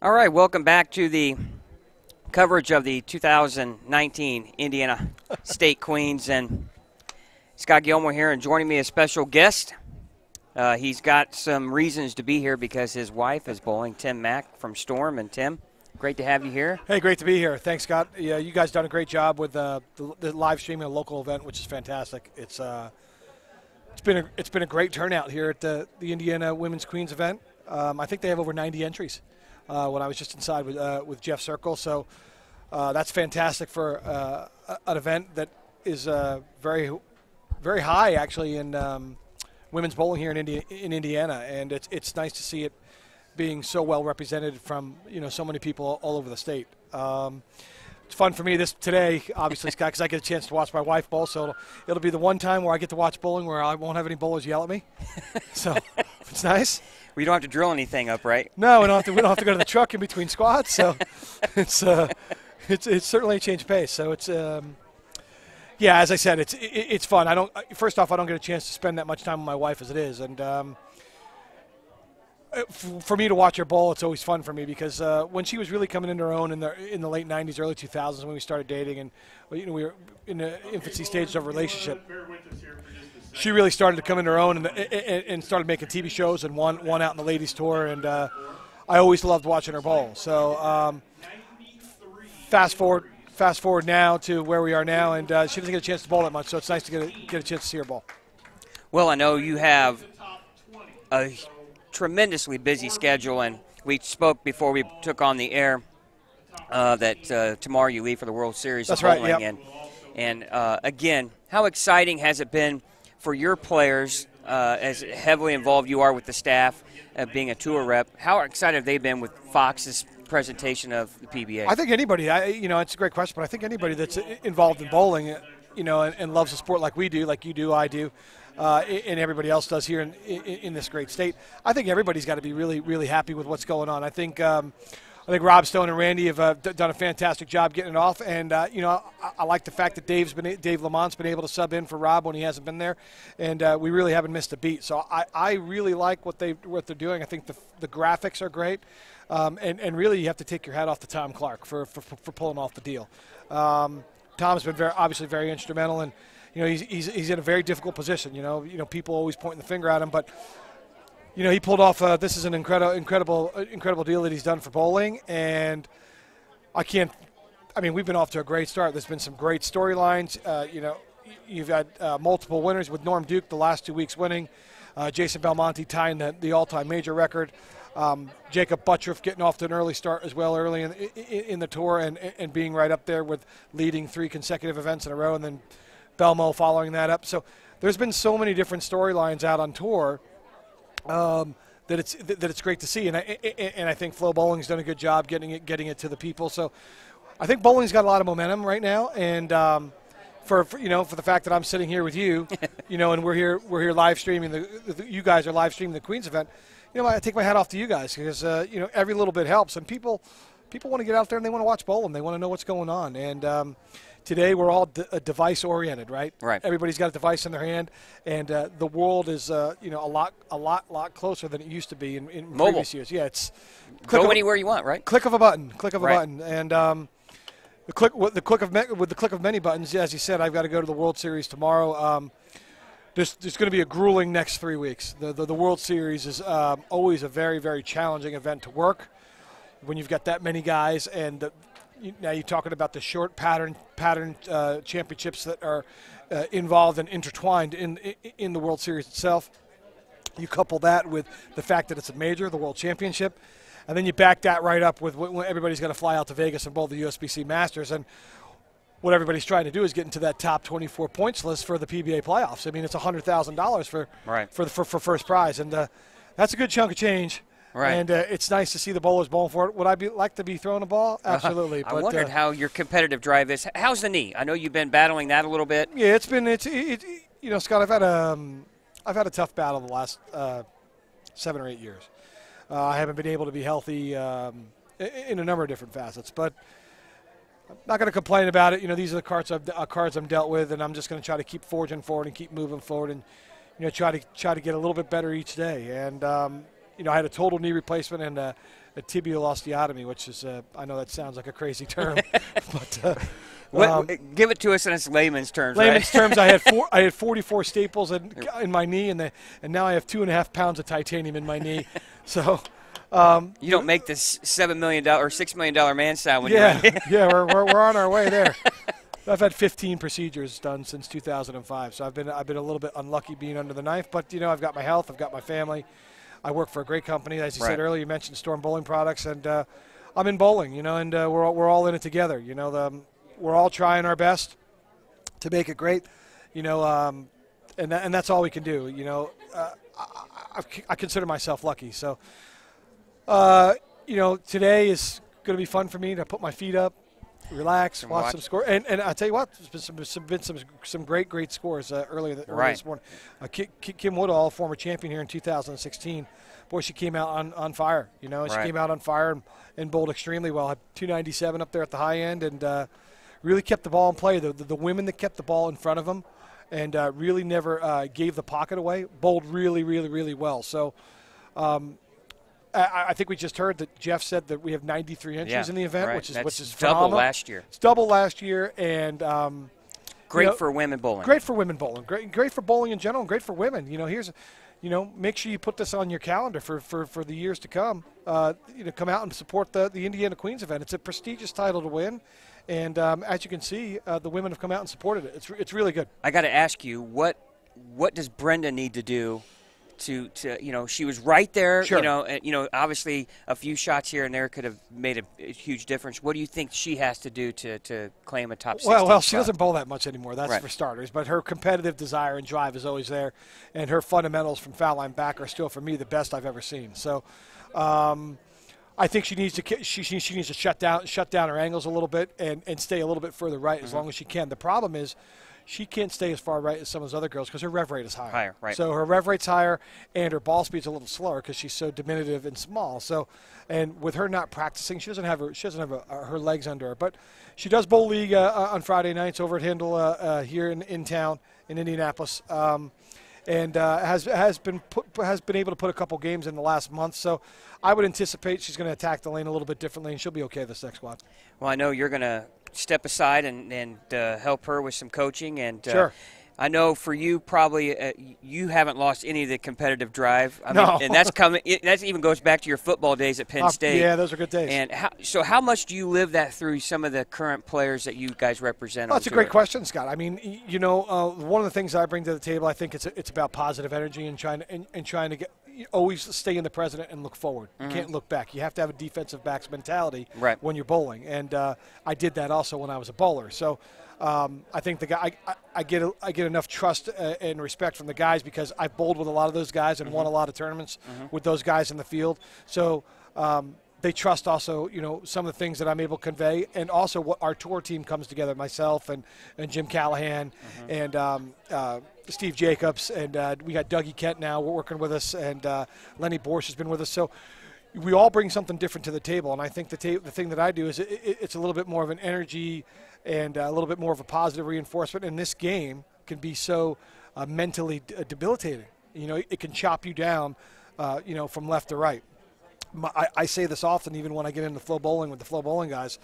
All right, welcome back to the coverage of the 2019 Indiana State Queens. And Scott Gilmore here, and joining me as special guest. He's got some reasons to be here because his wife is bowling, Tim Mack from Storm. And Tim, great to have you here. Hey, great to be here. Thanks, Scott. Yeah, you guys done a great job with the live streaming a local event, which is fantastic. It's been a great turnout here at the Indiana Women's Queens event. I think they have over 90 entries when I was just inside with Jeff Circle. So that's fantastic for an event that is very, very high actually in women's bowling here in Indiana, and it's nice to see it being so well represented from so many people all over the state. It's fun for me today, obviously, Scott, because I get a chance to watch my wife bowl. So it'll be the one time where I get to watch bowling where I won't have any bowlers yell at me. So it's nice. We don't have to drill anything up, right? No, we don't have to go to the truck in between squats. So it's certainly a change of pace. So it's yeah, as I said, it's fun. First off, I don't get a chance to spend that much time with my wife as it is, and for me to watch her bowl, it's always fun for me because when she was really coming into her own in the late 90s, early 2000s when we started dating, and we were in the infancy stages of a relationship, she really started to come into her own and started making TV shows and won out in the ladies tour, and I always loved watching her bowl. So fast forward now to where we are now, and she doesn't get a chance to bowl that much, so it's nice to get a chance to see her bowl. Well, I know you have a tremendously busy schedule, and we spoke before we took on the air that tomorrow you leave for the World Series. That's of bowling. right, yep. And again, how exciting has it been for your players, as heavily involved you are with the staff, being a tour rep? How excited have they been with Fox's presentation of the PBA? I think anybody, it's a great question, but I think anybody that's involved in bowling, and loves the sport like we do, like you do, I do, and everybody else does here in this great state, I think everybody's got to be really, really happy with what's going on. I think Rob Stone and Randy have done a fantastic job getting it off, and I like the fact that Dave Lamont's been able to sub in for Rob when he hasn't been there, and we really haven't missed a beat. So I really like what they're doing. I think the graphics are great, and really you have to take your hat off to Tom Clark for pulling off the deal. Tom's been obviously very instrumental, and he's in a very difficult position. People always pointing the finger at him, but he pulled off. This is an incredible deal that he's done for bowling, and we've been off to a great start. There's been some great storylines. You've had multiple winners with Norm Duke the last 2 weeks winning, Jason Belmonte tying the all-time major record, Jacob Buttriff getting off to an early start as well early in the tour and being right up there with leading 3 consecutive events in a row, and then Belmo following that up. So there's been so many different storylines out on tour that it's great to see, and I think Flow Bowling's done a good job getting it to the people. So I think bowling's got a lot of momentum right now, and for the fact that I'm sitting here with you, and we're here live streaming you guys are live streaming the Queens event. I take my hat off to you guys because every little bit helps, and people want to get out there and they want to watch bowling. They want to know what's going on, and today we're all device oriented, right? Right. Everybody's got a device in their hand, and the world is a lot closer than it used to be in mobile previous years. Yeah, it's go anywhere you want, right? Click of a button, Right. button, and with the click of many buttons. As you said, I've got to go to the World Series tomorrow. There's going to be a grueling next 3 weeks. The World Series is always a very, very challenging event to work when you've got that many guys, and now you're talking about the short pattern championships that are involved and intertwined in the World Series itself. You couple that with the fact that it's a major, the World Championship, and then you back that right up with when everybody's going to fly out to Vegas and bowl the USBC Masters. And what everybody's trying to do is get into that top 24 points list for the PBA playoffs. I mean, it's $100,000 for first prize, and that's a good chunk of change. Right. And it's nice to see the bowlers bowling for it. Would I like to be throwing a ball? Absolutely. I wondered how your competitive drive is. How's the knee? I know you've been battling that a little bit. Yeah, Scott, I've had a tough battle the last 7 or 8 years. I haven't been able to be healthy in a number of different facets, but I'm not going to complain about it. These are the cards I'm dealt with, and I'm just going to try to keep forging forward and keep moving forward, and try to get a little bit better each day. And I had a total knee replacement and a tibial osteotomy, which is I know that sounds like a crazy term, but give it to us in its layman's terms. Layman's right? terms, I had 44 staples in my knee, and now I have 2.5 pounds of titanium in my knee. So you don't make this $7 million or $6 million man sound when yeah, you're yeah, we're on our way there. I've had 15 procedures done since 2005, so I've been a little bit unlucky being under the knife. But I've got my health, I've got my family. I work for a great company, as you said earlier. You mentioned Storm Bowling Products, and I'm in bowling, and we're all in it together. We're all trying our best to make it great, and that's all we can do. I consider myself lucky. So, today is going to be fun for me to put my feet up, relax, watch some score, and I tell you what, there's been some great scores earlier this morning. Kim Woodall, former champion here in 2016, boy, she came out on fire. She came out on fire and bowled extremely well. Had 297 up there at the high end, and really kept the ball in play. The women that kept the ball in front of them, and really never gave the pocket away, bowled really well. So. I think we just heard that Jeff said that we have 93 entries in the event, which is phenomenal. Double last year. It's double last year, and great for women bowling. Great for women bowling. Great for bowling in general, and great for women. Make sure you put this on your calendar for the years to come. Come out and support the Indiana Queens event. It's a prestigious title to win, and as you can see, the women have come out and supported it. It's really good. I got to ask you, what does Brenda need to do? To she was right there. Sure. Obviously a few shots here and there could have made a huge difference. What do you think she has to do to claim a top 16 Well, she spot? doesn't bowl that much anymore. That's for starters. But her competitive desire and drive is always there, and her fundamentals from foul line back are still, for me, the best I've ever seen. So, I think she needs to shut down her angles a little bit and stay a little bit further right as long as she can. The problem is, she can't stay as far right as some of those other girls because her rev rate is higher. Right. So her rev rate's higher, and her ball speed's a little slower because she's so diminutive and small. So, and with her not practicing, she doesn't have her legs under her. But she does bowl league on Friday nights over at Hindle here in town in Indianapolis, and has been able to put a couple games in the last month. So, I would anticipate she's going to attack the lane a little bit differently, and she'll be okay this next squad. Well, I know you're going to step aside and help her with some coaching. And sure. I know for you, probably you haven't lost any of the competitive drive. No. And that's coming. That even goes back to your football days at Penn State. Yeah, those are good days. And how much do you live that through some of the current players that you guys represent? Well, that's a great question, Scott. I mean, one of the things I bring to the table, I think it's about positive energy and trying to get. You always stay in the present and look forward. You can't look back. You have to have a defensive backs mentality when you're bowling, and I did that also when I was a bowler. So I think I get enough trust and respect from the guys because I bowled with a lot of those guys and won a lot of tournaments with those guys in the field. So they trust also, some of the things that I'm able to convey, and also what our tour team comes together, myself and Jim Callahan and Steve Jacobs, and we got Dougie Kent now working with us, and Lenny Borsch has been with us. So we all bring something different to the table, and I think the thing that I do is it's a little bit more of an energy and a little bit more of a positive reinforcement. And this game can be so mentally debilitating. It can chop you down, from left to right. I say this often, even when I get into flow bowling with the flow bowling guys.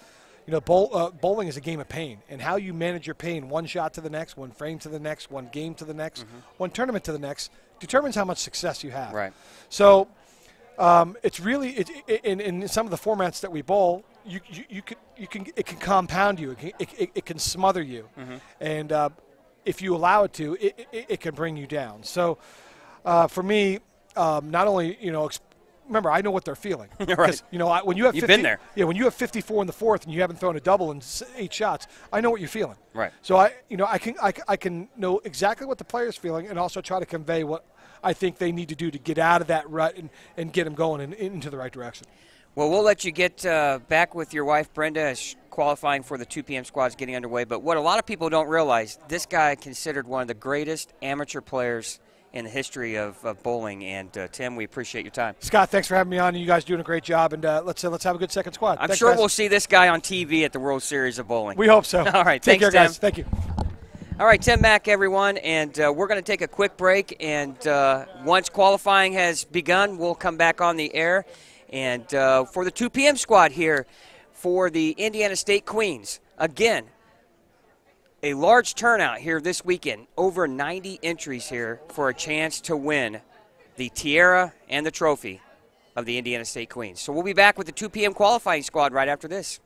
Bowling is a game of pain, and how you manage your pain, one shot to the next, one frame to the next, one game to the next, one tournament to the next, determines how much success you have. Right. So it's really in some of the formats that we bowl, it can compound you, it can smother you, and if you allow it to, it can bring you down. So for me, not only remember, I know what they're feeling. Right. When you have You've been there. Yeah, when you have 54 in the fourth and you haven't thrown a double in 8 shots, I know what you're feeling. Right. So I can know exactly what the player's feeling and also try to convey what I think they need to do to get out of that rut and get them going and into the right direction. Well, we'll let you get back with your wife, Brenda, as qualifying for the 2 p.m. squad's getting underway. But what a lot of people don't realize, this guy considered one of the greatest amateur players in the history of bowling. And Tim, we appreciate your time. Scott, thanks for having me on. You guys doing a great job, and let's have a good second squad. I'm sure we'll see this guy on TV at the World Series of Bowling. We hope so. All right, take thanks, care, Tim. guys. Thank you. All right, Tim Mack, everyone, and we're going to take a quick break. And once qualifying has begun, we'll come back on the air And for the 2 p.m. squad here for the Indiana State Queens, again, a large turnout here this weekend, over 90 entries here for a chance to win the tiara and the trophy of the Indiana State Queens. So we'll be back with the 2 p.m. qualifying squad right after this.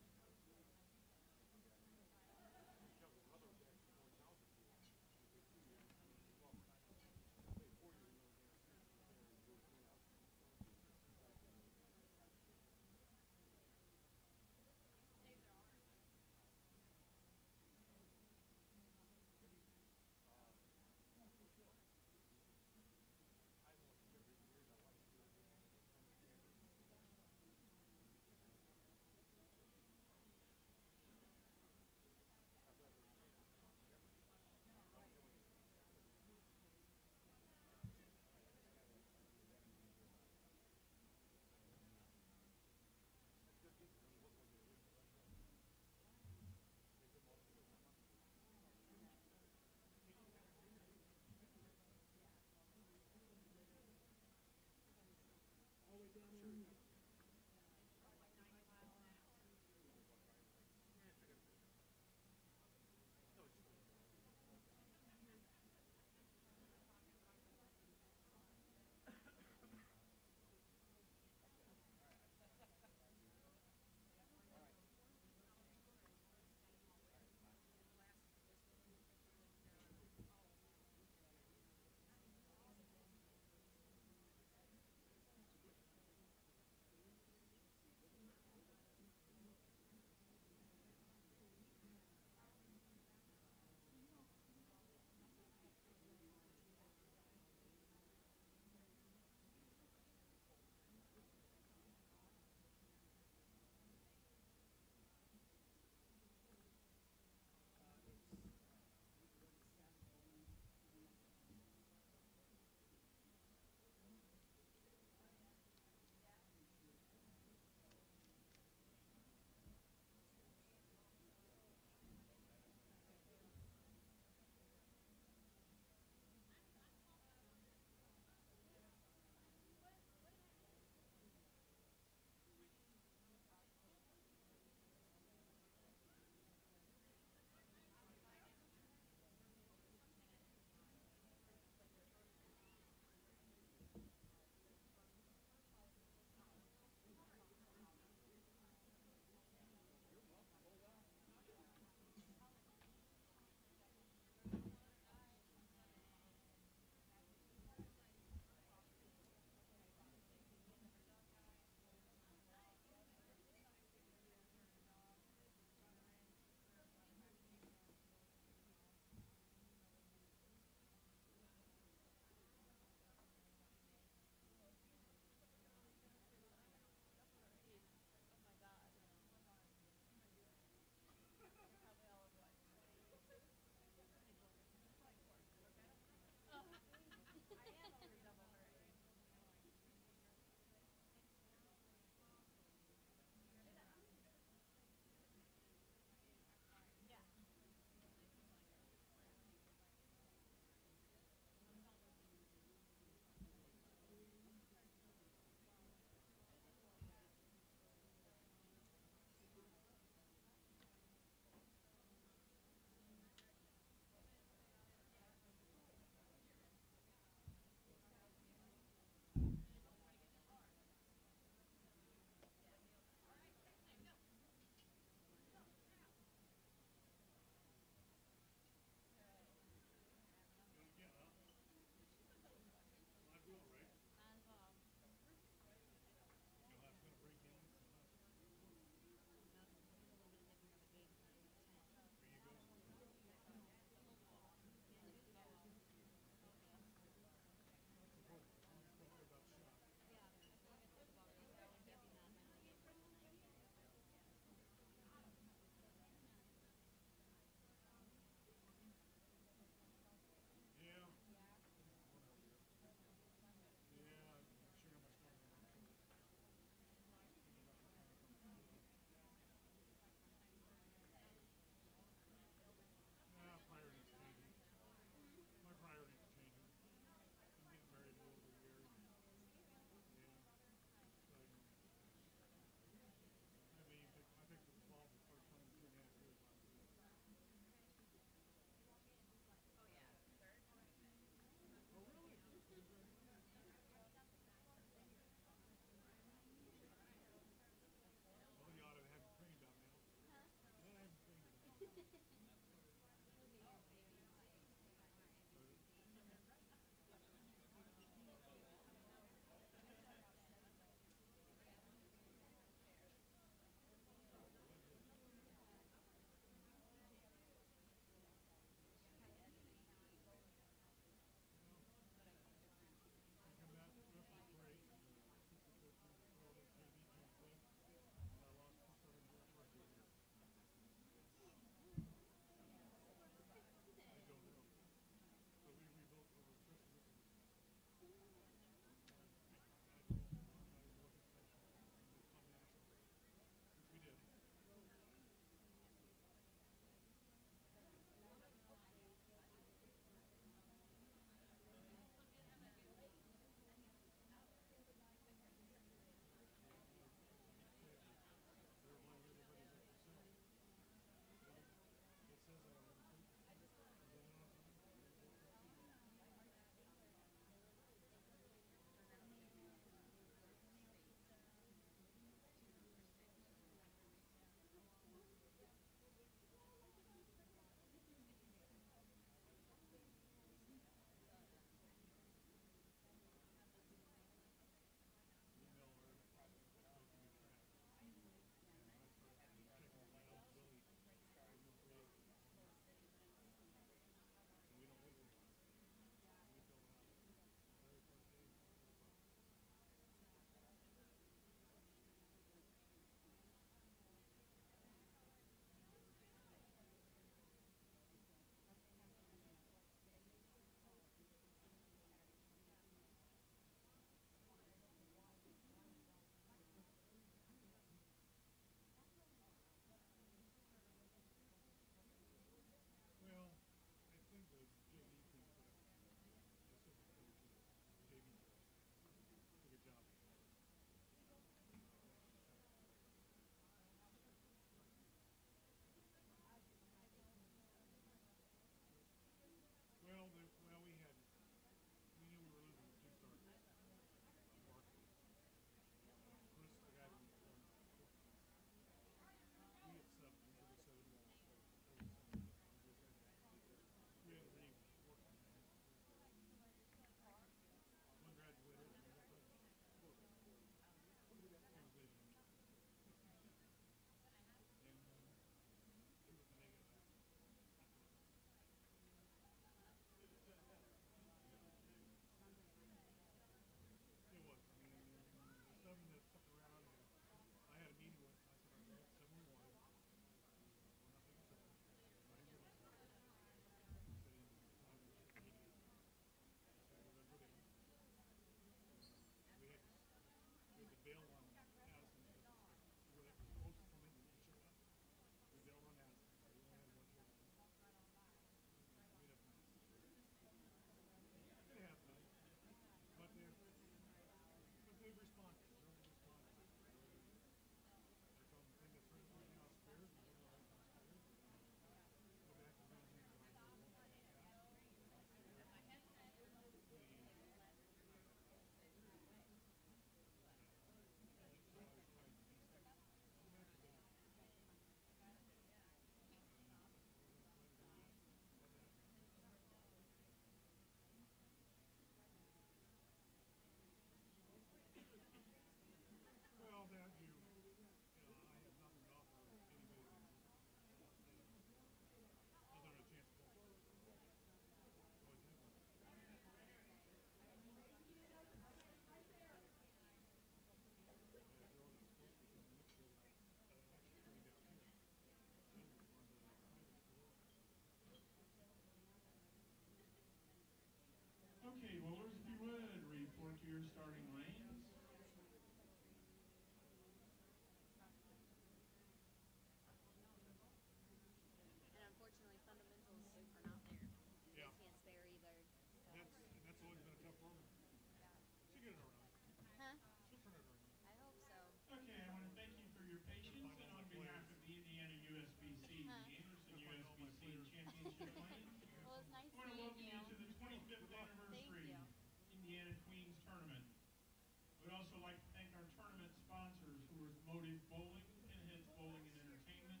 We'd also like to thank our tournament sponsors who are Motive Bowling, Pinheads Bowling and Entertainment,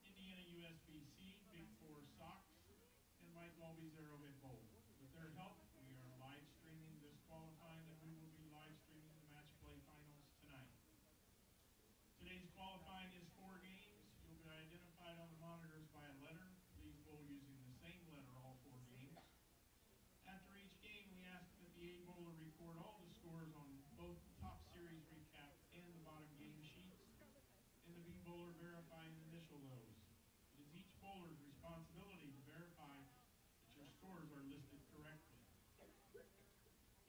Indiana USBC, Big Four Sox, and Mike Mulvey's Arrowhead Bowl. With their help, we are live streaming this qualifying, and we will be live streaming the match play finals tonight. Today's qualifying is 4 games. You'll be identified on the monitors by a letter. Please bowl using the same letter all 4 games. After each game, we ask that the A bowler record all the scores on both the top series recap and the bottom game sheets, and the B bowler verify and initial those. It is each bowler's responsibility to verify that your scores are listed correctly.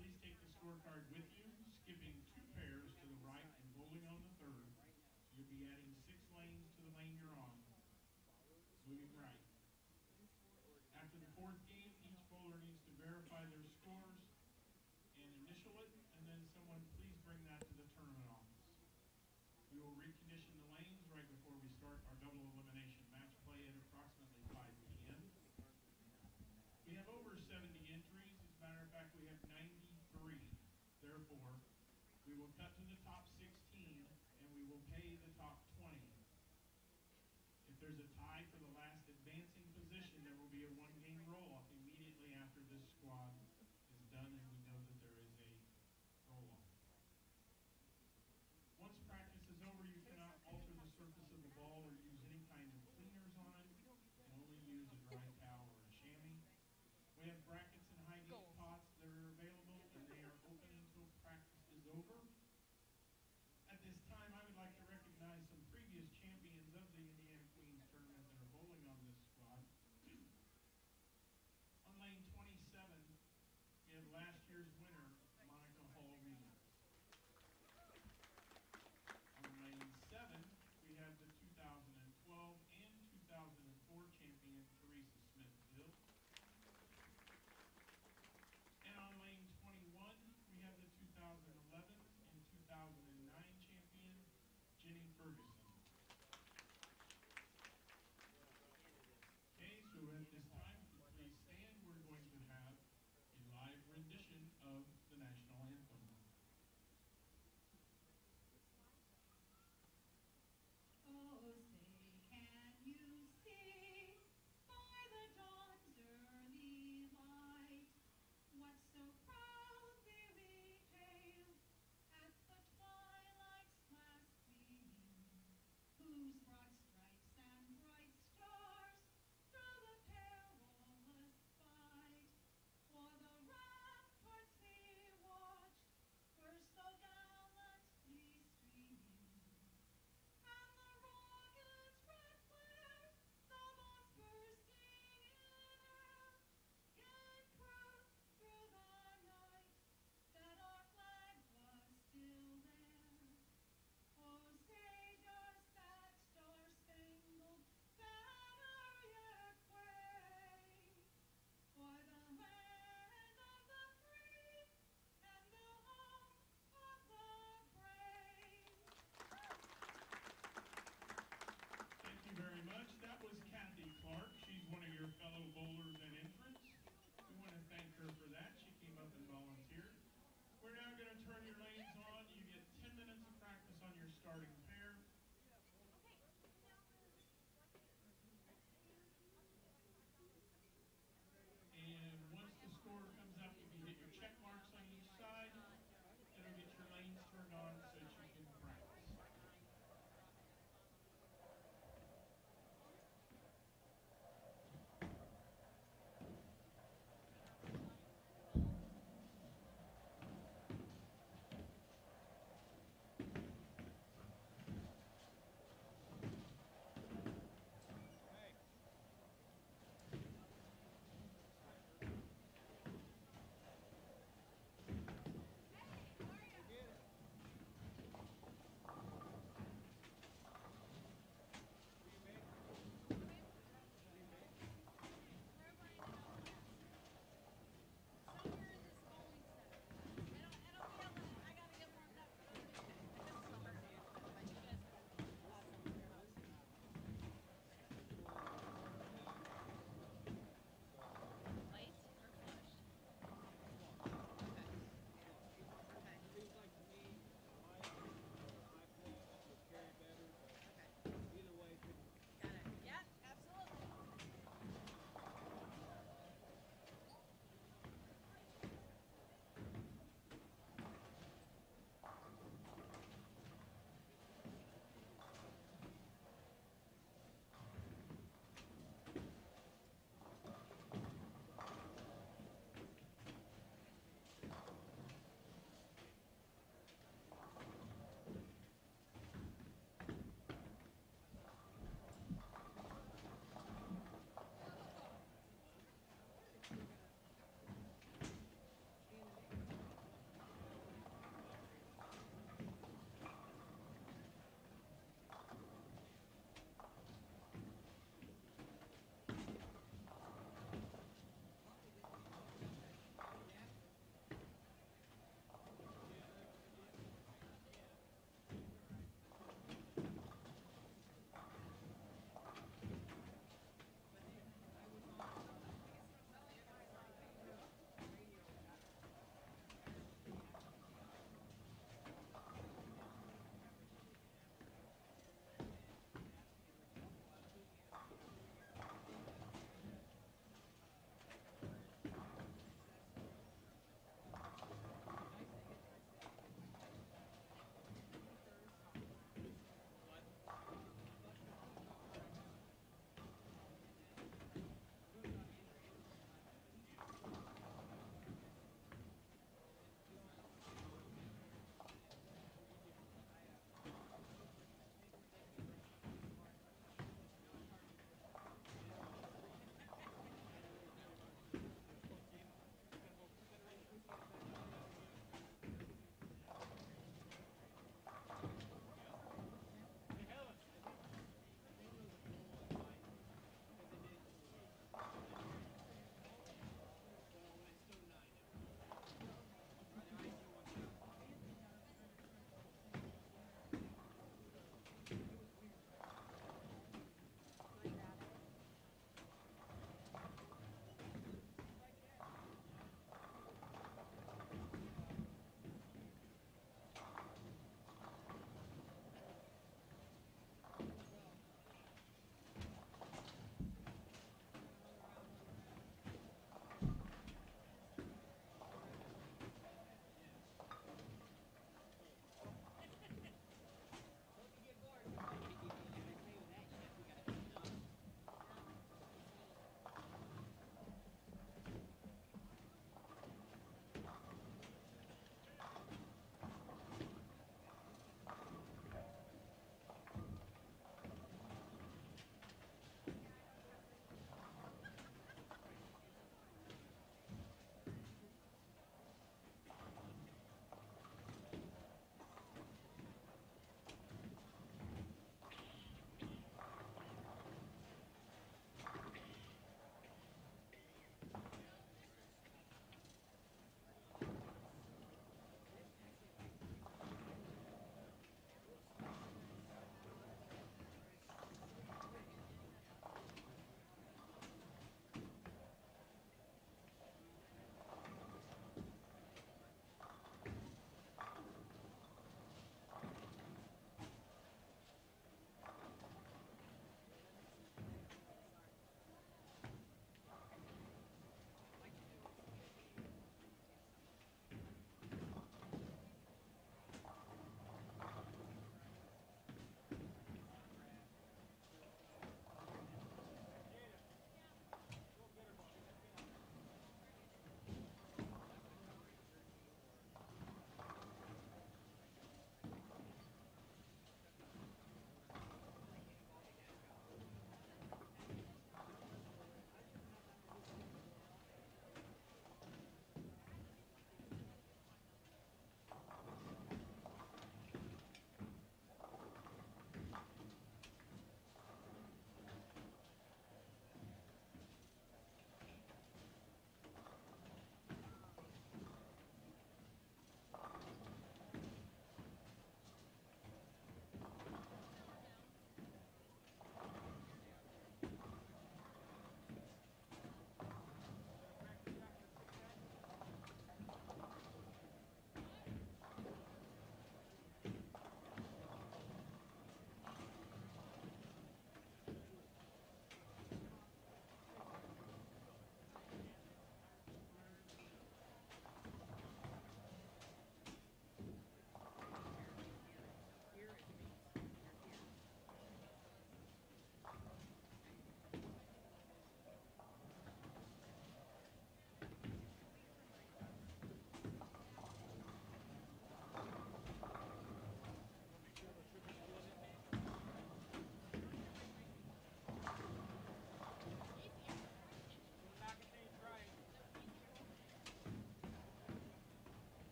Please take the scorecard with you, skipping 2 pairs to the right and bowling on the 3rd. You'll be adding 6 lanes to the lane you're on, moving right. After the 4th game, each bowler needs to verify their scores and initial it, and then someone please bring that to the tournament office. We will recondition the lanes right before we start our double elimination match play at approximately 5 p.m. We have over 70 entries. As a matter of fact, we have 93. Therefore, we will cut to the top 16, and we will pay the top 20. If there's a tie for the last advancing position, there will be a 1-game roll-off immediately after this squad is done, and we know that there is a roll-off. Once practice is over, you cannot alter the surface of the ball or use any kind of cleaners on it. You can only use a dry towel or a chamois. We have brackets and high heat pots that are available, and they are open until practice is over. At this time, I would like to recognize some previous champions of the Indiana Queens tournament that are bowling on this squad. On lane 27, we have last year's winner, Monica Hall-Wheeler. On lane 7, we have the 2012 and 2004 champion, Teresa Smith-Hill. And on lane 21, we have the 2011 and 2009 champion, Jenny Ferguson. Okay, so at this time, please stand. We're going to have a live rendition of the national anthem. Oh, say, can you see by the dawn's early light what so proudly we hailed at the twilight's last gleaming, whose broad stripes and bright stars through the perilous fight for the ramparts we watched were so gallantly streaming. And the rocket's red flare, the bombs bursting in air, gave proof through the night that our flag was still there. Oh, say does that star-spangled banner yet wave for the land of the free and the home of the brave? Thank you very much. That was Kathy Clark. She's one of your fellow bowlers and entrants. We want to thank her for that. She came up and volunteered. We're now going to turn your lanes on. You get 10 minutes of practice on your starting pair. And once the score comes up, you can hit your check marks on each side. It'll get your lanes turned on so that you can practice.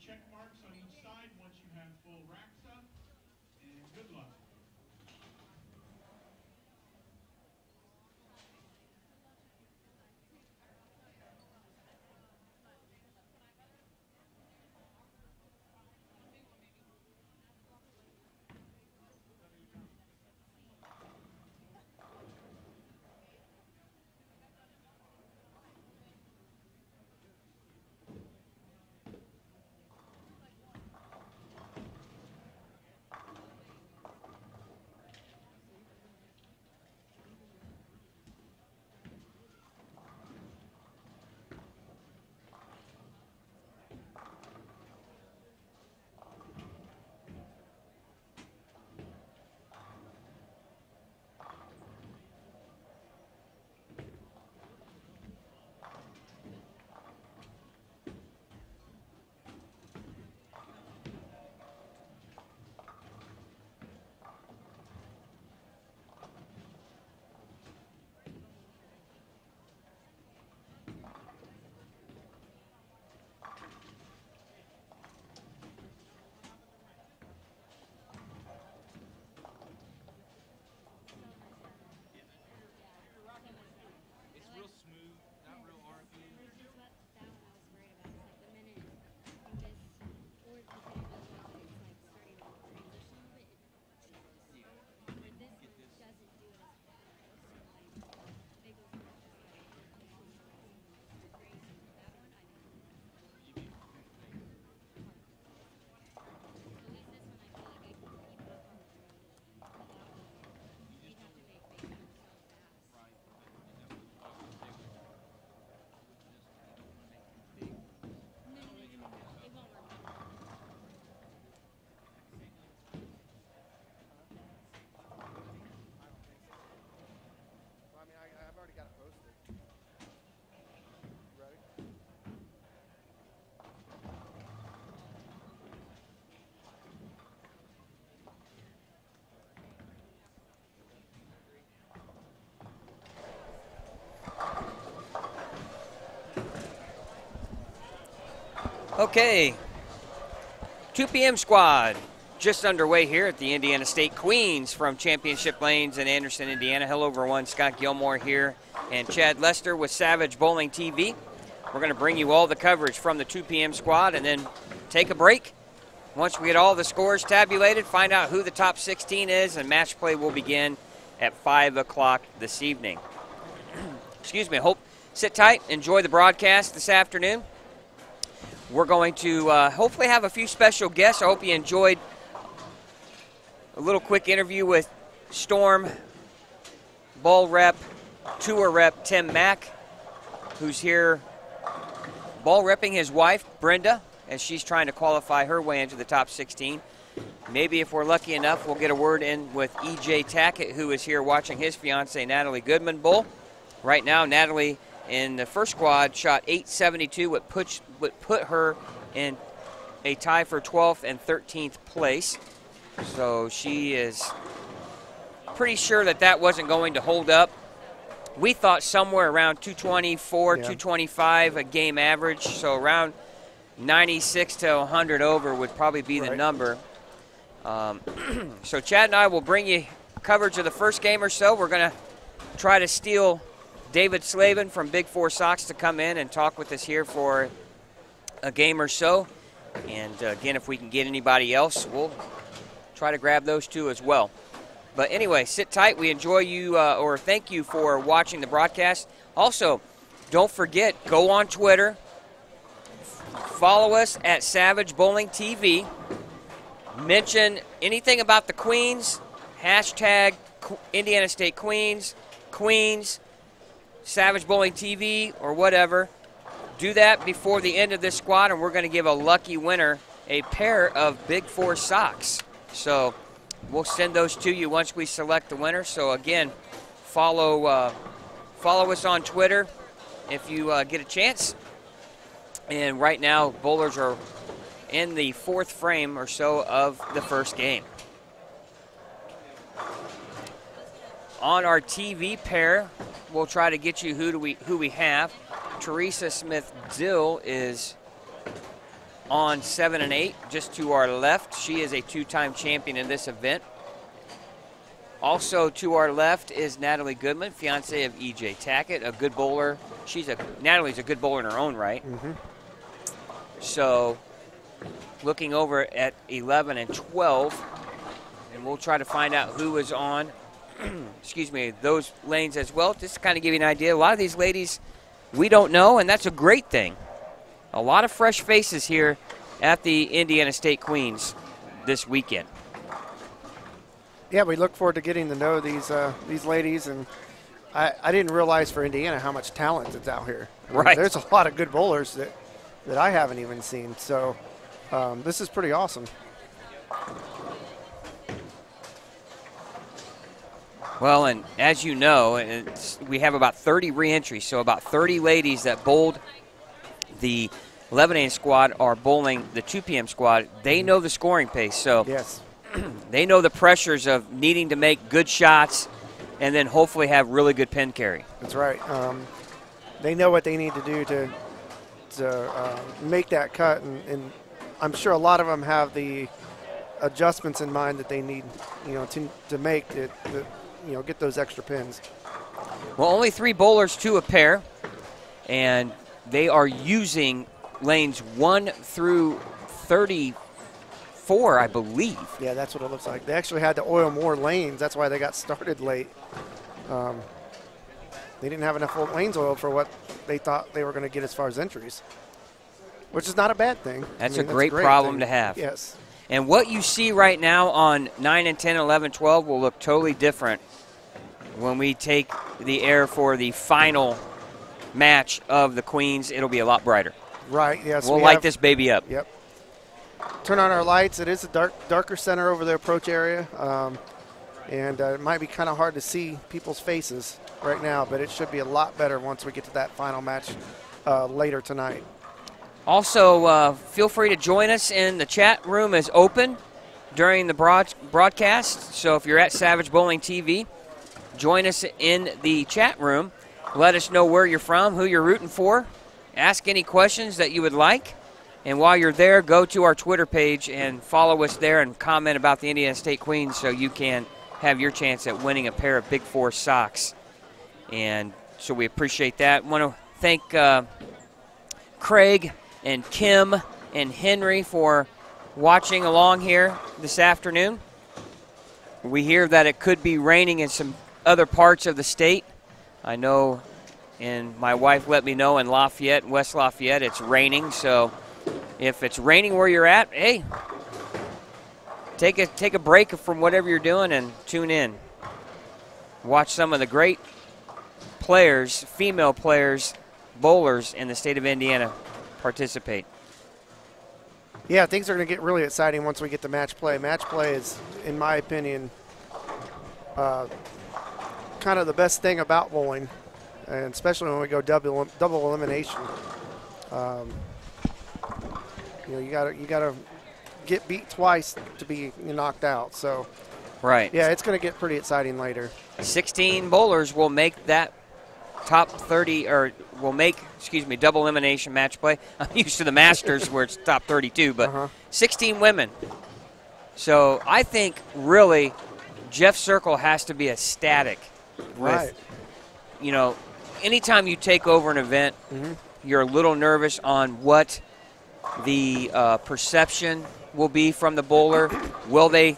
check marks on each side once you have full racks up, and good luck. I've already got it posted. Ready? Okay, 2 p.m. squad just underway here at the Indiana State Queens from Championship Lanes in Anderson, Indiana. Hello, everyone. Scott Gilmore here and Chad Lester with Savage Bowling TV. We're going to bring you all the coverage from the 2 p.m. squad and then take a break. Once we get all the scores tabulated, find out who the top 16 is, and match play will begin at 5 o'clock this evening. Excuse me. Hope sit tight. Enjoy the broadcast this afternoon. We're going to hopefully have a few special guests. I hope you enjoyed a little quick interview with Storm Ball Rep, Tour Rep Tim Mack, who's here ball repping his wife, Brenda, as she's trying to qualify her way into the top 16. Maybe if we're lucky enough, we'll get a word in with E.J. Tackett, who is here watching his fiancée, Natalie Goodman, bowl. Right now, Natalie in the first squad shot 872, would put her in a tie for 12th and 13th place. So she is pretty sure that that wasn't going to hold up. We thought somewhere around 224, 225 a game average, so around 96 to 100 over would probably be the number. So Chad and I will bring you coverage of the first game or so. We're going to try to steal David Slavin from Big Four Sox to come in and talk with us here for a game or so. And again, if we can get anybody else, we'll try to grab those two as well. But anyway, sit tight. We enjoy you, or thank you for watching the broadcast. Also, don't forget, go on Twitter. Follow us at Savage Bowling TV. Mention anything about the Queens. Hashtag Indiana State Queens, Queens, Savage Bowling TV, or whatever. Do that before the end of this squad, and we're going to give a lucky winner a pair of Big Four socks. So we'll send those to you once we select the winner. So again, follow us on Twitter if you get a chance. And right now, bowlers are in the fourth frame or so of the first game. On our TV pair, we'll try to get you who we have. Teresa Smith-Dill is on 7 and 8, just to our left. She is a 2-time champion in this event. Also to our left is Natalie Goodman, fiance of E.J. Tackett, a good bowler. Natalie's a good bowler in her own right. So looking over at 11 and 12, and we'll try to find out who is on excuse me, those lanes as well, just to kind of give you an idea. A lot of these ladies we don't know, and that's a great thing. A lot of fresh faces here at the Indiana State Queens this weekend. Yeah, we look forward to getting to know these ladies, and I didn't realize for Indiana how much talent is out here. I mean, Right. there's a lot of good bowlers that I haven't even seen, so this is pretty awesome. Well, and as you know, we have about 30 re-entries, so about 30 ladies that bowled the 11 a.m. squad are bowling the 2 p.m. squad. They know the scoring pace, so Yes. they know the pressures of needing to make good shots and then hopefully have really good pin carry. That's right. They know what they need to do to make that cut, and I'm sure a lot of them have the adjustments in mind that they need, to make it, get those extra pins. Well, only 3 bowlers to a pair, and they are using lanes 1 through 34, I believe. Yeah, that's what it looks like. They actually had to oil more lanes. That's why they got started late. They didn't have enough lanes oiled for what they thought they were going to get as far as entries, which is not a bad thing. That's a great problem to have. Yes. And what you see right now on 9 and 10, 11, 12 will look totally different when we take the air for the final match of the Queens. It'll be a lot brighter. Right, yes. We'll light this baby up. Yep. Turn on our lights. It is a darker center over the approach area, and it might be kind of hard to see people's faces right now, but it should be a lot better once we get to that final match later tonight. Also, feel free to join us in the chat room is open during the broadcast. So if you're at Savage Bowling TV, join us in the chat room. Let us know where you're from, who you're rooting for. Ask any questions that you would like. And while you're there, go to our Twitter page and follow us there and comment about the Indiana State Queens so you can have your chance at winning a pair of Big 4 socks. And so we appreciate that. Want to thank Craig and Kim and Henry for watching along here this afternoon. We hear that it could be raining in some other parts of the state. I know, and my wife let me know in Lafayette, West Lafayette, it's raining. So if it's raining where you're at, hey, take a break from whatever you're doing and tune in. Watch some of the great players, female players, bowlers in the state of Indiana participate. Yeah, things are going to get really exciting once we get to match play. Match play is, in my opinion, kind of the best thing about bowling, and especially when we go double elimination. You gotta get beat twice to be knocked out. So, right. Yeah, it's going to get pretty exciting later. 16 bowlers will make that top 30, or will make, double elimination match play. I'm used to the Masters where it's top 32, but 16 women. So I think really Jeff Circle has to be ecstatic with, anytime you take over an event, you're a little nervous on what the perception will be from the bowler. Will they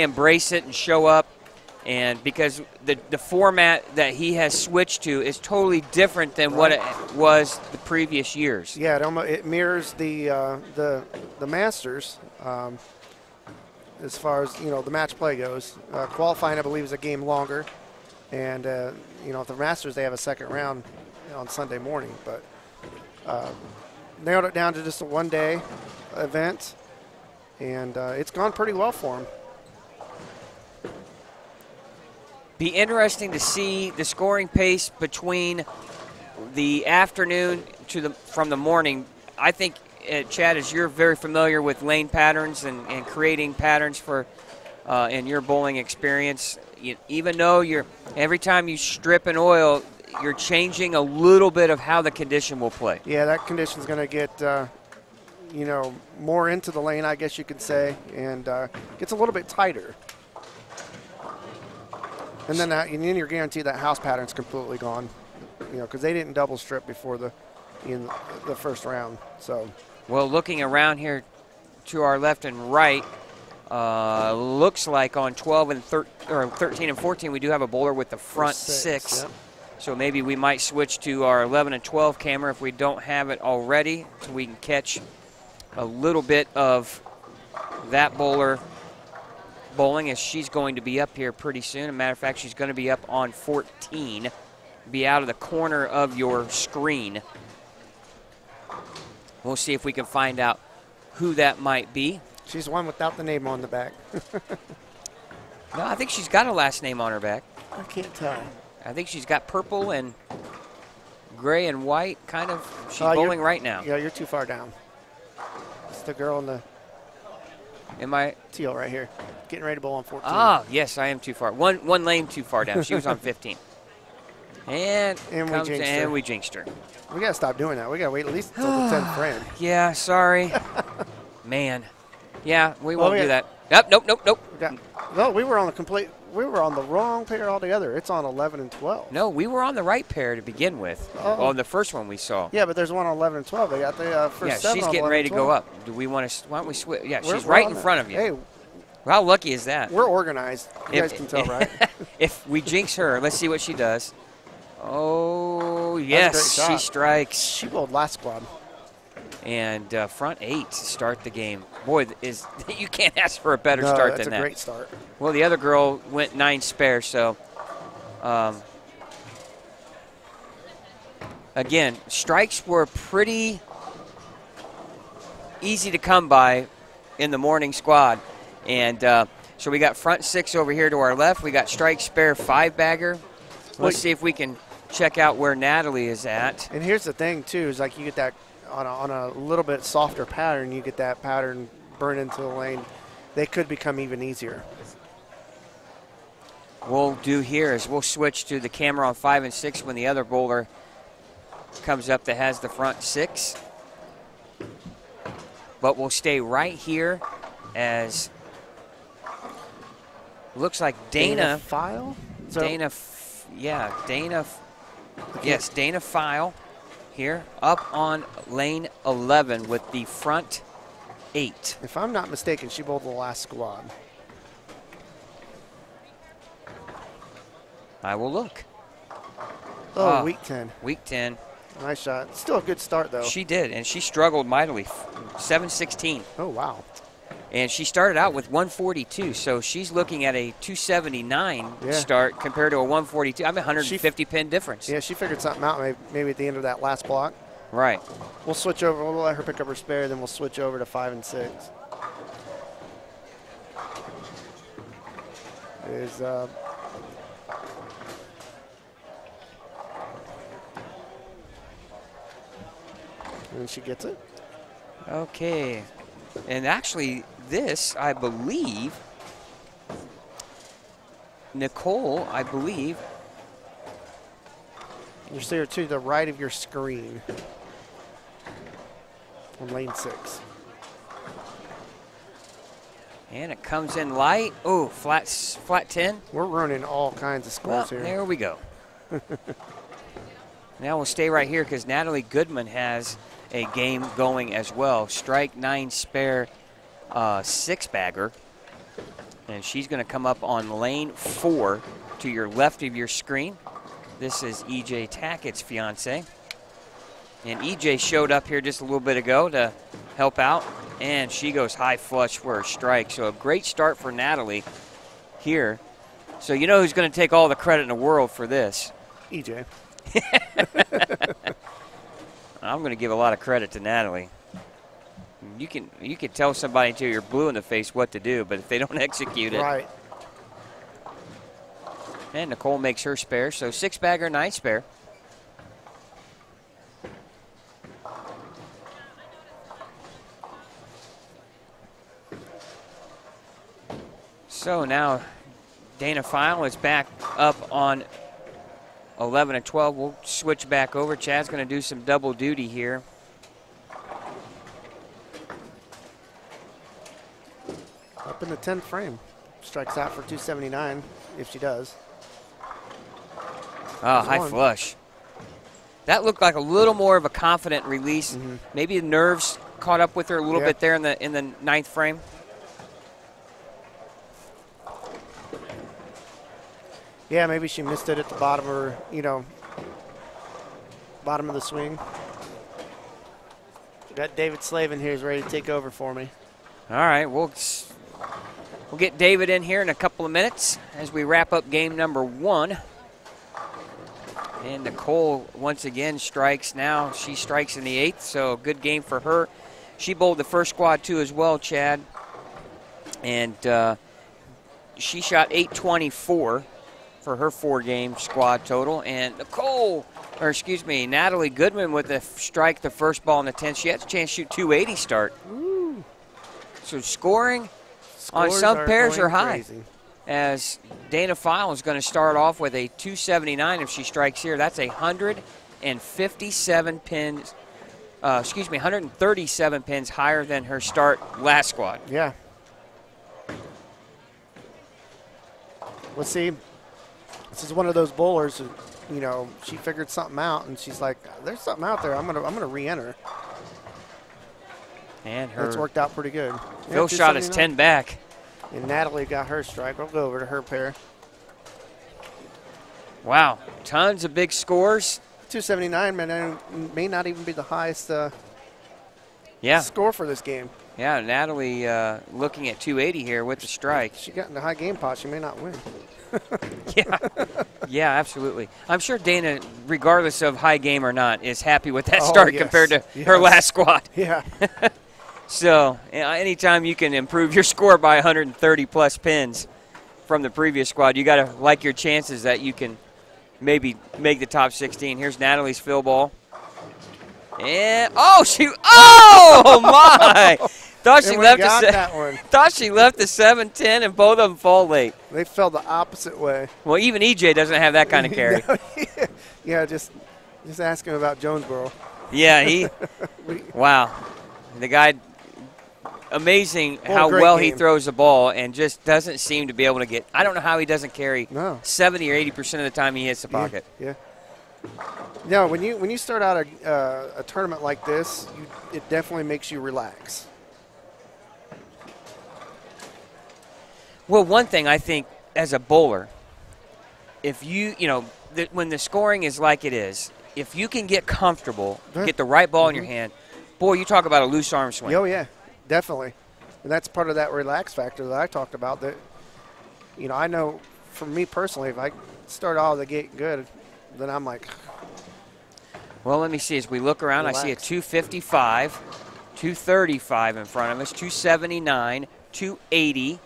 embrace it and show up? And because the format that he has switched to is totally different than what it was the previous years. Yeah, it mirrors the Masters as far as the match play goes. Qualifying, I believe, is a game longer, and at the Masters they have a second round on Sunday morning. But narrowed it down to just a one-day event, and it's gone pretty well for him. Be interesting to see the scoring pace between the afternoon from the morning. I think, Chad, as you're very familiar with lane patterns and creating patterns for in your bowling experience, even though every time you strip and oil, you're changing a little bit of how the condition will play. Yeah, that condition's going to get you know, more into the lane, I guess you could say, and gets a little bit tighter. And then you're guaranteed that house pattern's completely gone, you know, because they didn't double strip before in the first round. So, well, looking around here to our left and right, looks like on 12 and 13 and 14 we do have a bowler with the front six. Yep. So maybe we might switch to our 11 and 12 camera if we don't have it already, so we can catch a little bit of that bowler bowling, as she's going to be up here pretty soon. As a matter of fact, she's going to be up on 14, be out of the corner of your screen. We'll see if we can find out who that might be. She's one without the name on the back. No, I think she's got a last name on her back. I can't tell. I think she's got purple and gray and white, kind of. She's You're- bowling right now. Yeah, you're too far down. It's the girl in the Am I? teal right here, getting ready to bowl on 14. Ah, yes, I am too far. One lane too far down. She was on 15. And we jinxed her. We gotta stop doing that. We gotta wait at least until the 10th frame. Yeah, sorry. Man. Yeah, we Well, won't do that. Nope. No, we were on the wrong pair altogether. It's on 11 and 12. No, we were on the right pair to begin with. Oh. On the first one we saw. Yeah, but there's one on 11 and 12. They got the first Yeah, 7 she's on getting 11 ready to and 12. go up. Do we want to? Why don't we switch? Yeah, We're- she's we're right on in the- front of you. Hey, How lucky is that? we're organized. You guys can tell, right? If we jinx her, let's see what she does. Oh, yes, great she shot. strikes. She bowled last squad. And front 8 to start the game. Boy, you can't ask for a better No, start that's than a that. great start. Well, the other girl went 9 spare, so again, strikes were pretty easy to come by in the morning squad. And so we got front 6 over here to our left. We got strike spare 5-bagger. Let's see if we can check out where Natalie is at. And here's the thing, too, is like you get that on a little bit softer pattern, you get that pattern burn into the lane. They could become even easier. We'll do here is we'll switch to the camera on 5 and 6 when the other bowler comes up that has the front 6. But we'll stay right here as looks like Dana File? Dana File here up on lane 11 with the front 8. If I'm not mistaken, she bowled the last squad. I will look. Oh, week 10. Week 10. Nice shot. Still a good start, though. She did, and she struggled mightily. 716. Oh, wow. And she started out with 142, so she's looking at a 279 start compared to a 142. I'm 150 pin difference. Yeah, she figured something out maybe at the end of that last block. Right. We'll switch over. We'll let her pick up her spare, then we'll switch over to 5 and 6. And she gets it. Okay. And actually, this, I believe, Nicole, You see her to the right of your screen on lane 6. And it comes in light. Oh, flat 10. We're running all kinds of scores Well, here. there we go. Now we'll stay right here because Natalie Goodman has a game going as well. Strike 9 spare 6-bagger. And she's going to come up on lane 4 to your left of your screen. This is EJ Tackett's fiance. And EJ showed up here just a little bit ago to help out. And she goes high flush for her strike. So a great start for Natalie here. So you know who's going to take all the credit in the world for this? EJ. I'm going to give a lot of credit to Natalie. You can tell somebody until you're blue in the face what to do, but if they don't execute it. Right. And Nicole makes her spare, so 6-bagger, 9 spare. So now Dana File is back up on 11 and 12. We'll switch back over. Chad's going to do some double duty here. Up in the 10th frame. Strikes out for 279 if she does. Oh, high one. flush. That looked like a little more of a confident release. Maybe the nerves caught up with her a little bit there in the 9th frame. Yeah, maybe she missed it at the bottom of her, bottom of the swing. Got David Slavin here is ready to take over for me. All right, we'll get David in here in a couple of minutes as we wrap up game number 1. And Nicole once again strikes now. She strikes in the 8th, so good game for her. She bowled the first squad too as well, Chad. And she shot 824 for her 4-game squad total. And Natalie Goodman with a strike the first ball in the 10th. She had a chance to shoot 280 start. Ooh. So scoring on Scores some pairs are high. Crazy. As Dana File is going to start off with a 279 if she strikes here. That's 157 pins, 137 pins higher than her start last squad. Yeah. Let's see. This is one of those bowlers who, she figured something out and she's like, there's something out there. I'm gonna re-enter. And It's worked out pretty good. Phil shot is 10 back. And Natalie got her strike. We'll go over to her pair. Wow, tons of big scores. 279 may not even be the highest score for this game. Yeah, Natalie looking at 280 here with the strike. She got in the high game pot. She may not win. Yeah, absolutely. I'm sure Dana, regardless of high game or not, is happy with that start compared to her last squad. Yeah. So anytime you can improve your score by 130-plus pins from the previous squad, you got to like your chances that you can maybe make the top 16. Here's Natalie's fill ball. And, oh my! Thought she left the 7-10, and both of them fall late. They fell the opposite way. Well, even EJ doesn't have that kind of carry. Yeah, just ask him about Jonesboro. Yeah, wow. The guy, amazing how well he throws the ball and just doesn't seem to be able to get. I don't know how he doesn't carry 70 or 80% of the time he hits the pocket. Yeah. No, when you start out a tournament like this, it definitely makes you relax. Well, one thing I think as a bowler, if when the scoring is like it is, if you can get comfortable, get the right ball in your hand, boy, you talk about a loose arm swing. Oh, yeah, definitely. And that's part of that relax factor that I talked about that, I know for me personally, if I start out of the gate good, then I'm like. Well, let me see. As we look around, relax. I see a 255, 235 in front of us, 279, 280.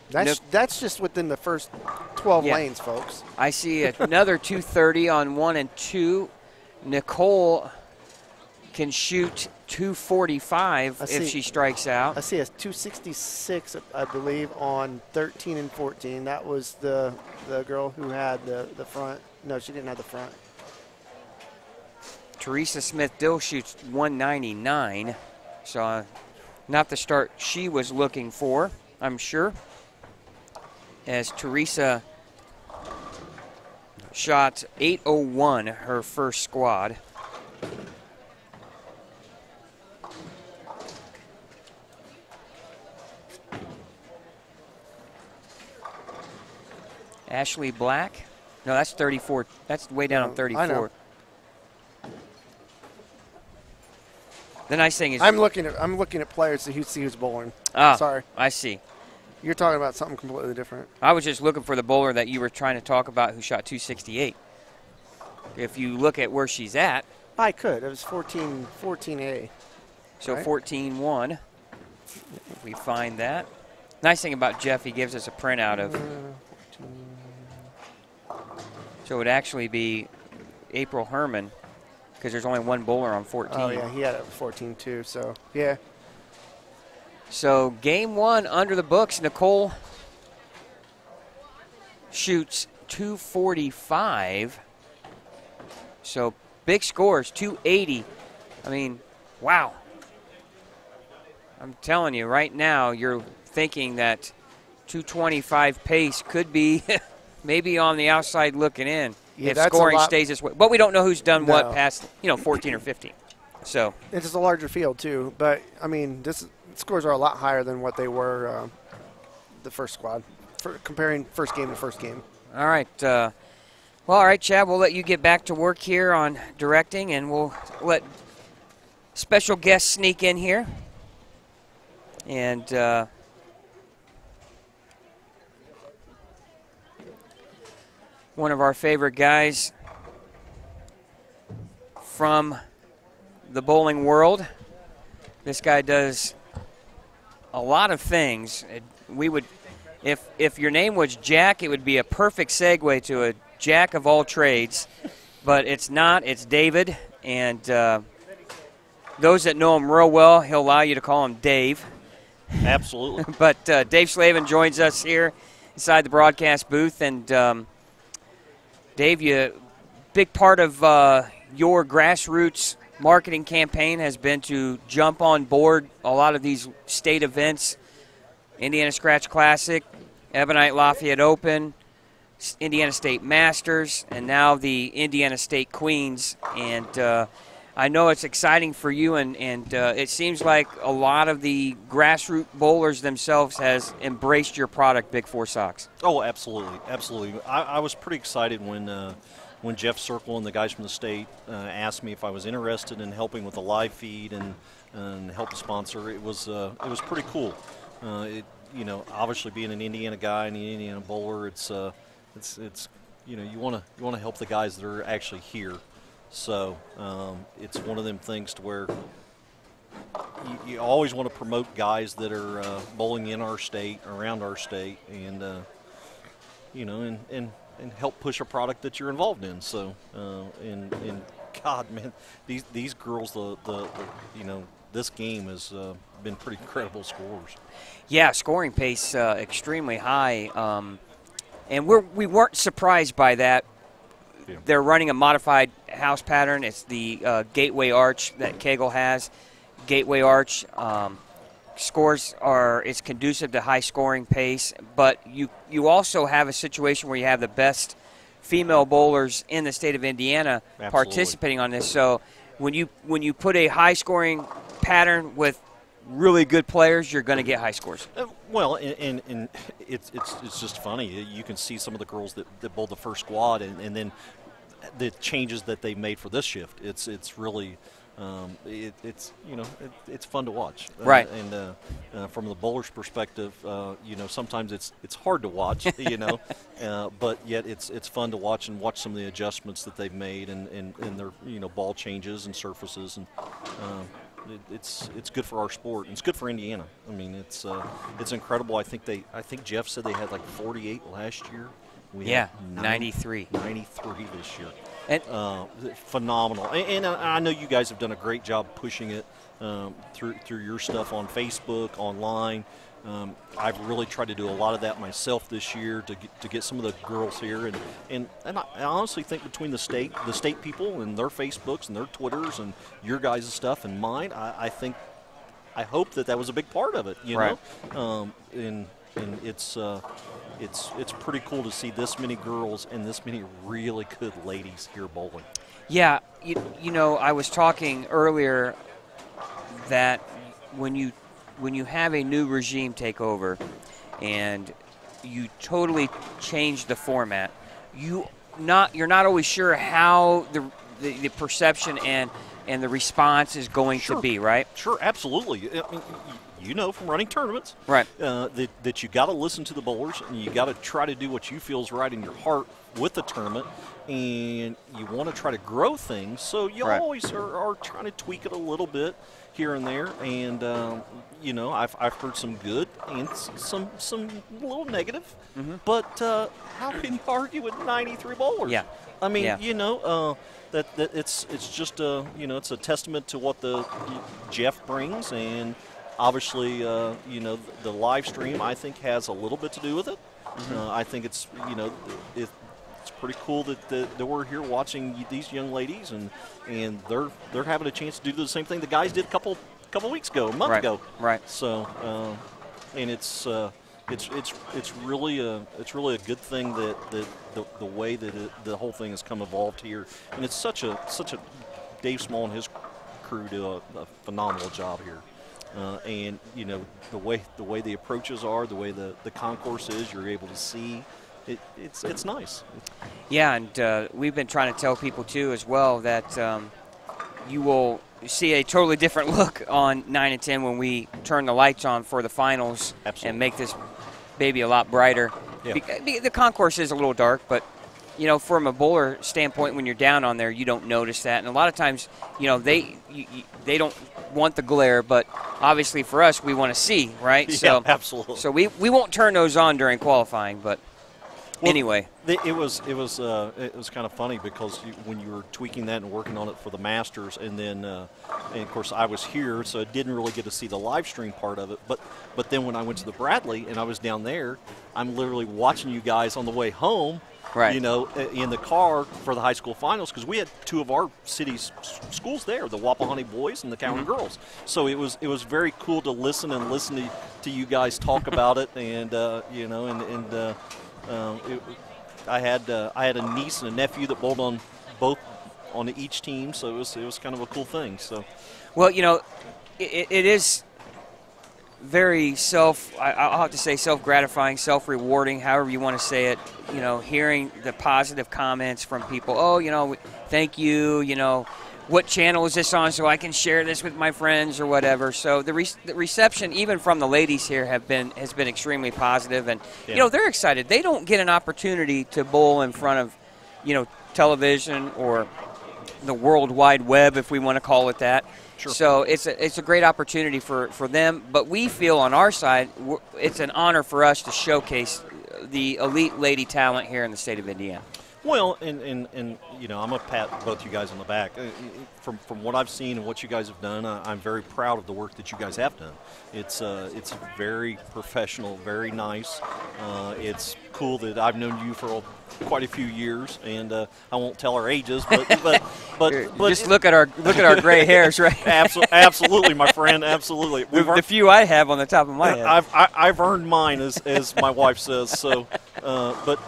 That's just within the first 12 lanes, folks. I see another 230 on 1 and 2. Nicole can shoot 245 if she strikes out. I see a 266, I believe, on 13 and 14. That was the girl who had the front. No, she didn't have the front. Teresa Smith-Dill shoots 199. So not the start she was looking for, I'm sure. As Teresa shot 801 her first squad. Ashley Black. No, that's 34. That's way down on 34. I know. The nice thing is I'm looking at players to see who's bowling. Sorry. I see. You're talking about something completely different. I was just looking for the bowler that you were trying to talk about who shot 268. If you look at where she's at. I could. It was 14A. So right? 14-1. If we find that. Nice thing about Jeff, he gives us a printout of. So it would actually be April Herman because there's only one bowler on 14. Oh, yeah, he had it at 14 too, so, yeah. So game 1 under the books. Nicole shoots 245. So big scores, 280. I mean, wow. I'm telling you, right now, you're thinking that 225 pace could be maybe on the outside looking in Yeah, if that's a scoring lot. stays this way. But we don't know who's done what No. past 14 or 15. So It's just a larger field too, but I mean, this scores are a lot higher than what they were the first squad, comparing first game to first game. all right. Well, all right, Chad. We'll let you get back to work here on directing, and we'll let special guests sneak in here. And one of our favorite guys from the bowling world. This guy does a lot of things. We would, if your name was Jack, it would be a perfect segue to a Jack of all trades, but it's not. It's David, and those that know him real well, he'll allow you to call him Dave. Absolutely. But Dave Slavin joins us here inside the broadcast booth, and Dave, you big part of your grassroots marketing campaign has been to jump on board a lot of these state events, Indiana Scratch Classic, Ebonite Lafayette Open, Indiana State Masters, and now the Indiana State Queens. And I know it's exciting for you, and it seems like a lot of the grassroots bowlers themselves has embraced your product, Big Four Sox. Oh, absolutely, absolutely. I was pretty excited when Jeff Circle and the guys from the state asked me if I was interested in helping with the live feed and help sponsor. It was pretty cool. Obviously being an Indiana guy and an Indiana bowler, it's you want to help the guys that are actually here. So it's one of them things to where you always want to promote guys that are bowling in our state, around our state, and and help push a product that you're involved in. So and God, man, these girls, this game has been pretty incredible scores. Yeah, scoring pace extremely high, and we weren't surprised by that. Yeah. They're running a modified house pattern. It's the Gateway Arch that Kegel has. Gateway Arch it's conducive to high scoring pace, but you also have a situation where you have the best female bowlers in the state of Indiana participating on this. So when you put a high scoring pattern with really good players, you're going to get high scores. Well, and it's just funny. You can see some of the girls that bowled the first squad, and then the changes that they made for this shift. It's really it's fun to watch. Right. And from the bowler's perspective, sometimes it's hard to watch, but yet it's fun to watch and watch some of the adjustments that they've made and their ball changes and surfaces, and it's good for our sport, and it's good for Indiana. I mean, it's incredible. I think Jeff said they had like 48 last year. We Yeah, had 93. 93 this year. And Phenomenal. And I know you guys have done a great job pushing it through your stuff on Facebook, online. I've really tried to do a lot of that myself this year to get some of the girls here, and I honestly think between the state people and their Facebooks and their Twitters and your guys' stuff and mine, I hope that was a big part of it, Right. And it's pretty cool to see this many girls and this many really good ladies here bowling. yeah, I was talking earlier that when you have a new regime take over and you totally change the format, you're not always sure how the perception and the response is going to be, right? Sure, absolutely. I mean, from running tournaments, Right. That you got to listen to the bowlers, and you got to try to do what you feel is right in your heart with the tournament, and you want to try to grow things. So you Right. always are trying to tweak it a little bit here and there, and I've heard some good and some little negative, but how can you argue with 93 bowlers? Yeah. I mean, Yeah. that it's just it's a testament to what the Jeff brings, and obviously the live stream I think has a little bit to do with it. I think it's it's pretty cool that we're here watching these young ladies, and they're having a chance to do the same thing the guys did a couple couple weeks ago, a month Right. ago. Right. So, and it's really a good thing that the way that the whole thing has come evolved here, and it's such a Dave Small and his crew do a phenomenal job here. And you know the way the approaches are, the way the concourse is, you're able to see. It's nice. Yeah, and we've been trying to tell people too as well that you will see a totally different look on 9 and 10 when we turn the lights on for the finals. Absolutely. And make this baby a lot brighter. Yeah. The concourse is a little dark, but you know, from a bowler standpoint, when you're down on there, you don't notice that. And a lot of times, you know, they don't want the glare, but obviously for us, we want to see, right? Yeah, So, absolutely. So we won't turn those on during qualifying, but anyway. It was kind of funny because when you were tweaking that and working on it for the Masters, and then and of course I was here, so I didn't really get to see the live stream part of it. But then when I went to the Bradley and I was down there, I'm literally watching you guys on the way home. Right. You know, in the car for the high school finals, because we had two of our city's schools there, the Wapahani boys and the Cowan girls. So it was very cool to listen to you guys talk about it, and you know, I had a niece and a nephew that bowled on both on each team, so it was kind of a cool thing. So, Well, you know, it is very I'll have to say self-gratifying, self-rewarding, however you want to say it, you know, hearing the positive comments from people. Oh, you know, thank you, you know, what channel is this on so I can share this with my friends or whatever. So the reception, even from the ladies here, has been extremely positive. And, you know, they're excited. They don't get an opportunity to bowl in front of, you know, television or the World Wide Web, if we want to call it that. Sure. So it's a great opportunity for them, but we feel on our side it's an honor for us to showcase the elite lady talent here in the state of Indiana. well, and you know, I'm gonna pat both you guys on the back. From what I've seen and what you guys have done, I'm very proud of the work that you guys have done. It's very professional, very nice. It's cool that I've known you for quite a few years, and I won't tell our ages, but Just look at our gray hairs, right? Absolutely, my friend, absolutely. The few I have on the top of my head. I've earned mine, as my wife says. So, but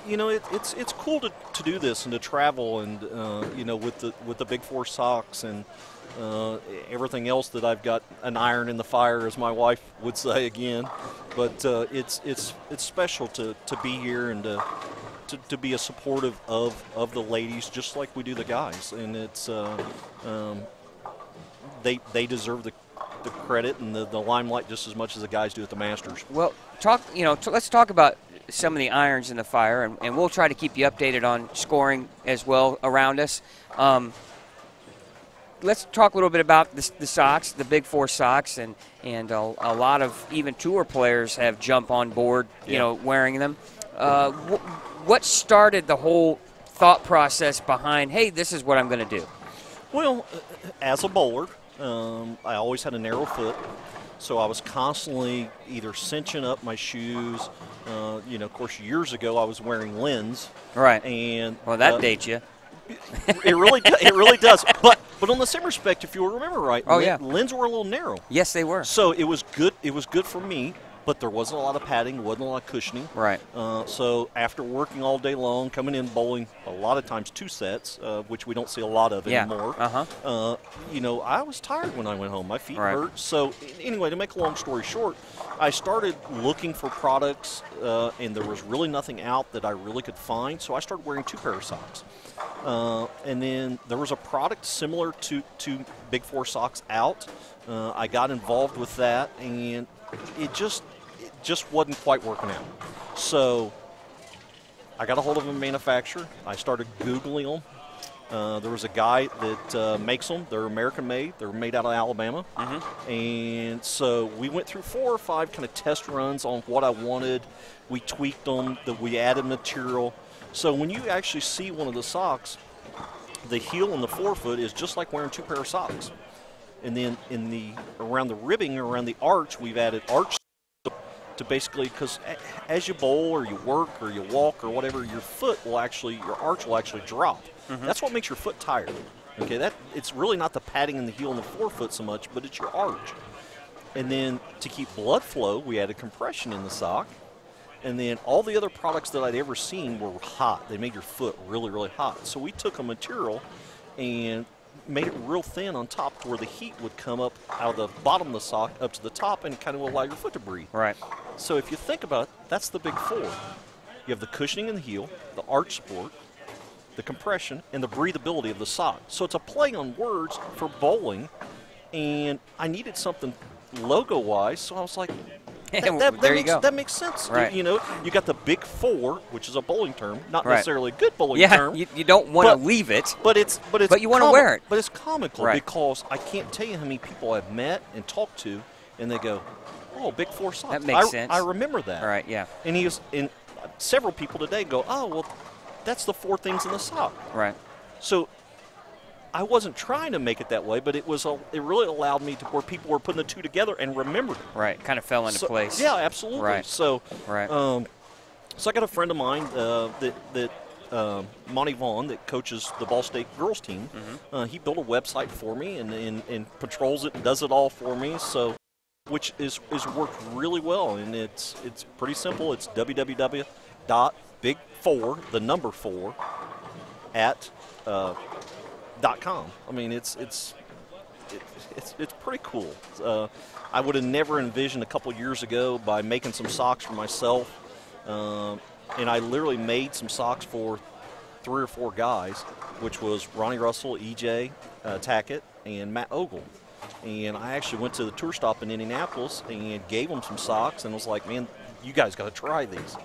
you know, it's cool to do this and to travel, and you know, with the Big Four Sox and everything else that I've got an iron in the fire, as my wife would say again. But it's special to be here and to be a supportive of the ladies, just like we do the guys, and it's they deserve the credit and the limelight just as much as the guys do at the Masters. Well, let's talk about some of the irons in the fire, and we'll try to keep you updated on scoring as well around us. Let's talk a little bit about the Sox, the Big Four Sox, and a lot of even tour players have jumped on board, you know, wearing them. What started the whole thought process behind, hey, this is what I'm going to do? Well, as a bowler, I always had a narrow foot, so I was constantly either cinching up my shoes. You know, of course, years ago I was wearing Lens. Right. And well, that dates you. It really does. But on the same respect, if you remember right, yeah, Lens were a little narrow. Yes, they were. So it was good. It was good for me. But there wasn't a lot of padding, wasn't a lot of cushioning. Right. So after working all day long, coming in bowling a lot of times 2 sets, which we don't see a lot of anymore. You know, I was tired when I went home. My feet hurt. So anyway, to make a long story short, I started looking for products, and there was really nothing out that I really could find. So I started wearing 2 pair of socks. And then there was a product similar to Big Four Socks out. I got involved with that, and it just wasn't quite working out. So I got a hold of a manufacturer. I started Googling them. There was a guy that makes them. They're American-made. They're made out of Alabama. And so we went through 4 or 5 kind of test runs on what I wanted. We tweaked them. We added material. So when you actually see one of the socks, the heel and the forefoot is just like wearing 2 pair of socks. And then around the ribbing, around the arch, we've added arch to basically, because as you bowl or you work or you walk or whatever, your arch will actually drop. That's what makes your foot tired. Okay, that it's really not the padding in the heel and the forefoot so much, but it's your arch. And then to keep blood flow, we added compression in the sock. And then all the other products that I'd ever seen were hot. They made your foot really, really hot. So we took a material and made it real thin on top to where the heat would come up out of the bottom of the sock up to the top and kind of allow your foot to breathe. Right. So if you think about it, that's the big four. You have the cushioning in the heel, the arch support, the compression, and the breathability of the sock. So it's a play on words for bowling, and I needed something logo-wise, so I was like, that makes sense. Right. You know, you got the big four, which is a bowling term, not Right. necessarily a good bowling Yeah, term. you don't want to leave it. But you wanna wear it. But it's comical Right. because I can't tell you how many people I've met and talked to, and they go, "Oh, big four socks." That makes sense. I remember that. Right, yeah. And several people today go, "Oh, well, that's the four things in the sock." Right. So I wasn't trying to make it that way, but it really allowed me to where people were putting the two together and remembered it. Right, kind of fell into place. Yeah, absolutely. Right. So, Right. So I got a friend of mine Monty Vaughn, that coaches the Ball State girls team. Mm-hmm. He built a website for me and controls it and does it all for me. So, which is worked really well, and it's pretty simple. It's www.big4, the number 4, at .com. I mean, it's pretty cool. I would have never envisioned a couple years ago by making some socks for myself, and I literally made some socks for 3 or 4 guys, which was Ronnie Russell, EJ Tackett, and Matt Ogle. And I actually went to the tour stop in Indianapolis and gave them some socks and was like, "Man, you guys got to try these."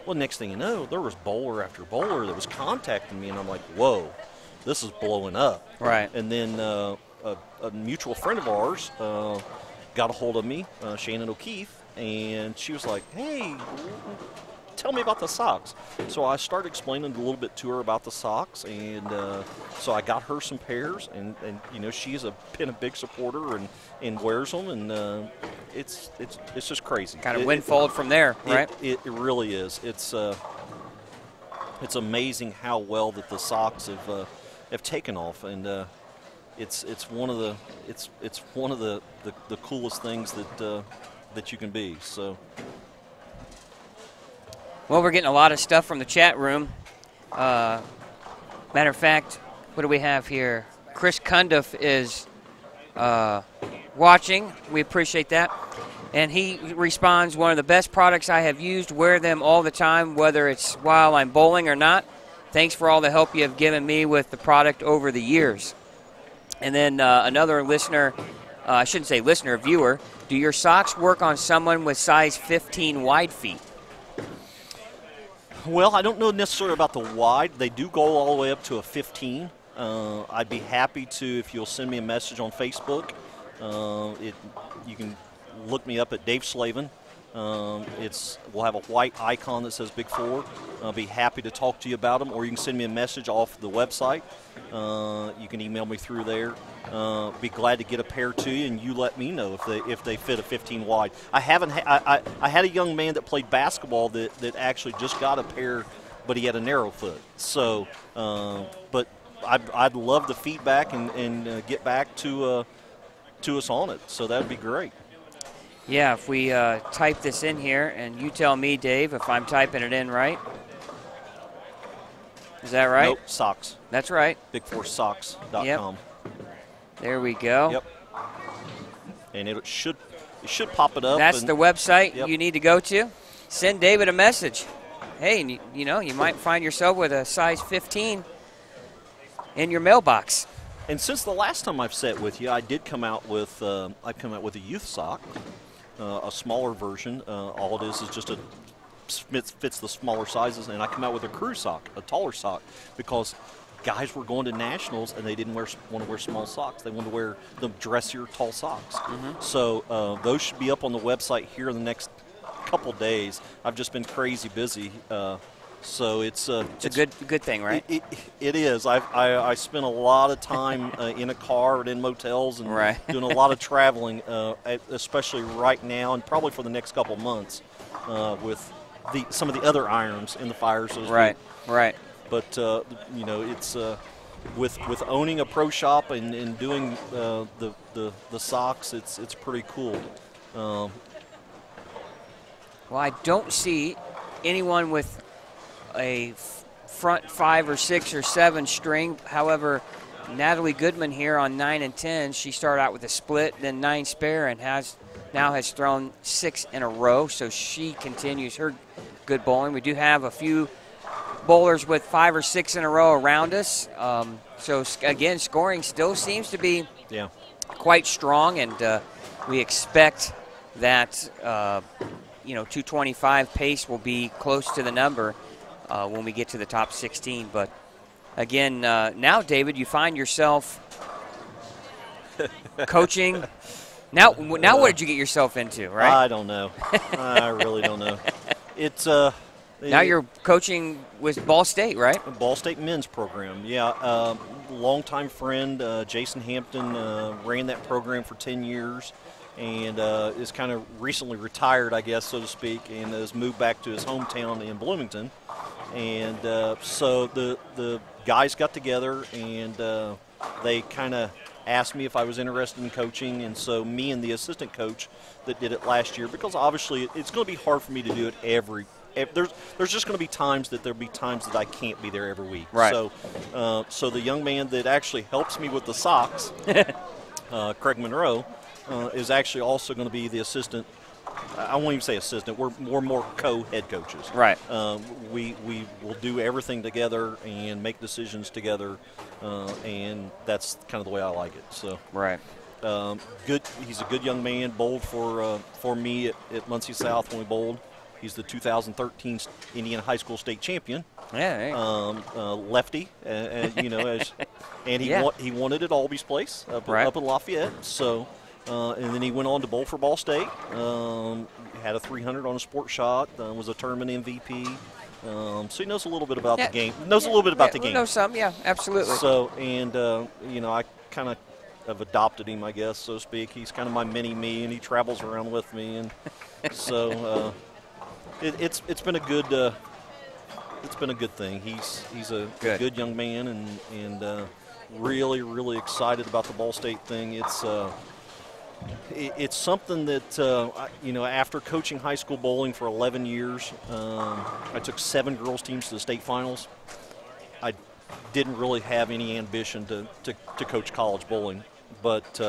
Well, next thing you know, there was bowler after bowler that was contacting me, and I'm like, "Whoa, this is blowing up." Right. And then a mutual friend of ours got a hold of me, Shannon O'Keefe, and she was like, "Hey, tell me about the socks." So I started explaining a little bit to her about the socks, and so I got her some pairs, and you know, she's been a big supporter and wears them, and it's just crazy. Kind of windfall from there, right? It really is. It's amazing how well that the socks have taken off, and it's one of the coolest things that you can be. So. Well, we're getting a lot of stuff from the chat room. Matter of fact, what do we have here? Chris Cundiff is watching. We appreciate that. And he responds, "One of the best products I have used, wear them all the time, whether it's while I'm bowling or not. Thanks for all the help you have given me with the product over the years." And then another listener, I shouldn't say listener, viewer, "Do your socks work on someone with size 15 wide feet?" Well, I don't know necessarily about the wide. They do go all the way up to a 15. I'd be happy to, if you'll send me a message on Facebook. You can look me up at Dave Slavin. We'll have a white icon that says Big 4. I'll be happy to talk to you about them, or you can send me a message off the website. You can email me through there. Be glad to get a pair to you, and you let me know if they fit a 15 wide. I had a young man that played basketball that actually just got a pair, but he had a narrow foot. So, but I'd love the feedback and get back to us on it. So that would be great. Yeah, if we type this in here, and you tell me, Dave, if I'm typing it in right. Is that right? Nope, socks. That's right. Big4socks.com. Yep. There we go. Yep. And it should pop it up. That's the website Yep. you need to go to. Send David a message. Hey, and you might find yourself with a size 15 in your mailbox. And since the last time I've sat with you, I did come out with a youth sock, a smaller version. All it is just fits the smaller sizes, and I come out with a crew sock, a taller sock, because guys were going to nationals and they didn't want to wear small socks. They wanted to wear the dressier, tall socks. Mm-hmm. So those should be up on the website here in the next couple days. I've just been crazy busy. So it's a good thing, right? It is. I spent a lot of time in a car and in motels and doing a lot of traveling, especially right now and probably for the next couple months with some of the other irons in the fire. So right. But with owning a pro shop and doing the socks, it's pretty cool. Well, I don't see anyone with a front 5 or 6 or 7 string. However, Natalie Goodman here on 9 and 10, she started out with a split, then 9 spare, and now has thrown 6 in a row. So she continues her good bowling. We do have a few bowlers with 5 or 6 in a row around us. So again, scoring still seems to be quite strong, and we expect that 225 pace will be close to the number when we get to the top 16. But again, now, David, you find yourself coaching. Now what did you get yourself into, right? I don't know. I really don't know. It's now you're coaching with Ball State, right? Ball State men's program, yeah. Longtime friend, Jason Hampton, ran that program for 10 years and is kind of recently retired, I guess, so to speak, and has moved back to his hometown in Bloomington. And so the guys got together and they kind of asked me if I was interested in coaching, and so me and the assistant coach that did it last year, because obviously it's going to be hard for me to do it there's just going to be times that there'll be times that I can't be there every week. Right. So the young man that actually helps me with the socks, Craig Monroe, is actually also going to be the assistant. I won't even say assistant. We're more co-head coaches. Right. We will do everything together and make decisions together, and that's kind of the way I like it. So. Right. Good. He's a good young man. Bowled for me at Muncie South when we bowled. He's the 2013 Indiana High School state champion. Yeah. Lefty, and he won it at Alby's Place up in Lafayette. So, and then he went on to bowl for Ball State. Had a 300 on a sport shot. Was a tournament MVP. So he knows a little bit about the game. Knows a little bit about the game. Knows some, yeah, absolutely. So, and I kind of have adopted him, I guess, so to speak. He's kind of my mini-me, and he travels around with me, and so it's been a good thing. He's a good young man, and really, really excited about the Ball State thing. It's something that after coaching high school bowling for 11 years, I took 7 girls teams to the state finals. I didn't really have any ambition to coach college bowling, but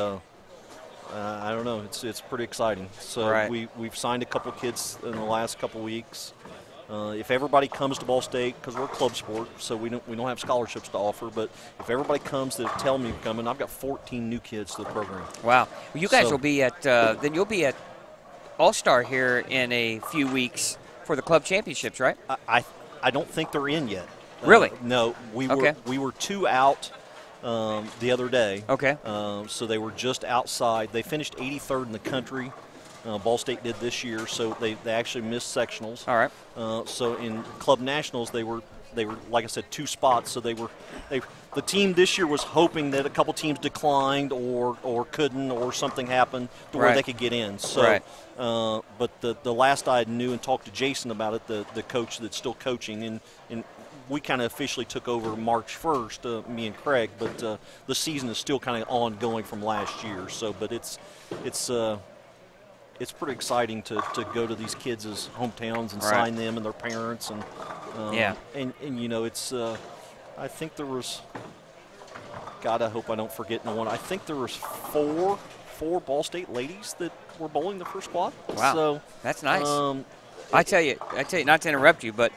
I don't know. It's pretty exciting. So we've signed a couple kids in the last couple weeks. If everybody comes to Ball State, because we're a club sport, so we don't have scholarships to offer, but if everybody comes that tell me to come in, I've got 14 new kids to the program. Wow. Well, you guys will be at then you'll be at All-Star here in a few weeks for the club championships, right? I don't think they're in yet. Really? No. We were 2 out the other day. Okay. So they were just outside. They finished 83rd in the country. Ball State did this year, so they actually missed sectionals. All right. So in club nationals, they were like I said, 2 spots. So the team this year was hoping that a couple teams declined or couldn't or something happened to where they could get in. So, but the last I knew and talked to Jason about it, the coach that's still coaching, and we kind of officially took over March 1st, me and Craig, but the season is still kind of ongoing from last year. So, but it's pretty exciting to go to these kids' hometowns and sign them and their parents and it's I think there was, God, I hope I don't forget no one. I think there was four Ball State ladies that were bowling the first quad. Wow, so that's nice. I tell you, not to interrupt you, but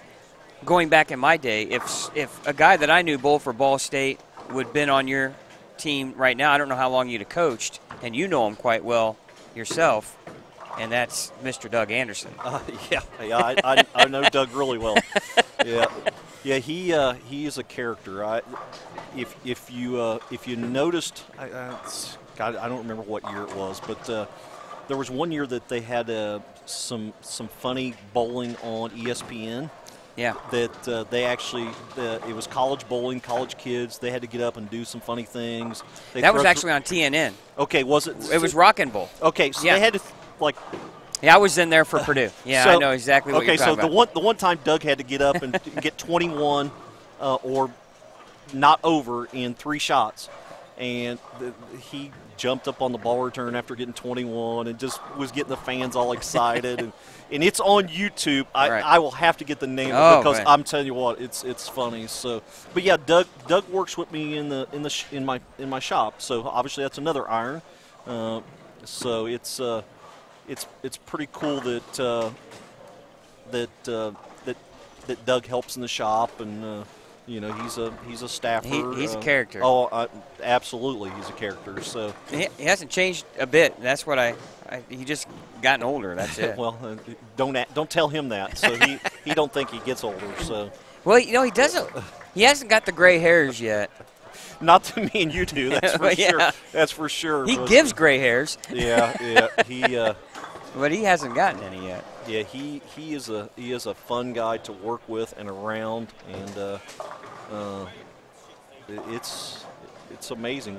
going back in my day, if a guy that I knew bowled for Ball State would have been on your team right now, I don't know how long you'd have coached, and you know him quite well yourself, and that's Mr. Doug Anderson. I know Doug really well. Yeah, he is a character. If you noticed, God, I don't remember what year it was, but there was one year that they had some funny bowling on ESPN. Yeah. That they actually, it was college bowling, college kids. They had to get up and do some funny things. That was actually on TNN. Okay, was it? It was Rockin' Bowl. Okay, so they had to, Yeah, I was in there for Purdue. Yeah, I know exactly what you're talking about. The one time Doug had to get up and get 21 or not over in 3 shots. And he jumped up on the ball return after getting 21 and just was getting the fans all excited. and it's on YouTube. I will have to get the name of it because man. I'm telling you what, it's funny. So, but yeah, Doug works with me in my shop. So obviously that's another iron. So it's pretty cool that that Doug helps in the shop, and he's a staffer. He's a character. Oh, absolutely, he's a character. So He hasn't changed a bit. That's what he just gotten older. That's it. well, don't tell him that. So he don't think he gets older. So Well, he doesn't. He hasn't got the gray hairs yet. not to me and you do. That's for Yeah. sure. That's for sure. He But, gives gray hairs, Yeah. He. but he hasn't gotten any yet. Yeah, he is a fun guy to work with and around, and it's amazing.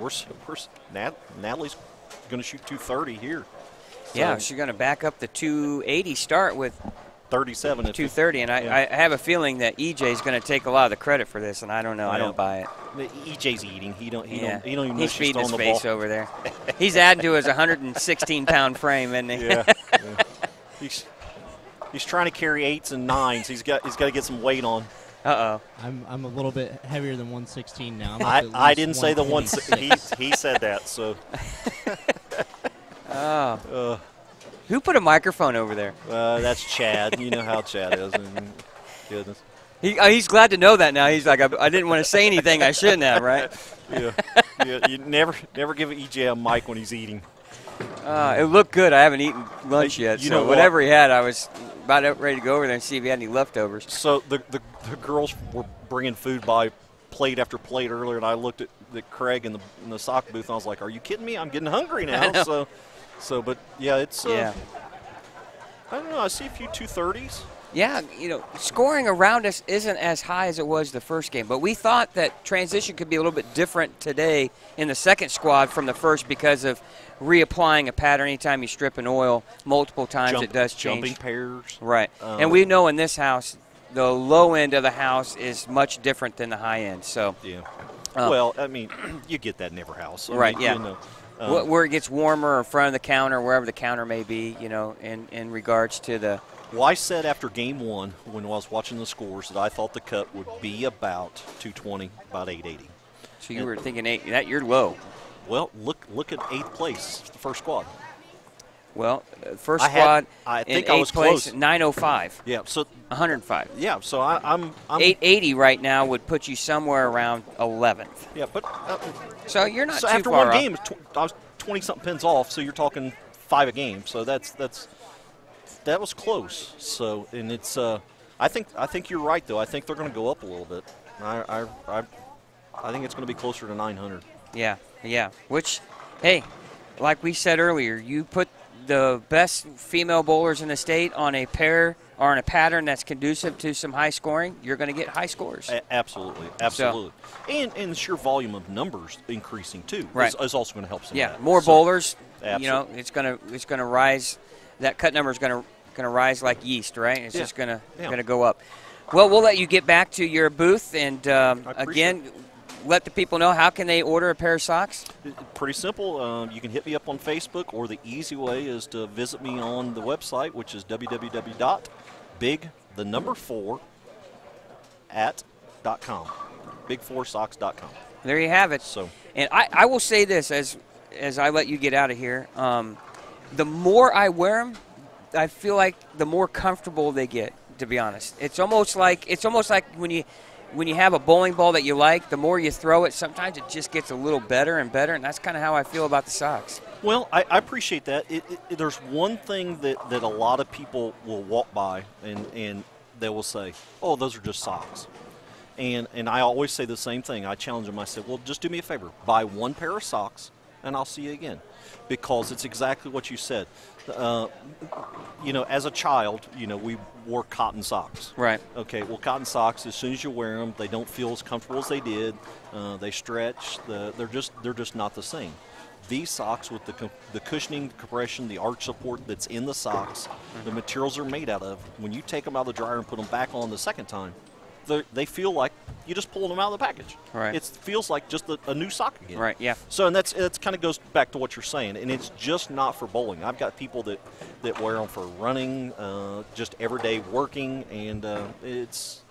Natalie's going to shoot 230 here. Yeah, So, she's going to back up the 280 start with 37 at 230, and I have a feeling that EJ's going to take a lot of the credit for this, and I don't know. I don't buy it. EJ's eating. He don't Yeah. even know He's she's feeding his throwing the face ball. over there. He's adding to his 116-pound frame, isn't he? Yeah. He's trying to carry 8s and 9s. He's got to get some weight on. Uh-oh. I'm a little bit heavier than 116 now. I didn't say the one. He said that. So. Oh. Who put a microphone over there? That's Chad. You know how Chad is. Goodness. He's glad to know that now. He's like, I didn't want to say anything I shouldn't have, right? Yeah. You never give EJ a mic when he's eating. It looked good. I haven't eaten lunch yet, You so know what? whatever he had, I was about ready to go over there and see if he had any leftovers. So the girls were bringing food by plate after plate earlier, and I looked at Craig in the sock booth, and I was like, "Are you kidding me? I'm getting hungry I now." know. But yeah, it's Yeah. I don't know. I see a few 230s. Yeah, scoring around us isn't as high as it was the first game, but we thought that transition could be a little bit different today in the second squad from the first because of reapplying a pattern. Anytime you strip an oil multiple times, it does change. Jumping pairs. Right. And we know in this house, the low end of the house is much different than the high end. So Yeah. Well, I mean, you get that in every house. I Right, mean, yeah. Where it gets warmer in front of the counter, wherever the counter may be, in regards to the – Well, I said after game 1, when I was watching the scores, that I thought the cut would be about 220, about 880. so you were thinking you're low. Well, look at 8th place, the first squad. Well, first I squad think in I 8th was place, close. 905, Yeah, so 105. yeah, so I'm 880 right now would put you somewhere around 11th. yeah, but So you're not so too after far one off. game, I was 20 something pins off. So you're talking 5 a game. So that was close. So and it's I think you're right though. I think they're going to go up a little bit. I think it's going to be closer to 900. Yeah. Which, hey, like we said earlier, you put the best female bowlers in the state on a pair or on a pattern that's conducive to some high scoring, you're going to get high scores. Absolutely. And the sheer volume of numbers increasing too Right. is also going to help some. Yeah, of that. more So, bowlers. absolutely. It's gonna rise. That cut number is gonna rise like yeast, right? It's just gonna go up. Well, we'll let you get back to your booth, and again, let the people know how can they order a pair of socks. Pretty simple. You can hit me up on Facebook, or the easy way is to visit me on the website, which is www.big4@.com. Big4socks.com. There you have it. So, And I will say this as I let you get out of here. The more I wear them, I feel like the more comfortable they get. To be honest, it's almost like when you have a bowling ball that you like, the more you throw it, sometimes it just gets a little better and better, and that's kind of how I feel about the socks. well, I appreciate that. There's one thing that a lot of people will walk by and they will say, "Oh, those are just socks." And I always say the same thing. I challenge them. I say, "Well, just do me a favor. Buy one pair of socks, and I'll see you again," because it's exactly what you said. As a child, we wore cotton socks. Right. Okay. Well, cotton socks, as soon as you wear them, they don't feel as comfortable as they did. They stretch. They're just not the same. These socks with the cushioning, compression, the arch support that's in the socks, the materials they're made out of. When you take them out of the dryer and put them back on the second time, they feel like you just pull them out of the package. Right. It feels like just a new sock again. Right. Yeah. So, and that's kind of goes back to what you're saying, and it's just not for bowling. I've got people that wear them for running, just everyday working, and it's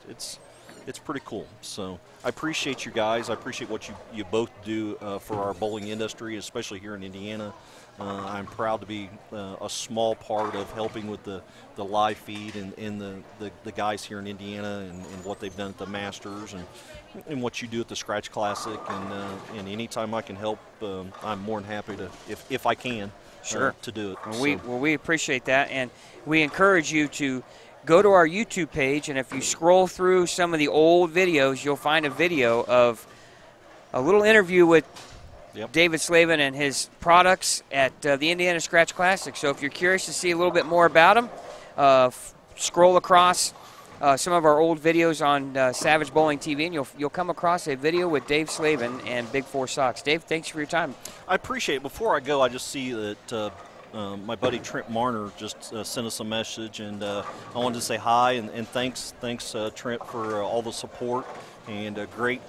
pretty cool. So I appreciate you guys. I appreciate what you both do for our bowling industry, especially here in Indiana. I'm proud to be a small part of helping with the live feed and the guys here in Indiana and what they've done at the Masters and what you do at the Scratch Classic. And anytime I can help, I'm more than happy to, if I can, Sure. to do it. We appreciate that, and we encourage you to go to our YouTube page, and if you scroll through some of the old videos, you'll find a video of a little interview with David Slavin and his products at the Indiana Scratch Classic. So if you're curious to see a little bit more about them, scroll across some of our old videos on Savage Bowling TV, and you'll come across a video with Dave Slavin and Big Four Socks. Dave, thanks for your time. I appreciate it. Before I go, I just see that my buddy Trent Marner just sent us a message, and I wanted to say hi and thanks Trent for all the support and great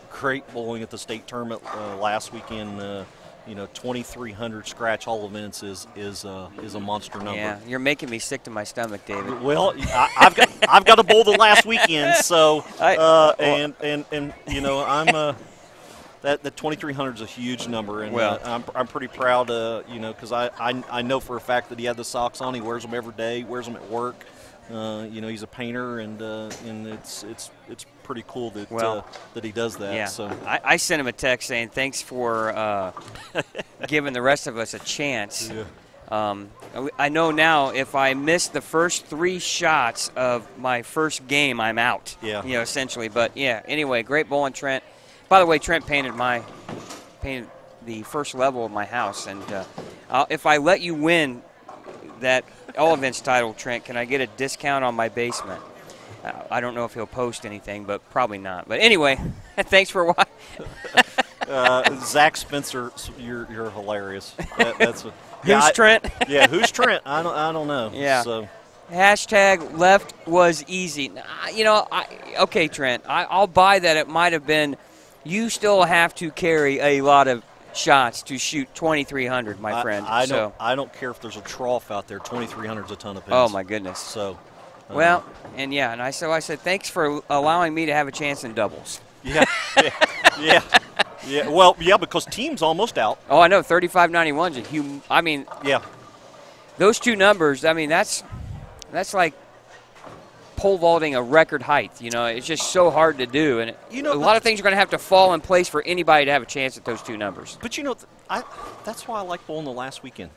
bowling at the state tournament last weekend. 2,300 scratch all events is a monster number. Yeah, you're making me sick to my stomach, David. Well, I've got to bowl the last weekend, so I'm that 2,300 is a huge number, and I'm pretty proud, because I know for a fact that he had the socks on. He wears them every day, wears them at work. He's a painter, and it's pretty cool that he does that. Yeah. So I sent him a text saying thanks for giving the rest of us a chance. Yeah. I know now if I miss the first 3 shots of my first game, I'm out. Yeah. Essentially. But yeah. Anyway, great bowling, Trent. By the way, Trent painted the first level of my house, and if I let you win that all events title, Trent, can I get a discount on my basement? I don't know if he'll post anything, but probably not. But anyway, thanks for watching. Zach Spencer, you're hilarious. Who's Trent? Yeah, who's Trent? I don't know. Yeah. So. Hashtag left was easy. Okay, Trent, I'll buy that. It might have been. You still have to carry a lot of shots to shoot 2,300, my friend. I don't care if there's a trough out there. 2,300 is a ton of pins. Oh my goodness. So. I said thanks for allowing me to have a chance in doubles. Yeah. Well, because team's almost out. Oh, I know. 35.91's a huge. Yeah. Those 2 numbers. That's like pole vaulting a record height. It's just so hard to do, and a lot of things are going to have to fall in place for anybody to have a chance at those 2 numbers. But that's why I like bowling the last weekend.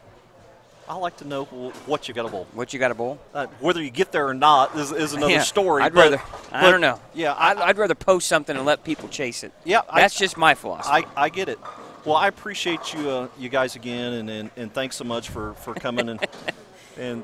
I like to know what you got to bowl. What you got to bowl? Whether you get there or not is another story. I don't know. Yeah, I'd rather post something and let people chase it. Yeah, that's just my philosophy. I get it. Well, I appreciate you guys again, and thanks so much for coming and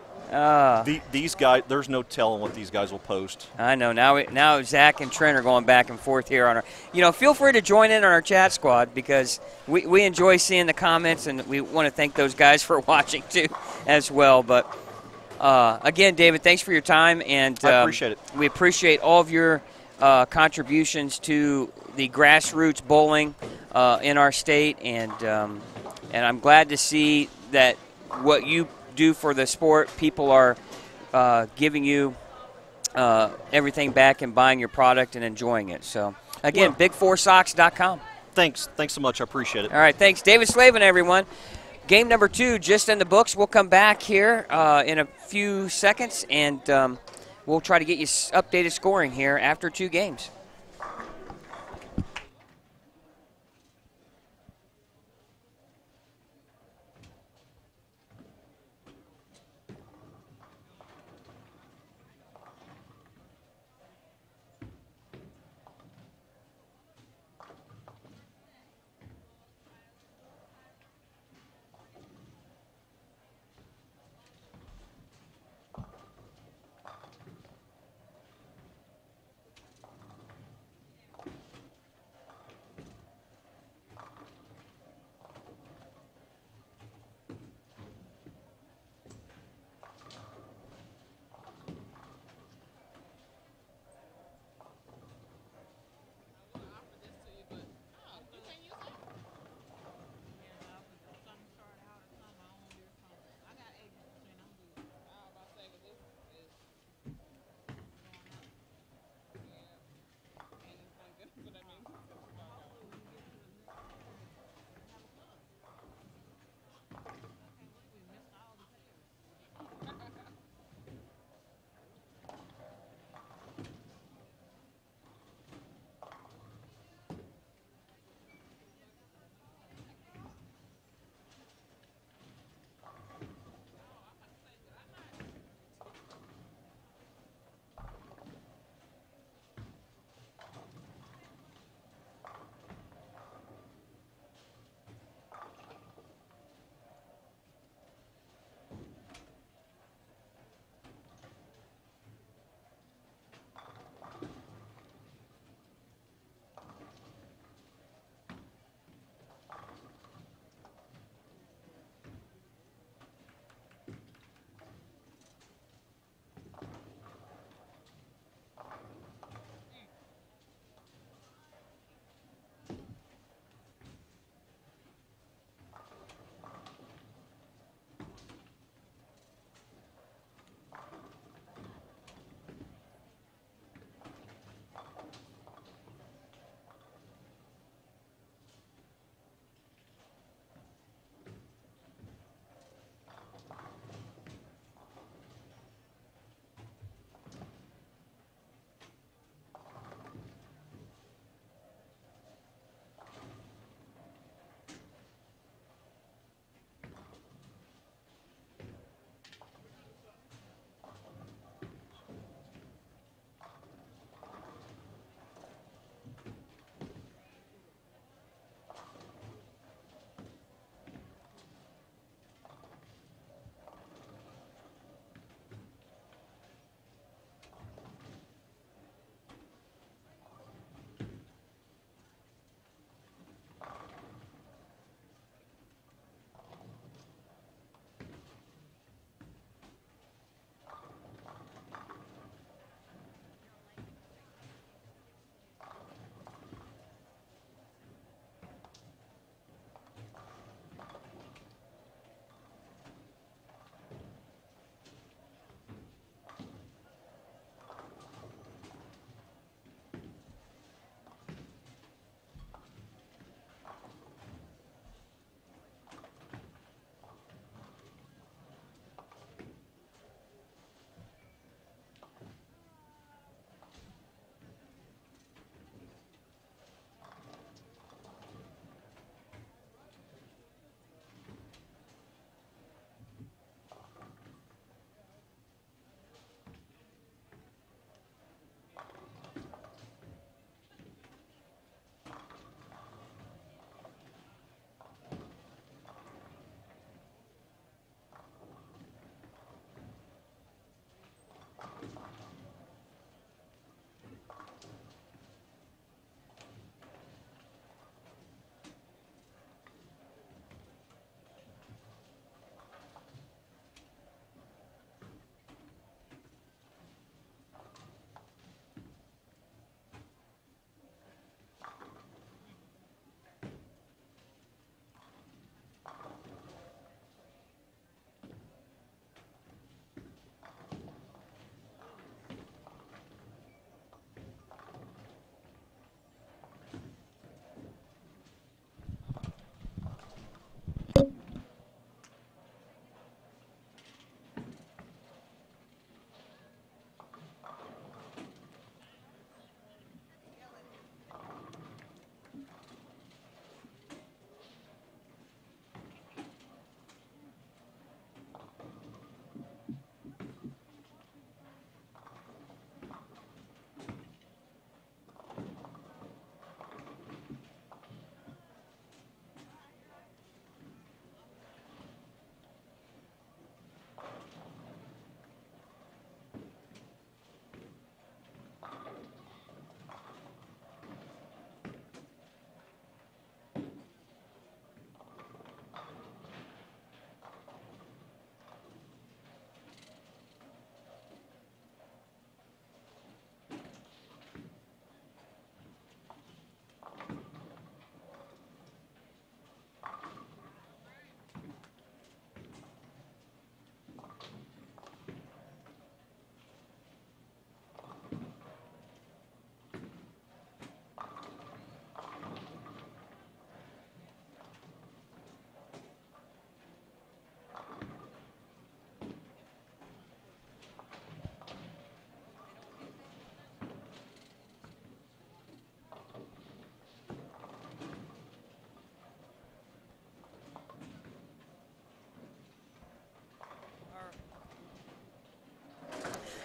these guys. There's no telling what these guys will post. I know. Now Zach and Trent are going back and forth here on our. Feel free to join in on our chat squad because we enjoy seeing the comments, and we want to thank those guys for watching too, as well. But again, David, thanks for your time, and I appreciate it. We appreciate all of your contributions to the grassroots bowling in our state, and I'm glad to see that what you do for the sport, people are giving you everything back and buying your product and enjoying it. So, again, big4socks.com. Thanks so much. I appreciate it. All right, thanks. David Slavin, everyone. Game number 2 just in the books. We'll come back here in a few seconds, and we'll try to get you updated scoring here after 2 games.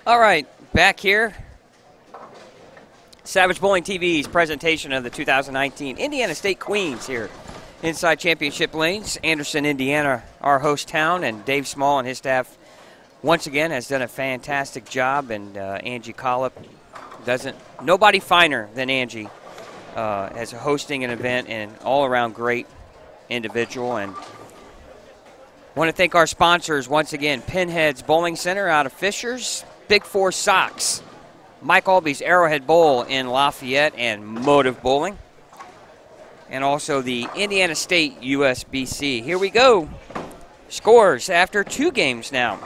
All right, back here. Savage Bowling TV's presentation of the 2019 Indiana State Queens here inside Championship Lanes. Anderson, Indiana, our host town, and Dave Small and his staff once again has done a fantastic job, and Angie Collop nobody finer than Angie as hosting an event, and all-around great individual. And want to thank our sponsors once again: Pinheads Bowling Center out of Fishers, Big Four Sox, Mike Alby's Arrowhead Bowl in Lafayette, and Motive Bowling, and also the Indiana State USBC. Here we go. Scores after 2 games now.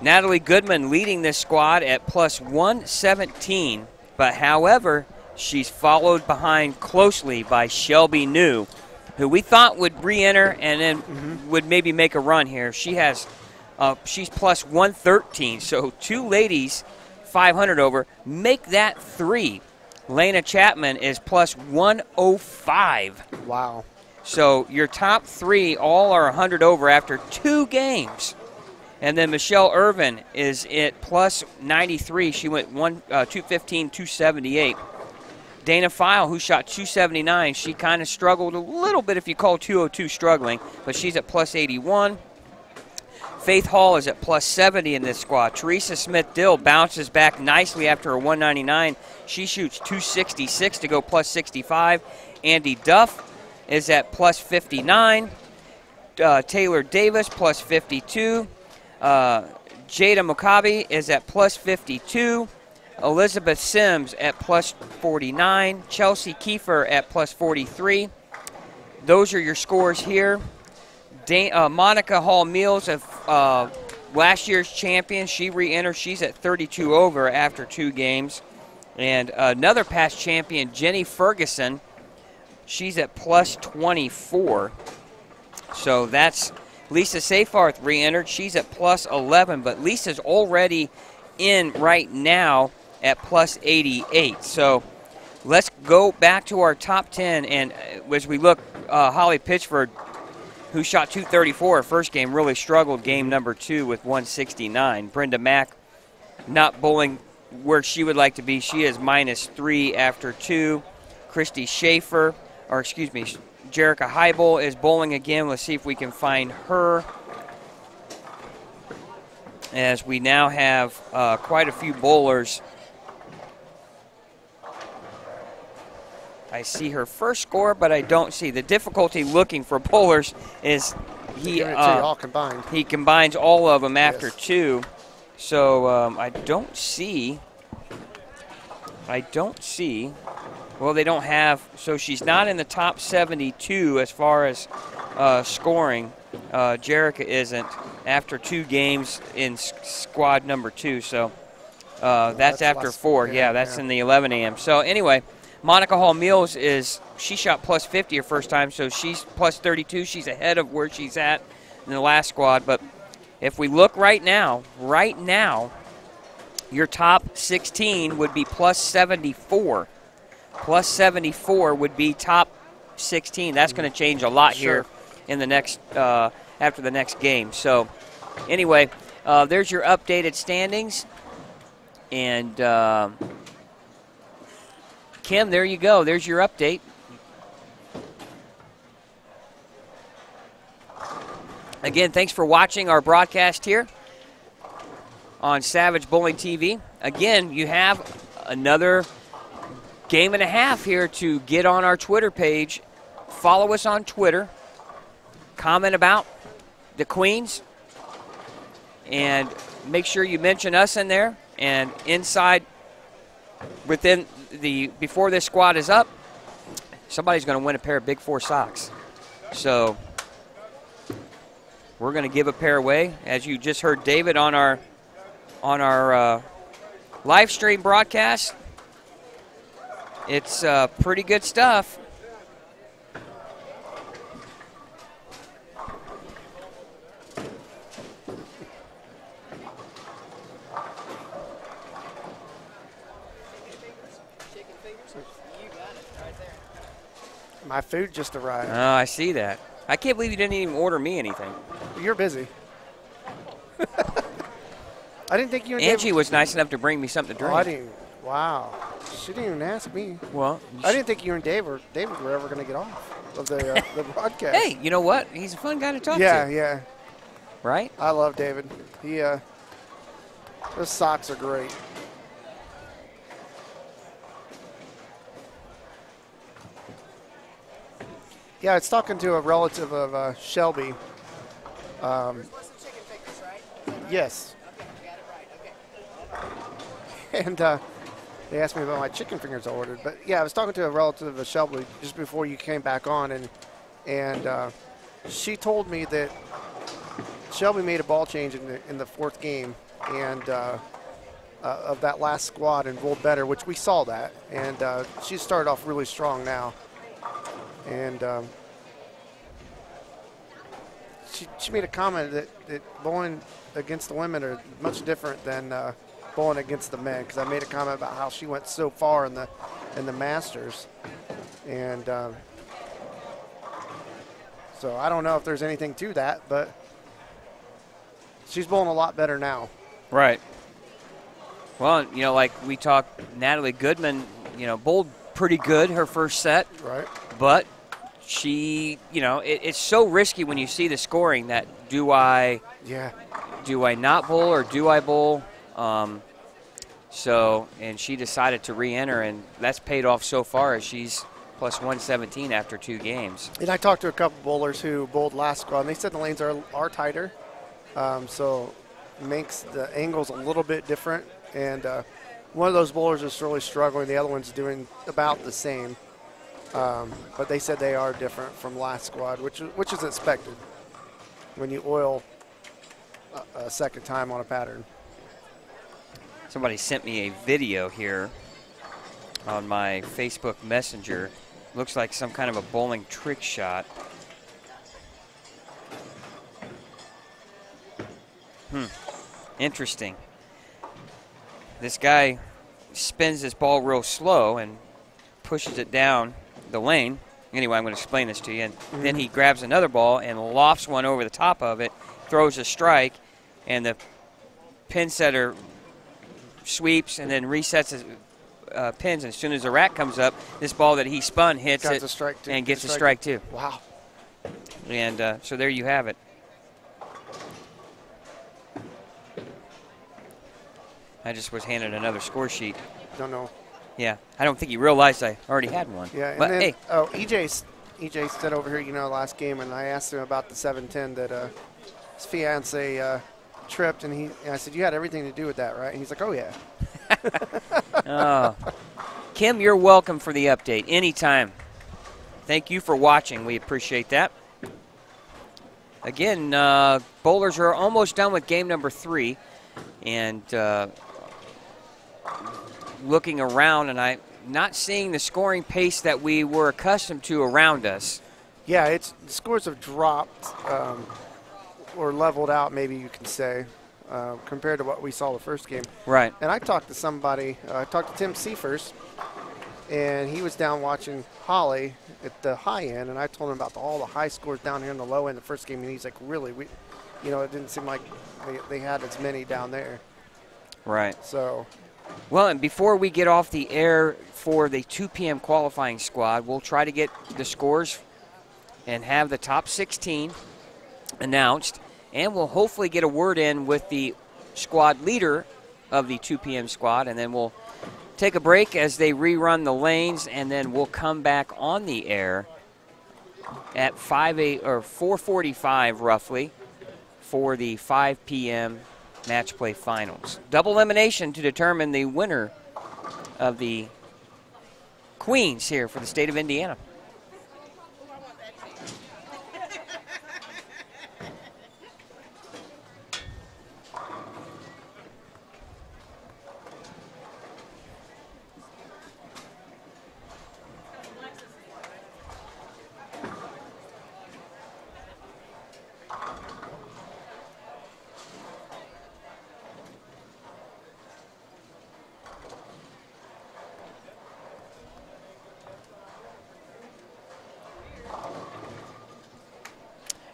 Natalie Goodman leading this squad at plus 117, but however, she's followed behind closely by Shelby New, who we thought would re-enter and then would maybe make a run here. She's plus 113, so 2 ladies 500 over. Make that 3. Lena Chapman is plus 105. Wow. So your top 3 all are 100 over after 2 games. And then Michelle Irvin is at plus 93. She went 215, 278. Dana File, who shot 279, she kind of struggled a little bit if you call 202 struggling, but she's at plus 81. Faith Hall is at plus 70 in this squad. Teresa Smith-Dill bounces back nicely after a 199. She shoots 266 to go plus 65. Andy Duff is at plus 59. Taylor Davis plus 52. Jada Mukabe is at plus 52. Elizabeth Sims at plus 49. Chelsea Kiefer at plus 43. Those are your scores here. Monica Hall Mills, last year's champion, she re-enters. She's at 32 over after 2 games. And another past champion, Jenny Ferguson, she's at plus 24. So that's Lisa Seyfarth re-entered. She's at plus 11, but Lisa's already in right now at plus 88. So let's go back to our top 10. And as we look, Holly Pitchford, who shot 234 her first game, really struggled game number 2 with 169. Brenda Mack not bowling where she would like to be. She is minus 3 after 2. Christy Schaefer, Jerica Heibel is bowling again. Let's see if we can find her, as we now have quite a few bowlers. I see her first score, but I don't see. The difficulty looking for bowlers is all combined. He combines all of them after 2. So I don't see. Well, they don't have. So she's not in the top 72 as far as scoring. Jerica isn't after 2 games in squad number 2. So that's after 4. Yeah, that's in the 11 a.m. So anyway, Monica Hall Mills she shot plus 50 her first time, so she's plus 32. She's ahead of where she's at in the last squad. But if we look right now, your top 16 would be plus 74. Plus 74 would be top 16. That's going to change a lot here in the next after the next game. So anyway, there's your updated standings. And Kim, there you go. There's your update. Again, thanks for watching our broadcast here on Savage Bowling TV. Again, you have another game and a half here to get on our Twitter page. Follow us on Twitter. Comment about the Queens. And make sure you mention us in there. And inside, before this squad is up, somebody's going to win a pair of Big Four socks. So we're going to give a pair away. As you just heard David on our live stream broadcast, it's pretty good stuff. My food just arrived. Oh, I see that. I can't believe you didn't even order me anything. You're busy. I didn't think you and Angie David. was nice enough to bring me something to Oh, drink. I didn't. Wow. She didn't even ask me. Well, I didn't think you and David were ever going to get off of the broadcast. Hey, you know what? He's a fun guy to talk Yeah, to. yeah. Right? I love David. Those socks are great. Yeah, I was talking to a relative of Shelby. Yes. And they asked me about my chicken fingers I ordered. But yeah, I was talking to a relative of Shelby just before you came back on, and she told me that Shelby made a ball change in the fourth game, and of that last squad and rolled better, which we saw that. And she started off really strong now. And she made a comment that bowling against the women are much different than bowling against the men, because I made a comment about how she went so far in the Masters. And so I don't know if there's anything to that, but she's bowling a lot better now. Right. Well, you know, like we talked, Natalie Goodman, you know, bowled pretty good her first set. Right. But she, you know, it's so risky when you see the scoring that do I not bowl or do I bowl? And she decided to re-enter, and that's paid off so far as she's plus 117 after 2 games. And I talked to a couple bowlers who bowled last squad, and they said the lanes are tighter, so it makes the angles a little bit different. And one of those bowlers is really struggling. The other one's doing about the same. But they said they are different from last squad, which is expected when you oil a second time on a pattern. Somebody sent me a video here on my Facebook Messenger. Looks like some kind of a bowling trick shot. Interesting. This guy spins his ball real slow and pushes it down the lane. Anyway, I'm going to explain this to you. And then he grabs another ball and lofts one over the top of it, throws a strike, and the pin setter sweeps and then resets his pins. And as soon as the rack comes up, this ball that he spun hits it and gets a strike too. Wow. And so there you have it. I just was handed another score sheet. Don't know. Yeah, I don't think he realized I already had one. Yeah, and but then, hey. EJ stood over here, last game, and I asked him about the 710 that his fiance tripped, and I said, you had everything to do with that, right? And he's like, oh, yeah. Oh. Kim, you're welcome for the update anytime. Thank you for watching. We appreciate that. Again, bowlers are almost done with game number 3, and looking around, and I'm not seeing the scoring pace that we were accustomed to around us. Yeah, the scores have dropped or leveled out, maybe you can say, compared to what we saw the first game. Right. And I talked to somebody, I talked to Tim Seifers, and he was down watching Holly at the high end, and I told him about all the high scores down here in the low end the first game, and he's like, really? It didn't seem like they had as many down there. Right. So. Well, and before we get off the air for the 2 p.m. qualifying squad, we'll try to get the scores and have the top 16 announced, and we'll hopefully get a word in with the squad leader of the 2 p.m. squad, and then we'll take a break as they rerun the lanes, and then we'll come back on the air at 4:45 roughly for the 5 p.m. match play finals. Double elimination to determine the winner of the Queens here for the state of Indiana.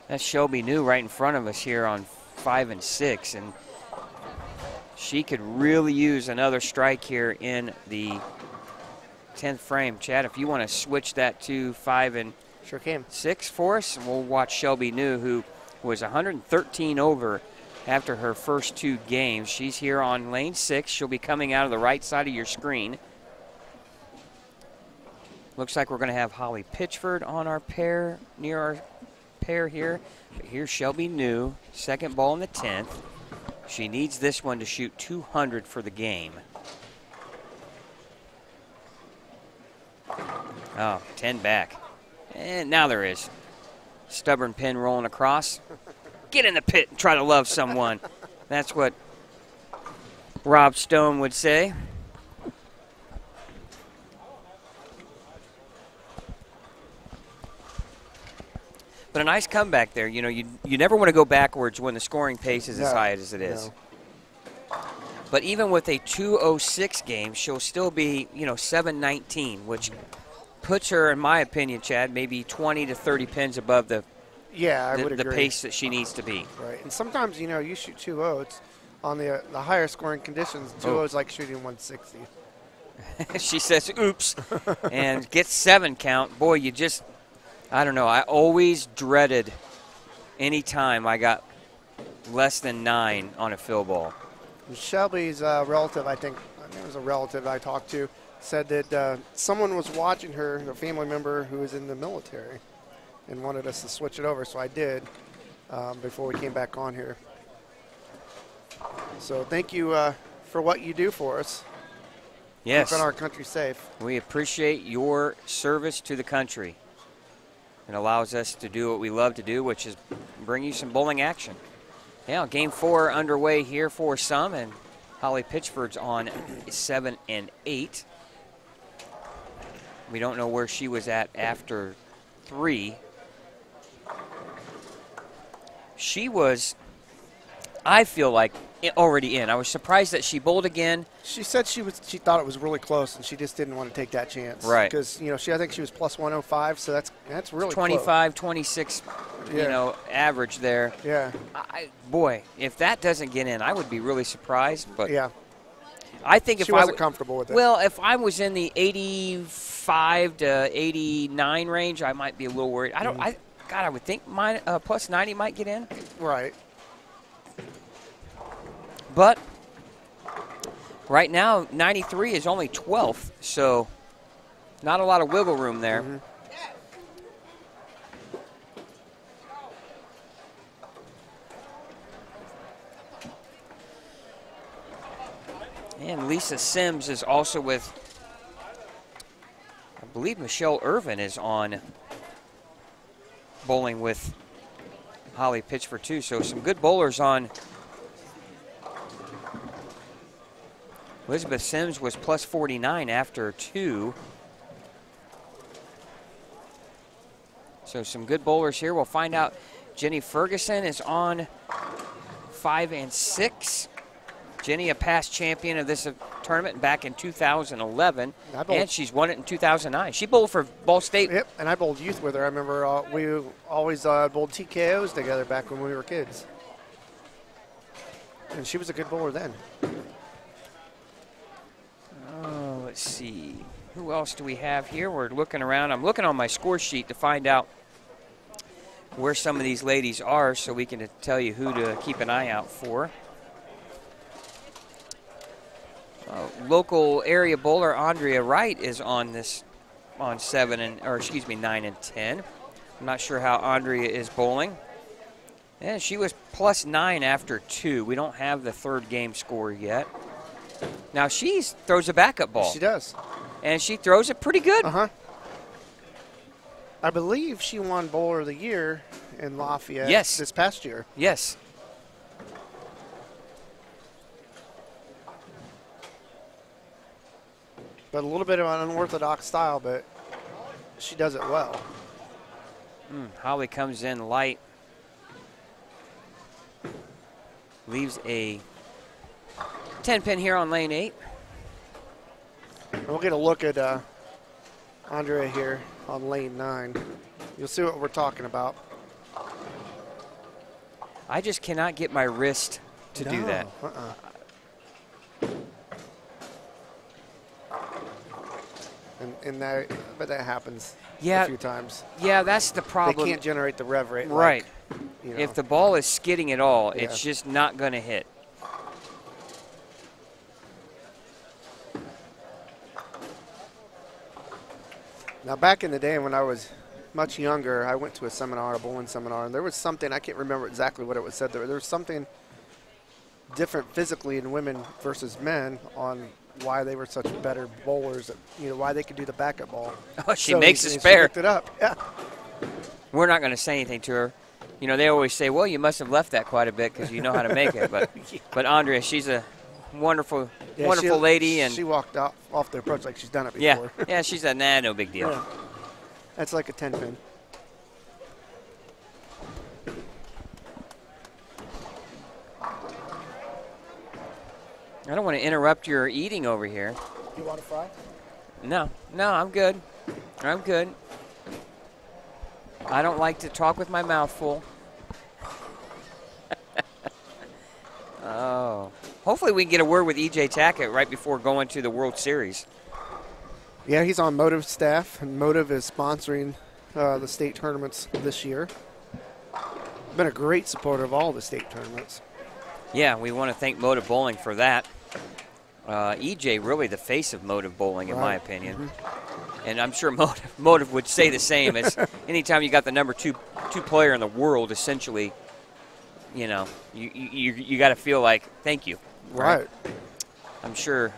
That's Shelby New right in front of us here on 5 and 6, and She could really use another strike here in the 10th frame. Chad, if you want to switch that to 5 and Sure can. 6 for us, and we'll watch Shelby New, who was 113 over after her first 2 games. She's here on lane 6. She'll be coming out of the right side of your screen. Looks like we're going to have Holly Pitchford on our pair, near our pair here. But here's Shelby New, second ball in the 10th. She needs this one to shoot 200 for the game. Oh, 10 back. And now there is. Stubborn pin rolling across. Get in the pit and try to love someone. That's what Rob Stone would say. But a nice comeback there. You know, you never want to go backwards when the scoring pace is as high as it is. No. But even with a 206 game, she'll still be, 719, which puts her, in my opinion, Chad, maybe 20 to 30 pins above the I would agree. pace that she needs to be. Right, and sometimes, you shoot 2-0, it's on the higher scoring conditions, 2-0 is like shooting 160. She says, oops, and gets 7 count. Boy, you just, I don't know, I always dreaded any time I got less than 9 on a fill ball. Shelby's relative, I think it was a relative I talked to, said that someone was watching her, a family member who was in the military, and wanted us to switch it over, so I did before we came back on here. So thank you for what you do for us. Yes. Keeping our country safe. We appreciate your service to the country. It allows us to do what we love to do, which is bring you some bowling action. Yeah, game 4 underway here for some, and Holly Pitchford's on 7 and 8. We don't know where she was at after 3. She was, I feel like, already in. I was surprised that she bowled again. She said she thought it was really close, and she just didn't want to take that chance. Right. Because I think she was plus 105, so that's really 25, close. 26, Yeah. average there. Yeah. Boy, if that doesn't get in, I would be really surprised. But Yeah. I think if She wasn't comfortable with it. Well, if I was in the 85 to 89 range, I might be a little worried. I would think mine plus 90 might get in. Right. But right now, 93 is only 12th, so not a lot of wiggle room there. Mm-hmm. And Lisa Sims is also with, I believe Michelle Irvin is on bowling with Holly Pitchford too. So some good bowlers on. Elizabeth Sims was plus 49 after 2. So some good bowlers here. We'll find out. Jenny Ferguson is on 5 and 6. Jenny, a past champion of this tournament back in 2011, and she's won it in 2009. She bowled for Ball State. Yep, and I bowled youth with her. I remember we always bowled TKOs together back when we were kids. And she was a good bowler then. Oh, let's see. Who else do we have here? We're looking around. I'm looking on my score sheet to find out where some of these ladies are so we can tell you who to keep an eye out for. Local area bowler Andrea Wright is on 9 and 10. I'm not sure how Andrea is bowling. And she was plus 9 after 2. We don't have the third game score yet. Now she throws a backup ball. She does. And she throws it pretty good. Uh-huh. I believe she won Bowler of the Year in Lafayette this past year. Yes. But a little bit of an unorthodox style, but she does it well. Holly comes in light. Leaves a 10-pin here on lane 8. We'll get a look at Andrea here on lane 9. You'll see what we're talking about. I just cannot get my wrist to do that. and that, but that happens Yeah. a few times. Yeah, that's the problem. They can't generate the rev rate. Right. Like, you know. If the ball is skidding at all, it's Yeah. just not going to hit. Now, back in the day when I was much younger, I went to a seminar, a bowling seminar, and there was something, I can't remember exactly what it was said. There was something different physically in women versus men on why they were such better bowlers, you know, why they could do the backup ball. Oh, she So makes a she spare. looked it up. Yeah. We're not going to say anything to her. You know, they always say, well, you must have left that quite a bit because you know how to make it. But but Andrea, she's a wonderful, Yeah, wonderful lady. And she walked off the approach like she's done it yeah, before. yeah, she said, nah, no big deal. Yeah. That's like a 10-pin. I don't want to interrupt your eating over here. You want to fry? No, I'm good. I'm good. I don't like to talk with my mouth full. Oh. Hopefully we can get a word with E.J. Tackett right before going to the World Series. Yeah, he's on Motive staff, and Motive is sponsoring the state tournaments this year. Been a great supporter of all the state tournaments. Yeah, we want to thank Motive Bowling for that. E.J. really the face of Motive Bowling, in my Right. opinion. Mm-hmm. And I'm sure Motive would say the same. As anytime you got the number two player in the world, essentially, you know, you got to feel like, thank you. Right. I'm sure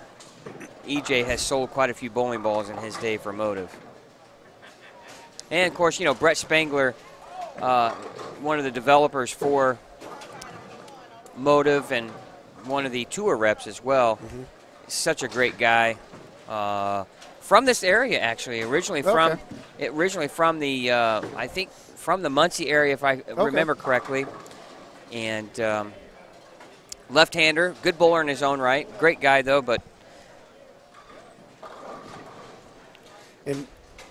EJ has sold quite a few bowling balls in his day for Motive. And, of course, you know, Brett Spangler, one of the developers for Motive and one of the tour reps as well. Mm-hmm. Such a great guy. From this area, actually, originally from the I think from the Muncie area, if I remember correctly, and left-hander, good bowler in his own right, great guy though. But And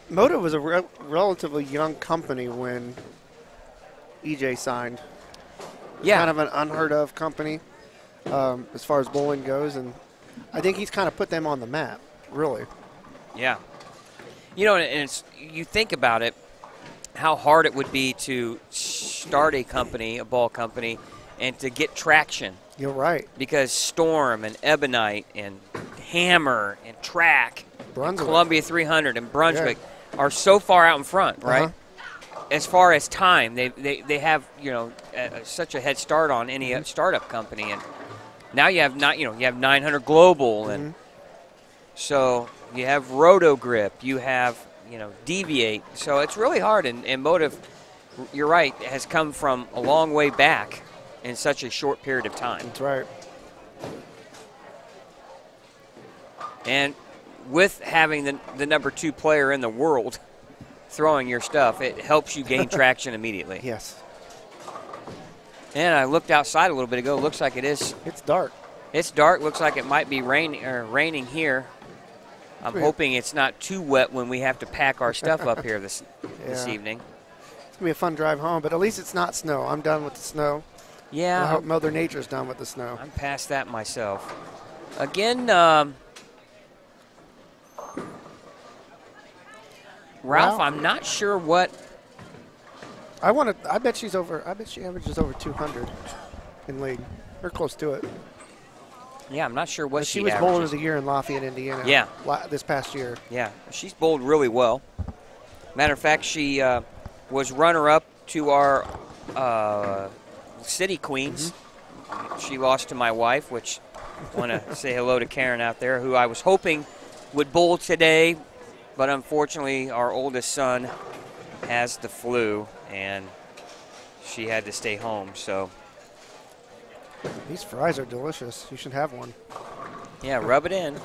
Motive was a relatively young company when EJ signed. yeah, Kind of an unheard of company as far as bowling goes, and I think he's kind of put them on the map, really. yeah. You know, and it's, you think about it, how hard it would be to start a company, a ball company, and to get traction. You're right. Because Storm and Ebonite and Hammer and Track, Brunswick. Columbia 300 and Brunswick are so far out in front, right? As far as time, they have, you know, such a head start on any startup company, and now you have you have 900 Global, and so you have Roto Grip, you have, you know, Deviate, so it's really hard. And Motive, you're right, has come from a long way back in such a short period of time. That's right. And with having the number 2 player in the world throwing your stuff, it helps you gain traction immediately. Yes. And I looked outside a little bit ago. Looks like it is. It's dark. It's dark. Looks like it might be raining here. I'm hoping it's not too wet when we have to pack our stuff up here this evening. It's going to be a fun drive home, but at least it's not snow. I'm done with the snow. I Yeah, hope Mother Nature's done with the snow. I'm past that myself. Again, Ralph, Wow. I'm not sure what. I bet she averages over 200 in league. Or close to it. Yeah, I'm not sure what But she was bowler averages. of the year in Lafayette, Indiana. Yeah. This past year. Yeah, she's bowled really well. Matter of fact, she was runner-up to our City Queens. She lost to my wife, which I want to say hello to Karen out there, who I was hoping would bowl today, but unfortunately our oldest son has the flu, and she had to stay home. So, These fries are delicious. You should have one. yeah, rub it in.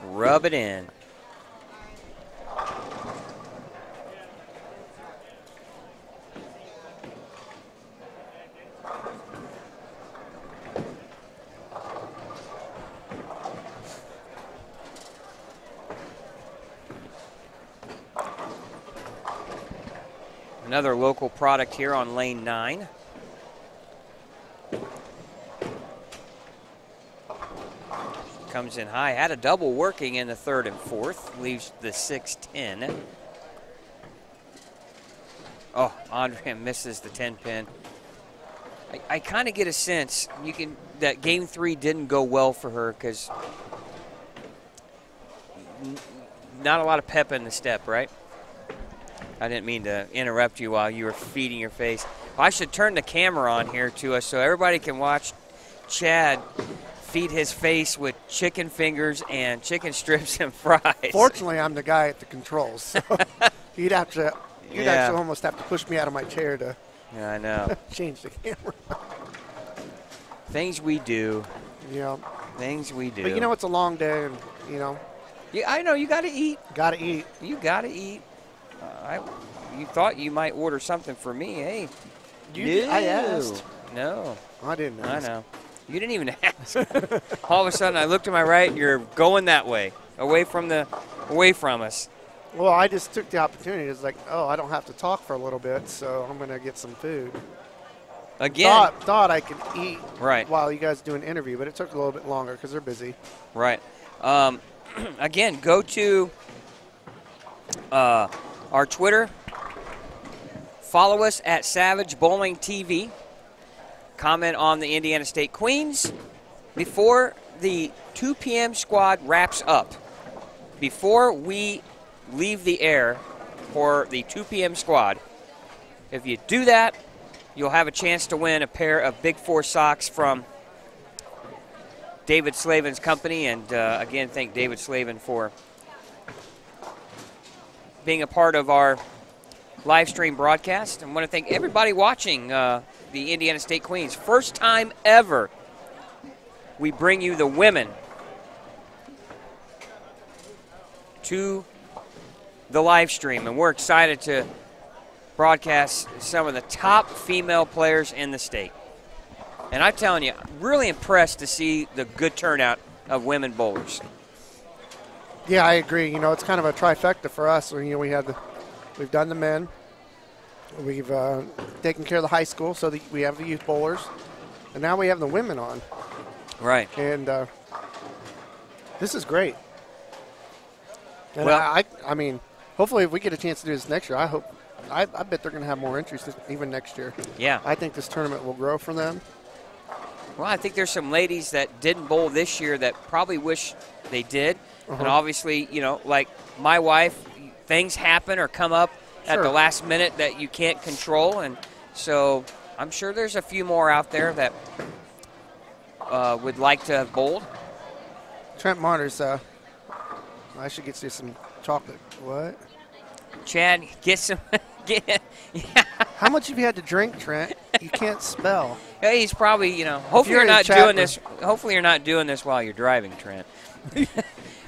Rub it in. Another local product here on lane 9. comes in high. Had a double working in the third and fourth. Leaves the 6-10. Oh, Andrea misses the 10-pin. I kind of get a sense that game 3 didn't go well for her because not a lot of pep in the step, right? I didn't mean to interrupt you while you were feeding your face. Well, I should turn the camera on here to us so everybody can watch Chad feed his face with chicken fingers and chicken strips and fries. Fortunately, I'm the guy at the controls. So you'd actually almost have to push me out of my chair to Yeah, I know. change the camera. Things we do. Yeah. Things we do. But you know, it's a long day, and you know. Yeah, I know. You got to eat. Got to eat. You got to eat. You thought you might order something for me. Hey. I asked. No. I didn't ask. I know. You didn't even ask. All of a sudden, I look to my right, and you're going that way, away from us. Well, I just took the opportunity. It's like, oh, I don't have to talk for a little bit, so I'm going to get some food. Again. Thought I could eat Right. while you guys do an interview, but it took a little bit longer because they're busy. Right. Again, go to our Twitter. Follow us at Savage Bowling TV. Comment on the Indiana State Queens. Before the 2 p.m. squad wraps up, before we leave the air for the 2 p.m. squad, if you do that, you'll have a chance to win a pair of Big 4 socks from David Slavin's company. And again, thank David Slavin for being a part of our live stream broadcast. And want to thank everybody watching the Indiana State Queens. First time ever we bring you the women to the live stream, and we're excited to broadcast some of the top female players in the state. And I'm telling you, really impressed to see the good turnout of women bowlers. Yeah, I agree. You know, it's kind of a trifecta for us. You know, we've done the men, we've taken care of the high school, so we have the youth bowlers, and now we have the women on. Right. And this is great. And Well, I mean, hopefully, if we get a chance to do this next year, I bet they're going to have more interest even next year. Yeah. I think this tournament will grow for them. Well, I think there's some ladies that didn't bowl this year that probably wish they did. And obviously, you know, like my wife, things happen or come up at the last minute that you can't control. And so I'm sure there's a few more out there that would like to have bowled. Trent Marters, I should get you some chocolate. What? Chad, get some. Yeah. How much have you had to drink, Trent? You can't spell. Hey, he's probably, you know, hopefully you're you're not in doing Chapman. this. Hopefully you're not doing this while you're driving, Trent.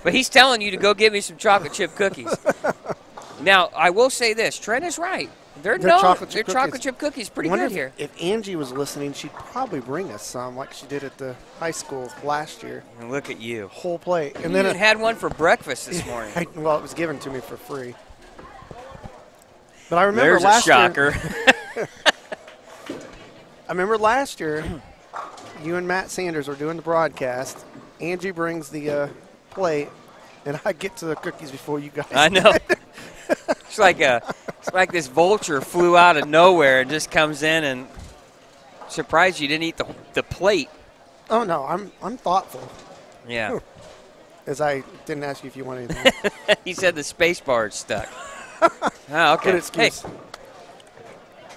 But he's telling you to go get me some chocolate chip cookies. Now, I will say this. Trent is right. They're chocolate chip cookies pretty Wonder good here. If Angie was listening, she'd probably bring us some like she did at the high school last year. And look at you. Whole plate. And then even had one for breakfast this morning. Well, it was given to me for free. But I remember There's last a shocker. year. I remember last year, you and Matt Sanders were doing the broadcast. Angie brings the plate, and I get to the cookies before you guys. I know. It's like this vulture flew out of nowhere and just comes in and surprised you didn't eat the plate. Oh no, I'm thoughtful. Yeah. As I didn't ask you if you wanted anything. He said the space bar is stuck. Oh, okay. Good excuse.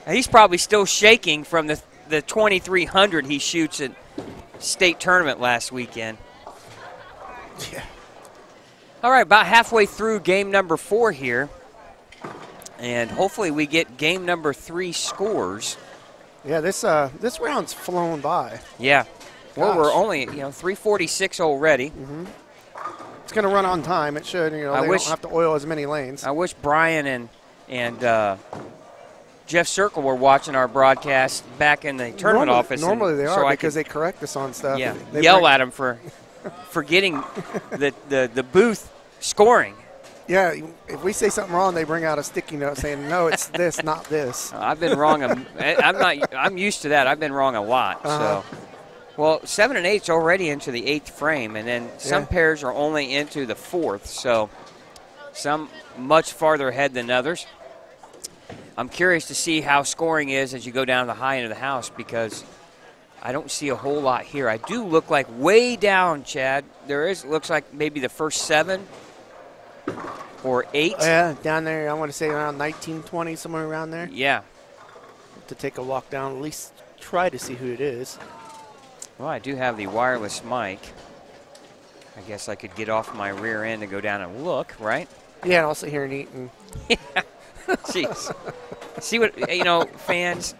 Hey, he's probably still shaking from the 2,300 he shoots at state tournament last weekend. Yeah. All right, about halfway through game number 4 here. And hopefully we get game number 3 scores. Yeah, this round's flown by. Yeah. Well, Gosh. we're only, 3:46 already. Mm-hmm. It's going to run on time. It should. They don't have to oil as many lanes. I wish Brian and Jeff Circle were watching our broadcast back in the tournament office. Normally they are so because they correct us on stuff. Yeah, They yell at them for getting the booth scoring. Yeah, if we say something wrong, they bring out a sticky note saying, "No, it's this, not this." I've been wrong. I'm used to that. I've been wrong a lot. So Well, 7 and 8's already into the 8th frame, and then some pairs are only into the 4th, so some much farther ahead than others. I'm curious to see how scoring is as you go down the high end of the house, because I don't see a whole lot here. I do look like way down, Chad. Looks like maybe the first 7 or 8. Yeah, down there, I want to say around 19, 20, somewhere around there. Yeah. To take a walk down, at least try to see who it is. Well, I do have the wireless mic. I guess I could get off my rear end and go down and look, right? Yeah, and I'll sit here and eat. And Jeez. See what, fans,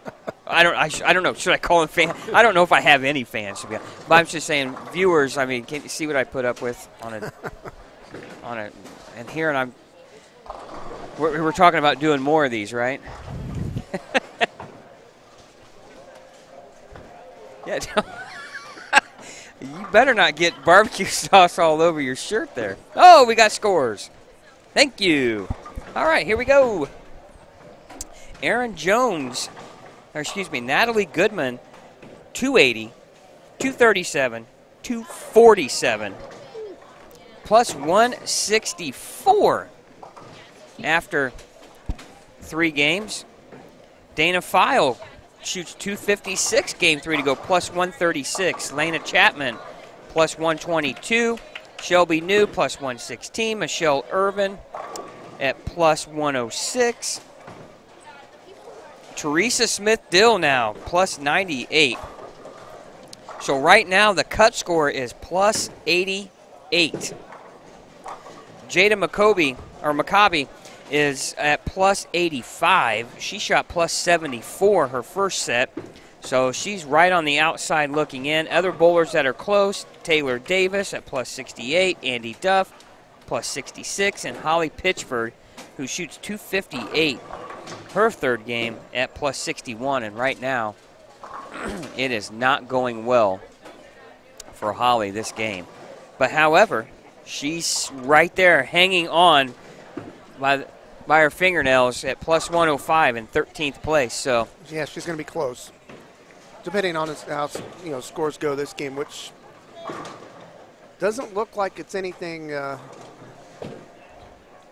I don't know. Should I call them fans? I don't know if I have any fans, to be honest. But I'm just saying, viewers, I mean, can you see what I put up with and here, and we're talking about doing more of these, right? Yeah. You better not get barbecue sauce all over your shirt there. Oh, we got scores. Thank you. All right, here we go. Natalie Goodman, 280, 237, 247, plus 164 after 3 games. Dana File shoots 256, game 3 to go, plus 136. Lena Chapman, plus 122. Shelby New, plus 116. Michelle Irvin at plus 106. Teresa Smith-Dill now, plus 98. So right now the cut score is plus 88. Jada Maccabi is at plus 85. She shot plus 74 her first set, so she's right on the outside looking in. Other bowlers that are close, Taylor Davis at plus 68, Andy Duff plus 66, and Holly Pitchford, who shoots 258 her third game, at plus 61. And right now it is not going well for Holly this game. But however, she's right there hanging on by her fingernails at plus 105 in 13th place. So yeah, she's going to be close, depending on how scores go this game, which doesn't look like it's anything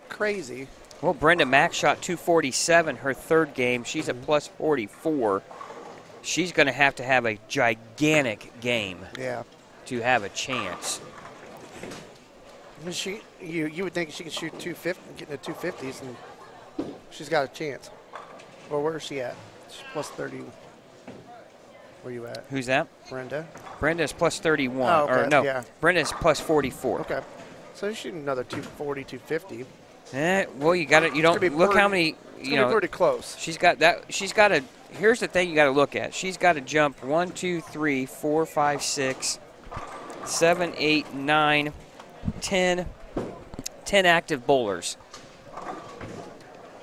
crazy. Well, Brenda Mack shot 247 her third game. She's at plus 44. She's going to have a gigantic game to have a chance. You would think she could shoot 250, get into 250s, and she's got a chance. Well, where is she at? She's plus 30. Where you at? Who's that? Brenda. Brenda's plus 31. Oh, okay. Or no, yeah. Brenda's plus 44. Okay. So you're shooting another 240, 250. Well, you got to. You don't look how many. It's pretty close. She's got that. She's got to. Here's the thing you got to look at. She's got to jump 1, 2, 3, 4, 5, 6, 7, 8, 9, 10 active bowlers.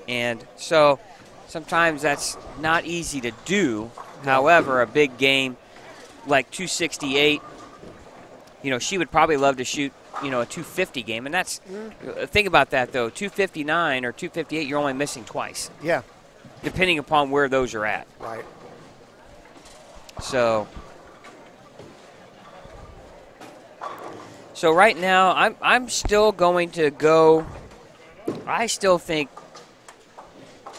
And so sometimes that's not easy to do. However, a big game like 268, she would probably love to shoot, a 250 game. And that's, think about that, though. 259 or 258, you're only missing twice. Yeah. Depending upon where those are at. Right. So right now, I'm still going to go. I still think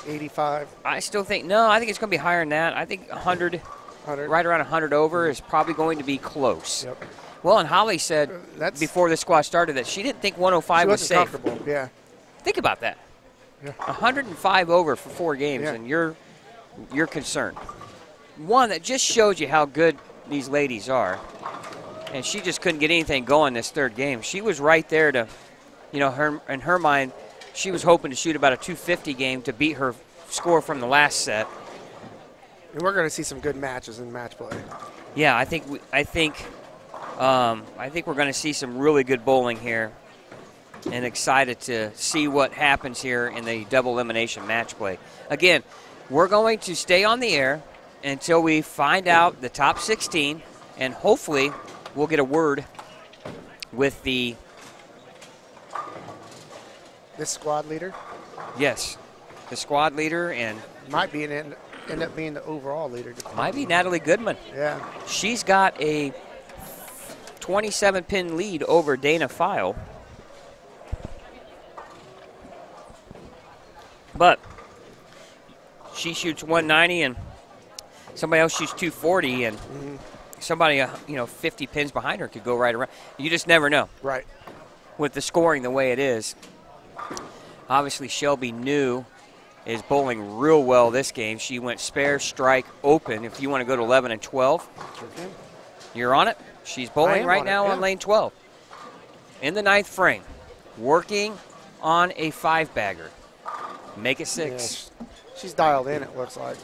85. I think it's going to be higher than that. I think 100, right around 100 over is probably going to be close. Yep. Well, and Holly said before the squad started that she didn't think 105 was safe. Comfortable. Yeah. Think about that. Yeah. 105 over for 4 games, and you're concerned. One, that just shows you how good these ladies are. And she just couldn't get anything going this third game. She was right there to, in her mind, she was hoping to shoot about a 250 game to beat her score from the last set. And we're going to see some good matches in match play. Yeah, I think we're going to see some really good bowling here, and excited to see what happens here in the double elimination match play. Again, we're going to stay on the air until we find out the top 16, and hopefully we'll get a word with the squad leader. Yes, the squad leader, and might be an end up being the overall leader. Might be Natalie Goodman. Yeah. She's got a 27-pin lead over Dana File. But she shoots 190 and somebody else shoots 240 and somebody 50 pins behind her could go right around. You just never know. Right. With the scoring the way it is. Obviously Shelby New is bowling real well this game. She went spare, strike, open. If you want to go to 11 and 12, you're on it. She's bowling right now on lane 12. In the 9th frame, working on a 5-bagger. Make it 6. Yeah, she's dialed in, it looks like.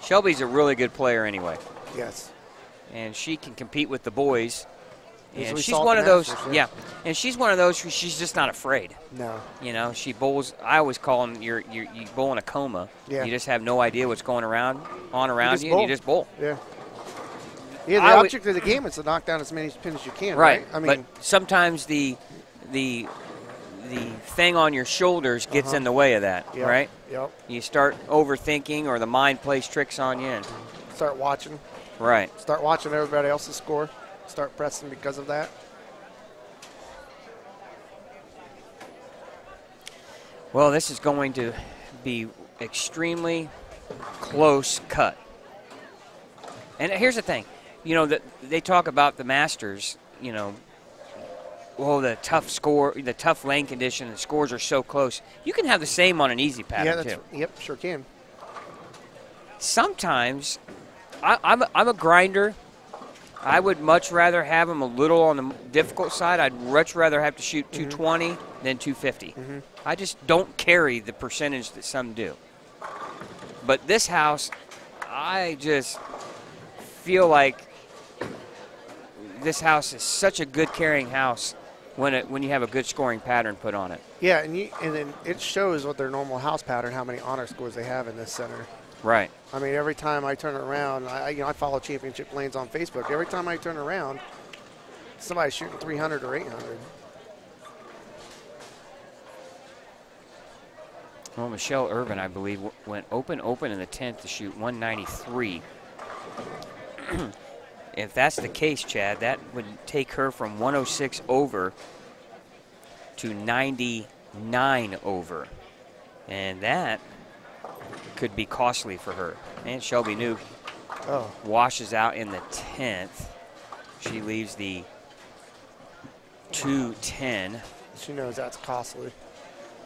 Shelby's a really good player anyway. Yes. And she can compete with the boys. And she's saw one at of the those, Masters, yeah. And she's one of those who she's just not afraid. No. You know, she bowls. I always call them you bowl in a coma. Yeah. You just have no idea what's going around you, and you just bowl. Yeah. Yeah, the object of the game is to knock down as many pins as you can, right? I mean, but sometimes the thing on your shoulders gets in the way of that, right? Yep. You start overthinking, or the mind plays tricks on you. And start watching. Right. Start watching everybody else's score. Start pressing because of that. Well, this is going to be extremely close cut. And here's the thing. You know, they talk about the Masters, the tough score, the tough lane condition, the scores are so close. You can have the same on an easy pattern, too. Yep, sure can. Sometimes, I'm a grinder. I would much rather have them a little on the difficult side. I'd much rather have to shoot 220 than 250. I just don't carry the percentage that some do. But this house, I just feel like this house is such a good carrying house when you have a good scoring pattern put on it. Yeah, and then it shows what their normal house pattern, how many honor scores they have in this center. Right. I mean, every time I turn around, I follow championship lanes on Facebook. Every time I turn around, somebody's shooting 300 or 800. Well, Michelle Irvin, I believe, went open in the 10th to shoot 193. If that's the case, Chad, that would take her from 106 over to 99 over. And that could be costly for her. And Shelby New washes out in the 10th. She leaves the 210. She knows that's costly.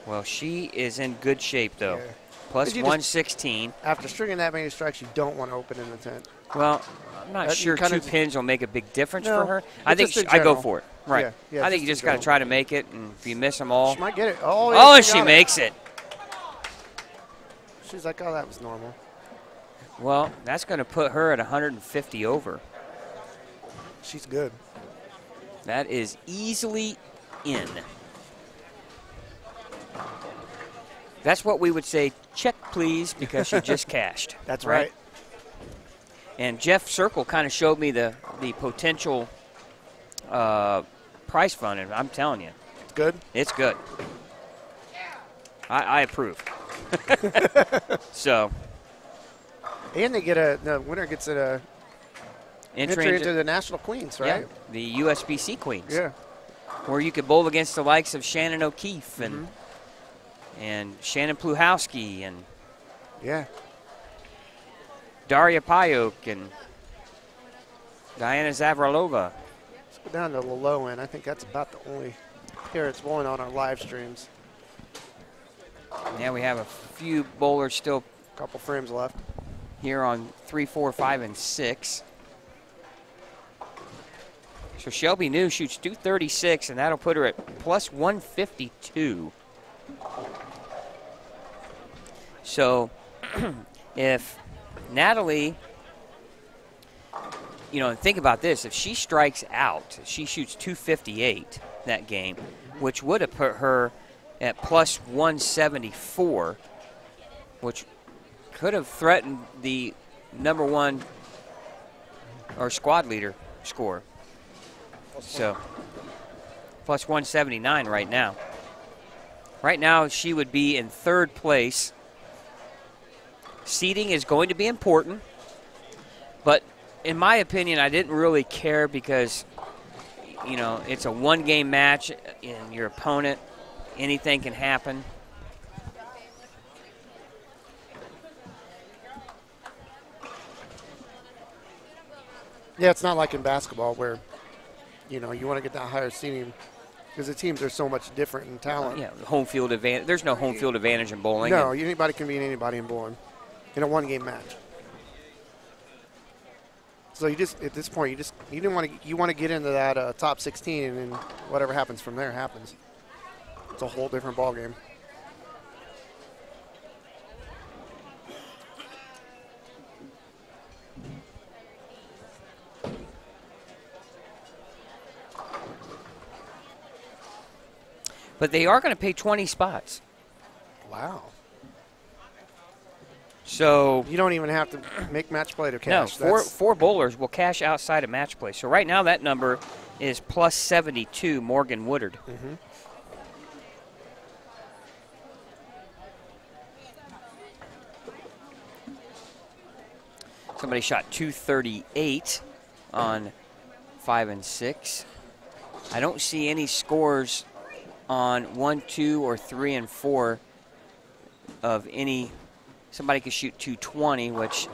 Well, she is in good shape, though. Yeah. Plus 116. After stringing that many strikes, you don't want to open in the 10th. Well, I'm not sure 2 pins will make a big difference for her. I think I go for it. Right. Yeah, I think you just got to try to make it, and if you miss them all. She might get it. And she makes it. She's like, oh, that was normal. Well, that's going to put her at 150 over. She's good. That is easily in. That's what we would say, check please, because she just cashed. That's right. And Jeff Circle kind of showed me the potential prize fund, and I'm telling you. It's good? It's good. I approve. So. And they get the winner gets a entry into the National Queens, right? Yeah, the USBC Queens. Yeah. Where you could bowl against the likes of Shannon O'Keefe and Shannon Pluhowski and Daria Payok and Diana Zavrilova. Let's go down to the low end. I think that's about the only pair that's bowling on our live streams. Yeah, we have a few bowlers still. A couple frames left. Here on 3, 4, 5, and 6. So Shelby New shoots 236, and that'll put her at plus 152. So if Natalie, think about this. If she strikes out, she shoots 258 that game, which would have put her at plus 174, which could have threatened the #1 or squad leader score. So, plus 179 right now. Right now, she would be in 3rd place seeding is going to be important, but in my opinion, I didn't really care because, you know, it's a one-game match and your opponent, anything can happen. Yeah, it's not like in basketball where, you know, you want to get that higher seeding because the teams are so much different in talent. Yeah, home field advantage. There's no home field advantage in bowling. No, anybody can beat anybody in bowling in a one-game match. So you just at this point you want to get into that top 16, and then whatever happens from there happens. It's a whole different ball game. But they are going to pay 20 spots. Wow. So You don't even have to make match play to no, cash. four bowlers will cash outside of match play. So right now that number is plus 72, Morgan Woodard. Mm-hmm. Somebody shot 238 on 5 and 6. I don't see any scores on 1, 2, or 3 and 4 of any. Somebody could shoot 220, which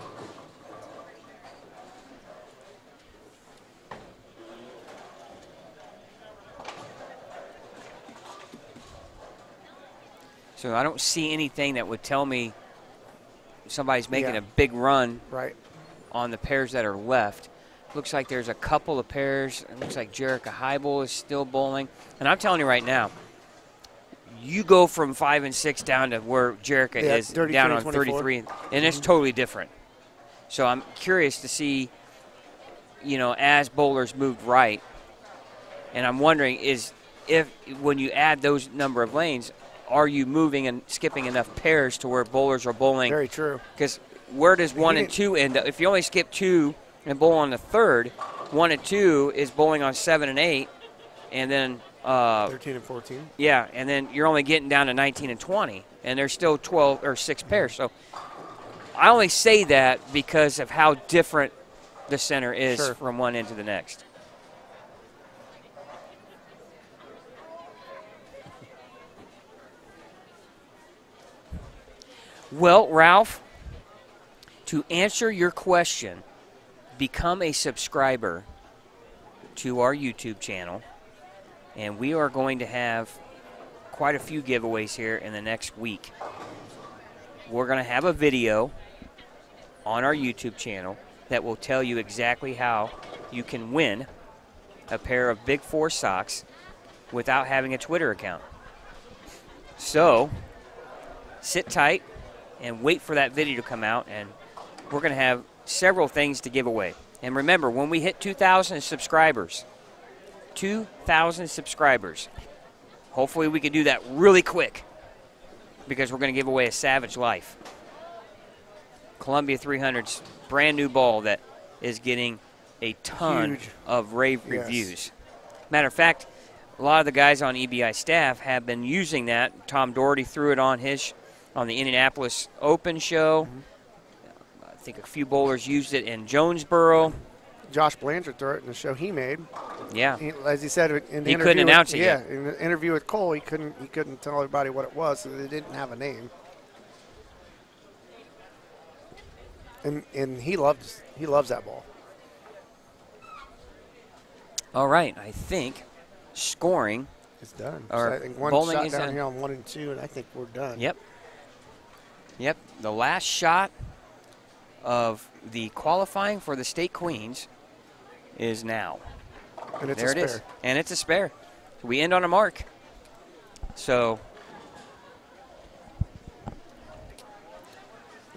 so I don't see anything that would tell me somebody's making a big run Right. on the pairs that are left. Looks like there's a couple of pairs. It looks like Jerica Heibel is still bowling. And I'm telling you right now, you go from 5 and 6 down to where Jerica is down on 33, and it's totally different. So I'm curious to see, you know, as bowlers moved right, and I'm wondering if when you add those number of lanes, are you moving and skipping enough pairs to where bowlers are bowling? Very true. Because where does 1 and 2 end up? If you only skip 2 and bowl on the third, 1 and 2 is bowling on 7 and 8, and then 13 and 14. yeah, and then you're only getting down to 19 and 20, and there's still 12 or 6 pairs. So I only say that because of how different the center is from one end to the next. Well, Ralph, to answer your question, become a subscriber to our YouTube channel, and we are going to have quite a few giveaways here in the next week. We're going to have a video on our YouTube channel that will tell you exactly how you can win a pair of Big 4 socks without having a Twitter account. So sit tight and wait for that video to come out, and we're going to have several things to give away. And remember, when we hit 2,000 subscribers, hopefully we can do that really quick, because we're going to give away a Savage Life Columbia 300's brand new ball that is getting a ton of rave reviews. Matter of fact, a lot of the guys on EBI staff have been using that. Tom Doherty threw it on the Indianapolis Open show. I think a few bowlers used it in Jonesboro. Josh Blanchard threw it in the show he made. Yeah. As he said in the he couldn't announce it yet. Yeah, in the interview with Cole, he couldn't tell everybody what it was, so they didn't have a name. And he loves that ball. All right, I think scoring is done. Or so I think one bowling shot is down done. here on 1 and 2, and I think we're done. Yep. The last shot of the qualifying for the State Queens is now. And it's there a it spare. is. And it's a spare. We end on a mark. So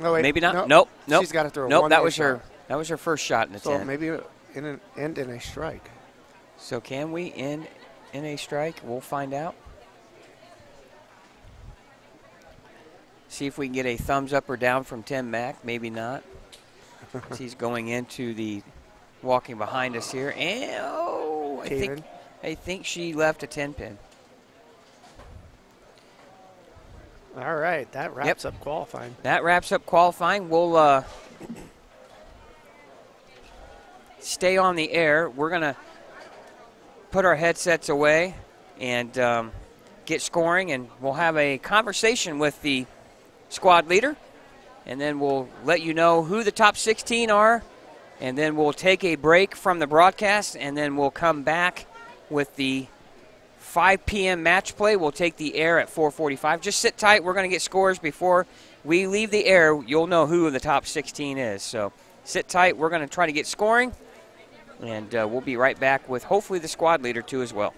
no, wait, maybe not. Nope. Nope. She's got to throw nope, one that more was shot. that was her first shot in the 10. So maybe end in a strike. So can we end in a strike? We'll find out. See if we can get a thumbs up or down from Tim Mack. Maybe not. He's going into the walking behind us here. And I think she left a 10 pin. All right, that wraps up qualifying. That wraps up qualifying. We'll stay on the air. We're going to put our headsets away and get scoring, and we'll have a conversation with the squad leader, and then we'll let you know who the top 16 are, and then we'll take a break from the broadcast, and then we'll come back with the 5 p.m. match play. We'll take the air at 4:45. Just sit tight. We're going to get scores before we leave the air. You'll know who the top 16 is. So sit tight. We're going to try to get scoring, and we'll be right back with hopefully the squad leader too as well.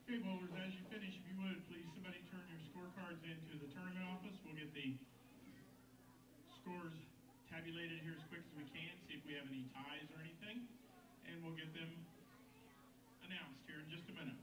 Okay, bowlers, as you finish, if you would, please, somebody turn your scorecards into the tournament office. We'll get the scores tabulated here as quick as we can, see if we have any ties or anything, and we'll get them announced here in just a minute.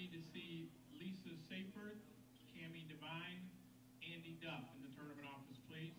happy to see Lisa Seyfert, Cammie Devine, Andy Duff in the tournament office, please.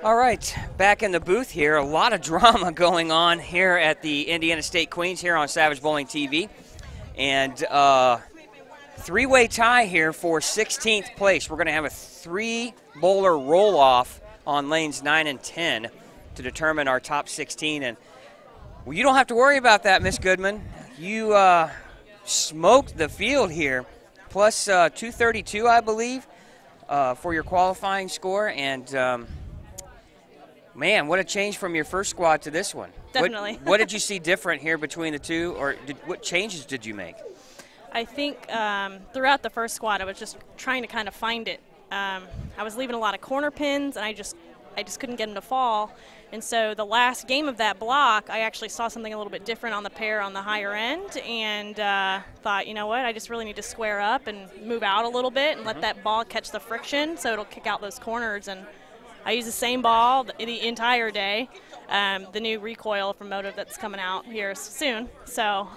All right, back in the booth here. A lot of drama going on here at the Indiana State Queens here on Savage Bowling TV. And three-way tie here for 16th place. We're going to have a three-bowler roll-off on lanes 9 and 10 to determine our top 16. And well, you don't have to worry about that, Miss Goodman. You smoked the field here, plus 232, I believe, for your qualifying score. And man, what a change from your first squad to this one. Definitely. What did you see different here between the two, or what changes did you make? I think throughout the first squad, I was just trying to kind of find it. I was leaving a lot of corner pins, and I just couldn't get them to fall. And so the last game of that block, I actually saw something a little bit different on the pair on the higher end, and thought, you know what, I just really need to square up and move out a little bit and let that ball catch the friction so it'll kick out those corners. And I use the same ball the entire day, the new recoil from Motive that's coming out here soon. So,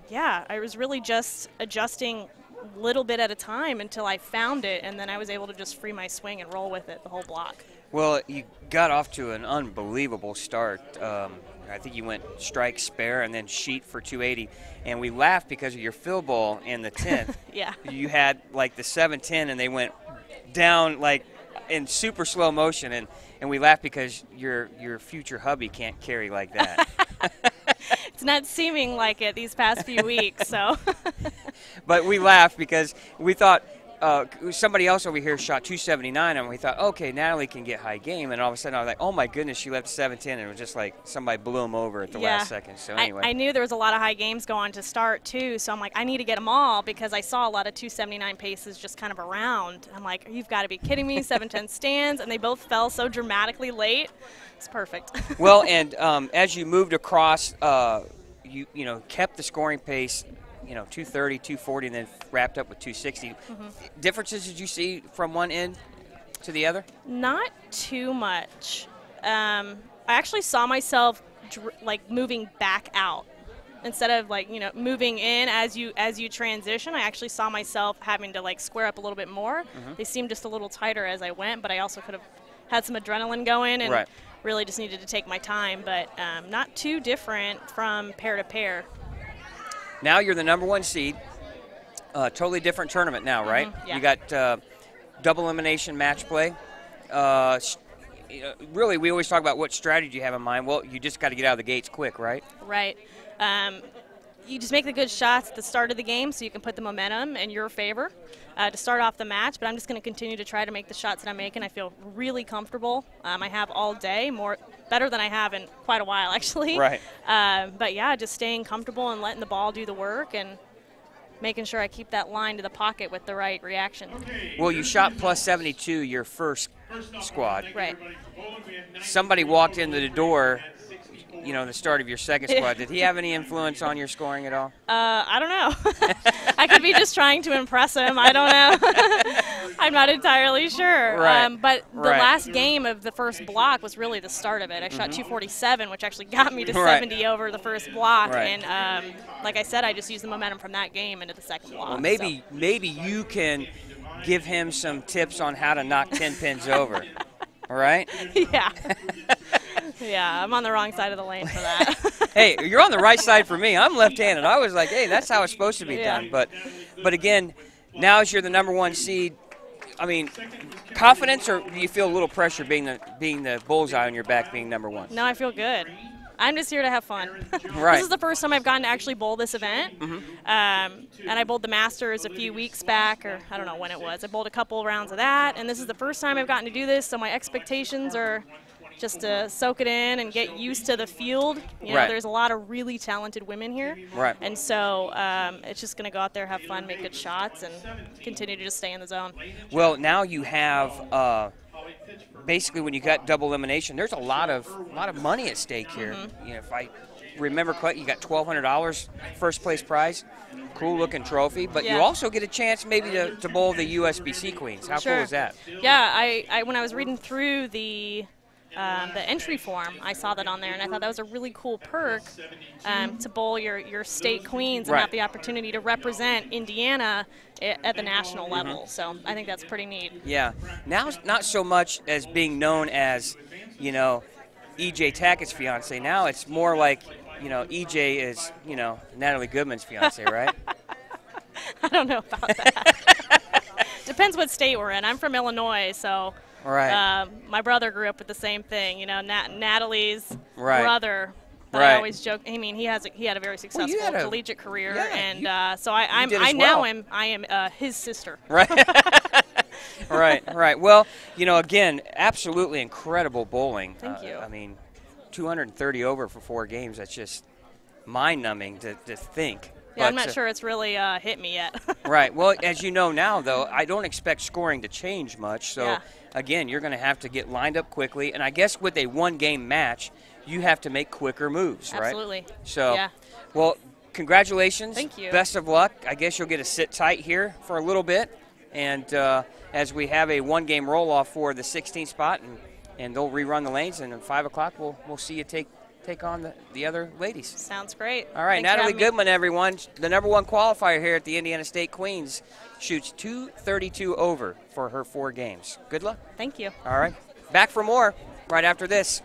yeah, I was really just adjusting a little bit at a time until I found it, and then I was able to just free my swing and roll with it the whole block. Well, you got off to an unbelievable start. I think you went strike, spare, and then sheet for 280. And we laughed because of your fill ball in the 10th. Yeah. You had like the 7-10, and they went down like in super slow motion, and we laughed because your future hubby can't carry like that. It's not seeming like it these past few weeks, so. But we laughed because we thought somebody else over here shot 279, and we thought, okay, Natalie can get high game, and all of a sudden I was like, oh my goodness, she left 7-10, and it was just like somebody blew him over at the last second. So anyway, I knew there was a lot of high games going to start too, so I'm like, I need to get them all because I saw a lot of 279 paces just kind of around. I'm like, you've got to be kidding me, 7-10 stands, and they both fell so dramatically late. It's perfect. Well, and as you moved across, you know, kept the scoring pace, 230, 240, and then wrapped up with 260. Mm-hmm. Differences did you see from one end to the other? Not too much. I actually saw myself moving back out instead of moving in as you transition. I actually saw myself having to square up a little bit more. Mm-hmm. They seemed just a little tighter as I went, but I also could have had some adrenaline going and really just needed to take my time. But not too different from pair to pair. Now you're the number one seed. Totally different tournament now, right? Mm-hmm, yeah. You got double elimination match play. Really, we always talk about what strategy you have in mind. Well, you just got to get out of the gates quick, right? Right. You just make the good shots at the start of the game so you can put the momentum in your favor to start off the match. But I'm just going to continue to try to make the shots that I'm making. I feel really comfortable. I have all day, better than I have in quite a while, actually. Right. But, yeah, just staying comfortable and letting the ball do the work and making sure I keep that line to the pocket with the right reaction. Well, you shot plus 72 your first squad. Right. Somebody walked into the door, the start of your second squad. Did he have any influence on your scoring at all? I don't know. I could be just trying to impress him. I don't know. I'm not entirely sure. Right. But the Right. last game of the first block was really the start of it. I shot 247, which actually got me to Right. 70 over the first block. Right. And like I said, I just used the momentum from that game into the second block. Well, maybe you can give him some tips on how to knock 10 pins over. All right? Yeah. Yeah, I'm on the wrong side of the lane for that. Hey, you're on the right side for me. I'm left-handed. I was like, hey, that's how it's supposed to be Yeah. done. But again, now as you're the number one seed, I mean, confidence, or do you feel a little pressure being the bullseye on your back, being number one? No, I feel good. I'm just here to have fun. Right. This is the first time I've gotten to actually bowl this event. And I bowled the Masters a few weeks back, or I don't know when it was. I bowled a couple rounds of that, and this is the first time I've gotten to do this, so my expectations are just to soak it in and get used to the field. You know, Right. there's a lot of really talented women here. Right. And so it's just going to go out there, have fun, make good shots, and continue to just stay in the zone. Well, now you have basically when you got double elimination, there's a lot of money at stake here. You know, if I remember correctly, you got $1,200 first place prize, cool looking trophy, but you Yeah. also get a chance maybe to bowl the USBC Queens. How Sure. cool is that? Yeah, I when I was reading through the entry form, I saw that on there, and I thought that was a really cool perk to bowl your state queens and Right. have the opportunity to represent Indiana at the national level. So I think that's pretty neat. Yeah. Now it's not so much as being known as, you know, EJ Tackett's fiance. Now it's more like, you know, EJ is, you know, Natalie Goodman's fiance, right? I don't know about that. Depends what state we're in. I'm from Illinois, so Right. my brother grew up with the same thing. You know, Natalie's Right. brother. But Right. I always joke. I mean, he had a very successful had a- collegiate career, yeah, and so I did as now well. I am his sister. Right. Right. Well, you know, again, absolutely incredible bowling. Thank you. I mean, 230 over for 4 games. That's just mind-numbing to think. Yeah, I'm But, not sure it's really hit me yet. Right. Well, as you know now, though, I don't expect scoring to change much. So, Yeah. again, you're going to have to get lined up quickly. And I guess with a one-game match, you have to make quicker moves, right? Absolutely. So, Yeah. well, congratulations. Thank you. Best of luck. I guess you'll get to sit tight here for a little bit. And as we have a one-game roll-off for the 16th spot, and they'll rerun the lanes, and at 5 o'clock we'll see you take on the other ladies. Sounds great. All right, Thanks for Natalie having me. Goodman, everyone, the number one qualifier here at the Indiana State Queens, shoots 232 over for her 4 games. Good luck. Thank you. All right, back for more right after this.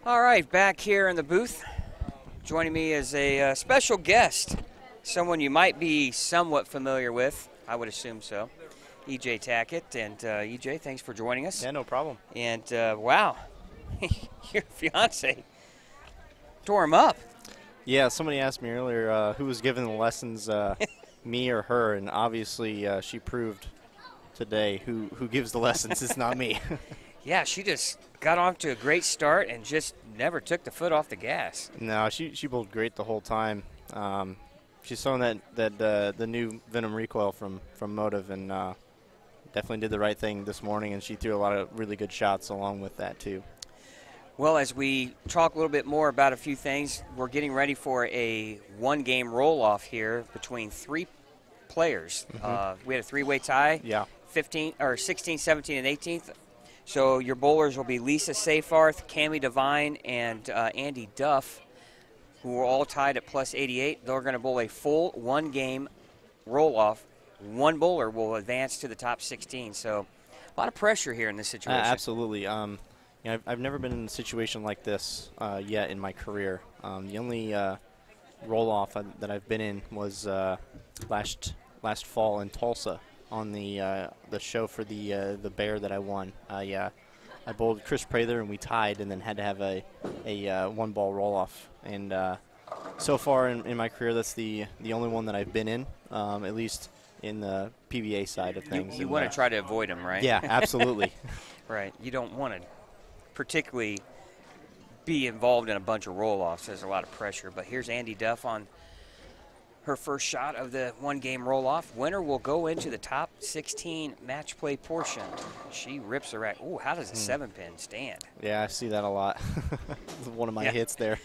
All right, back here in the booth. Joining me is a special guest, someone you might be somewhat familiar with. I would assume so. EJ Tackett. And EJ, thanks for joining us. Yeah, no problem. And wow, your fiance tore him up. Yeah, somebody asked me earlier who was giving the lessons, me or her, and obviously she proved today who gives the lessons. It's not me. Yeah, she just got off to a great start and just never took the foot off the gas. No, she bowled great the whole time. She's throwing the new Venom recoil from Motive, and definitely did the right thing this morning, and she threw a lot of really good shots along with that too. Well, as we talk a little bit more about a few things, we're getting ready for a one-game roll-off here between three players. We had a three-way tie. Yeah. 16, 17, and 18th. So your bowlers will be Lisa Seyfarth, Cammie Devine, and Andy Duff, who are all tied at plus 88. They're going to bowl a full one-game roll-off. One bowler will advance to the top 16. So a lot of pressure here in this situation. Absolutely. I've never been in a situation like this yet in my career. The only roll-off that I've been in was last fall in Tulsa on the show for the bear that I won. I bowled Chris Prather and we tied, and then had to have a one-ball roll-off. And so far in my career, that's the only one that I've been in, at least in the PBA side of things. You want to try to avoid them, right? Yeah, absolutely. Right. You don't want to particularly be involved in a bunch of roll-offs. There's a lot of pressure. But here's Andy Duff on her first shot of the one-game roll-off. Winner will go into the top 16 match play portion. She rips the rack. Ooh, how does a 7-pin stand? Yeah, I see that a lot. One of my hits there.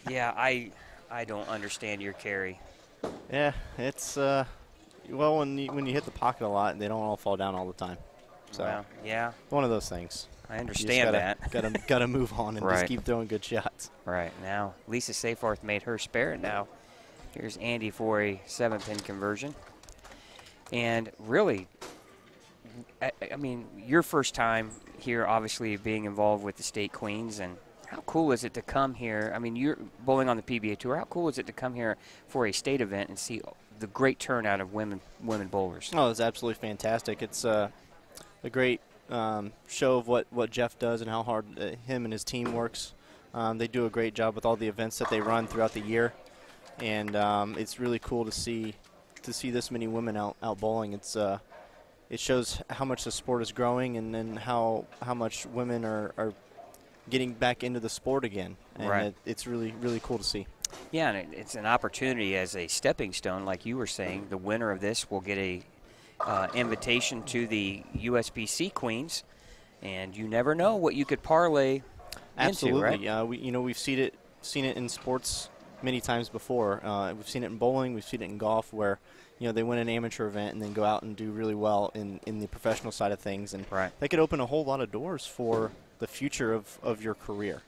Yeah, I don't understand your carry. Yeah, it's well, when you hit the pocket a lot, they don't all fall down all the time. So well, yeah, one of those things. I understand that. Gotta move on and right. just keep throwing good shots. Right. Now, Lisa Seyfarth made her spare. Now, here's Andy for a 7-pin conversion. And really, I mean, your first time here, obviously, being involved with the State Queens, and how cool is it to come here? I mean, you're bowling on the PBA Tour. How cool is it to come here for a state event and see the great turnout of women bowlers? Oh, it's absolutely fantastic. It's a great show of what Jeff does and how hard him and his team works. They do a great job with all the events that they run throughout the year, and it's really cool to see this many women out bowling. It shows how much the sport is growing, and then how much women are getting back into the sport again, and right. It's really cool to see. Yeah, and it's an opportunity as a stepping stone, like you were saying. The winner of this will get a invitation to the USBC Queens, and you never know what you could parlay Absolutely. into, right? We've seen it in sports many times before. We've seen it in bowling. We've seen it in golf, where they win an amateur event and then go out and do really well in the professional side of things, and right. that could open a whole lot of doors for the future of your career.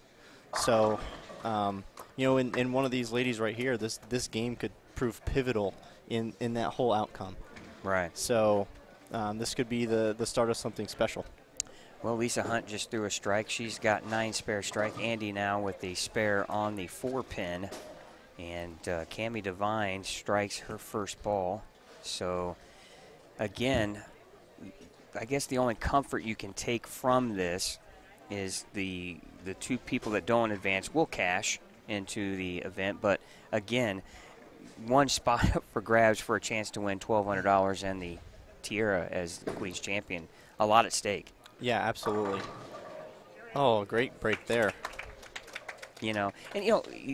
So, in one of these ladies right here, this game could prove pivotal in that whole outcome. Right. So this could be the start of something special. Well, Lisa Hunt just threw a strike. She's got 9 spare strike. Andy now with the spare on the 4-pin. And Cammie Devine strikes her first ball. So, again, I guess the only comfort you can take from this is the two people that don't advance will cash into the event. But, again, one spot up for grabs for a chance to win $1,200 and the tiara as the Queen's champion. A lot at stake. Yeah, absolutely. Oh, great break there. And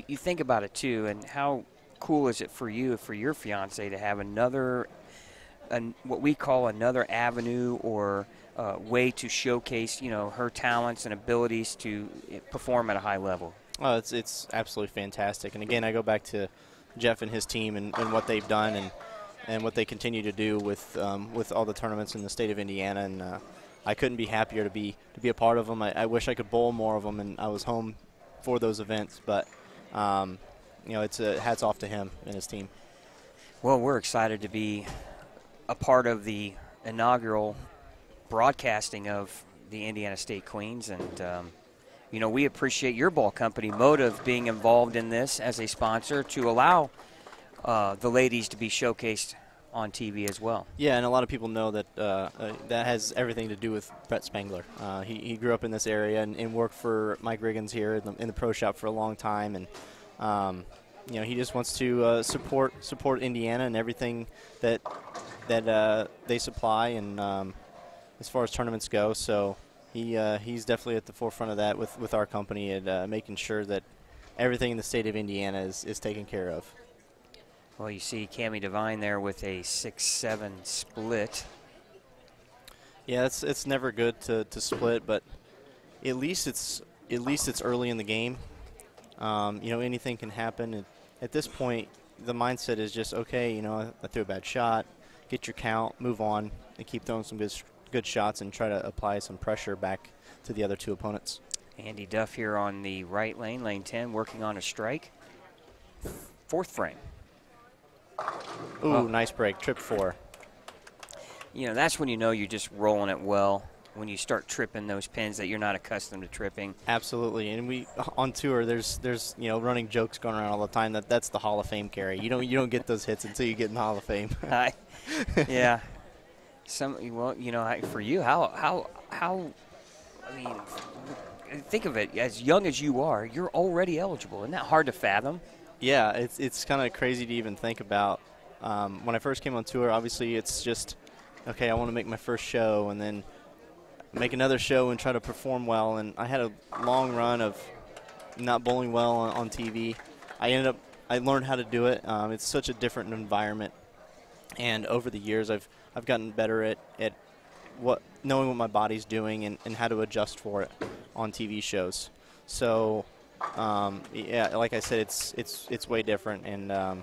you think about it too, and how cool is it for you, for your fiance, to have what we call another avenue or way to showcase, her talents and abilities to perform at a high level. Oh, it's absolutely fantastic. And again, I go back to Jeff and his team and what they've done and what they continue to do with all the tournaments in the state of Indiana. And I couldn't be happier to be a part of them. I wish I could bowl more of them, and I was home for those events. But it's hats off to him and his team. Well, we're excited to be a part of the inaugural broadcasting of the Indiana State Queens, and we appreciate your ball company, Motive, being involved in this as a sponsor to allow the ladies to be showcased on TV as well. Yeah, and a lot of people know that that has everything to do with Brett Spangler. He grew up in this area and worked for Mike Riggins here in the pro shop for a long time, and he just wants to support Indiana and everything that they supply, and as far as tournaments go. So he's definitely at the forefront of that with our company and making sure that everything in the state of Indiana is taken care of. Well, you see Cammie Devine there with a 6-7 split. Yeah, it's never good to split, but at least it's early in the game. Anything can happen. At this point, the mindset is just, okay, I threw a bad shot, get your count, move on, and keep throwing some good shots and try to apply some pressure back to the other two opponents. Andy Duff here on the right lane, lane 10, working on a strike. Fourth frame. Ooh, nice break, trip 4. That's when you're just rolling it well, when you start tripping those pins that you're not accustomed to tripping. Absolutely, and we on tour there's running jokes going around all the time that's the Hall of Fame carry. You don't get those hits until you get in the Hall of Fame. Yeah. For you, how think of it, as young as you are, you're already eligible. Isn't that hard to fathom? Yeah, it's kind of crazy to even think about. When I first came on tour, obviously it's just, okay, I want to make my first show and then make another show and try to perform well. And I had a long run of not bowling well on TV. I learned how to do it. It's such a different environment. And over the years, I've gotten better at knowing what my body's doing and how to adjust for it on TV shows. So, yeah, like I said, it's way different. And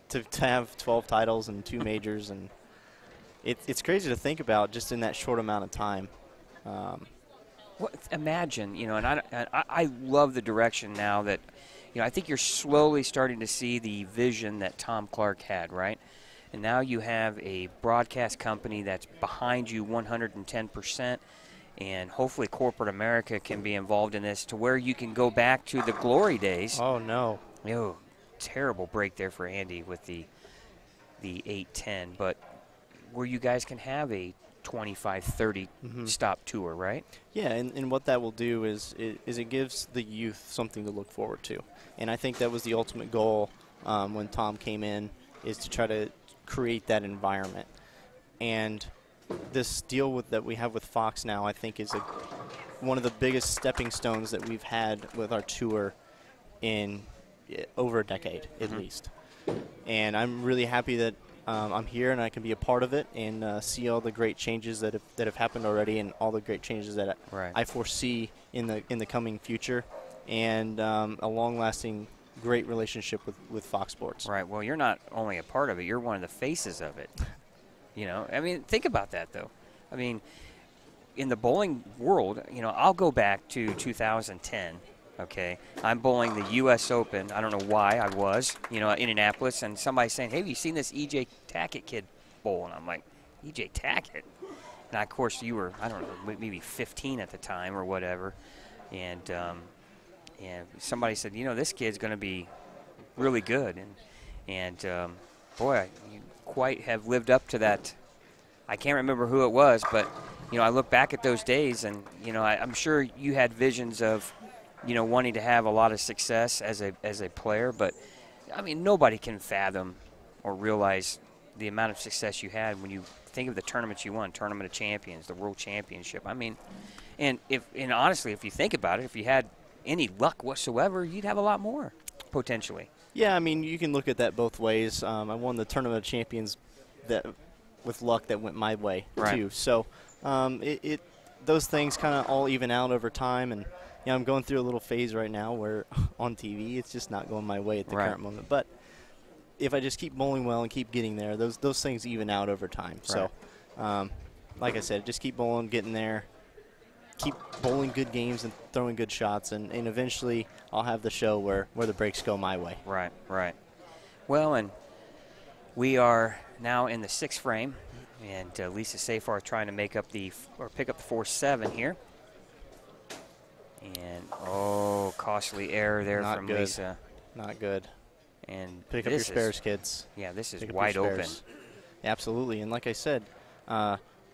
to have 12 titles and 2 majors, and it's crazy to think about just in that short amount of time. Imagine, and I love the direction now that, I think you're slowly starting to see the vision that Tom Clark had, right? And now you have a broadcast company that's behind you 110%, and hopefully corporate America can be involved in this to where you can go back to the glory days. Oh, no. Terrible break there for Andy with the 8-10, but where you guys can have a 25-30 stop tour, right? Yeah, and what that will do is it gives the youth something to look forward to. And I think that was the ultimate goal when Tom came in, is to try to create that environment. And this deal that we have with Fox now, I think, is one of the biggest stepping stones that we've had with our tour in over a decade, at least. And I'm really happy that I'm here and I can be a part of it and see all the great changes that have happened already, and all the great changes that I foresee in the coming future, and a long-lasting great relationship with Fox Sports. Right. Well, you're not only a part of it, you're one of the faces of it. Think about that, though. In the bowling world, I'll go back to 2010. Okay, I'm bowling the U.S. Open. I don't know why I was, Indianapolis, and somebody's saying, hey, have you seen this E.J. Tackett kid bowl? And I'm like, E.J. Tackett? And, of course, you were, I don't know, maybe 15 at the time or whatever. And somebody said, this kid's going to be really good. And boy, you quite have lived up to that. I can't remember who it was, but, I look back at those days, and, I'm sure you had visions of, wanting to have a lot of success as a player, but nobody can fathom or realize the amount of success you had when you think of the tournaments you won, Tournament of Champions, the World Championship. And honestly, if you think about it, if you had any luck whatsoever, you'd have a lot more potentially. Yeah, you can look at that both ways. I won the Tournament of Champions with luck that went my way too. So those things kind of all even out over time, and I'm going through a little phase right now where on TV it's just not going my way at the current moment. But if I just keep bowling well and keep getting there, those things even out over time. So, like I said, just keep bowling, getting there, keep bowling good games and throwing good shots, and eventually I'll have the show where the breaks go my way. Right. Well, and we are now in the 6th frame, and Lisa Safar trying to pick up the 4-7 here. And, oh, costly error there Not from good. Lisa. Not good. And Pick up your this spares, is, kids. yeah, this is Pick up your wide open. spares. Absolutely. And like I said,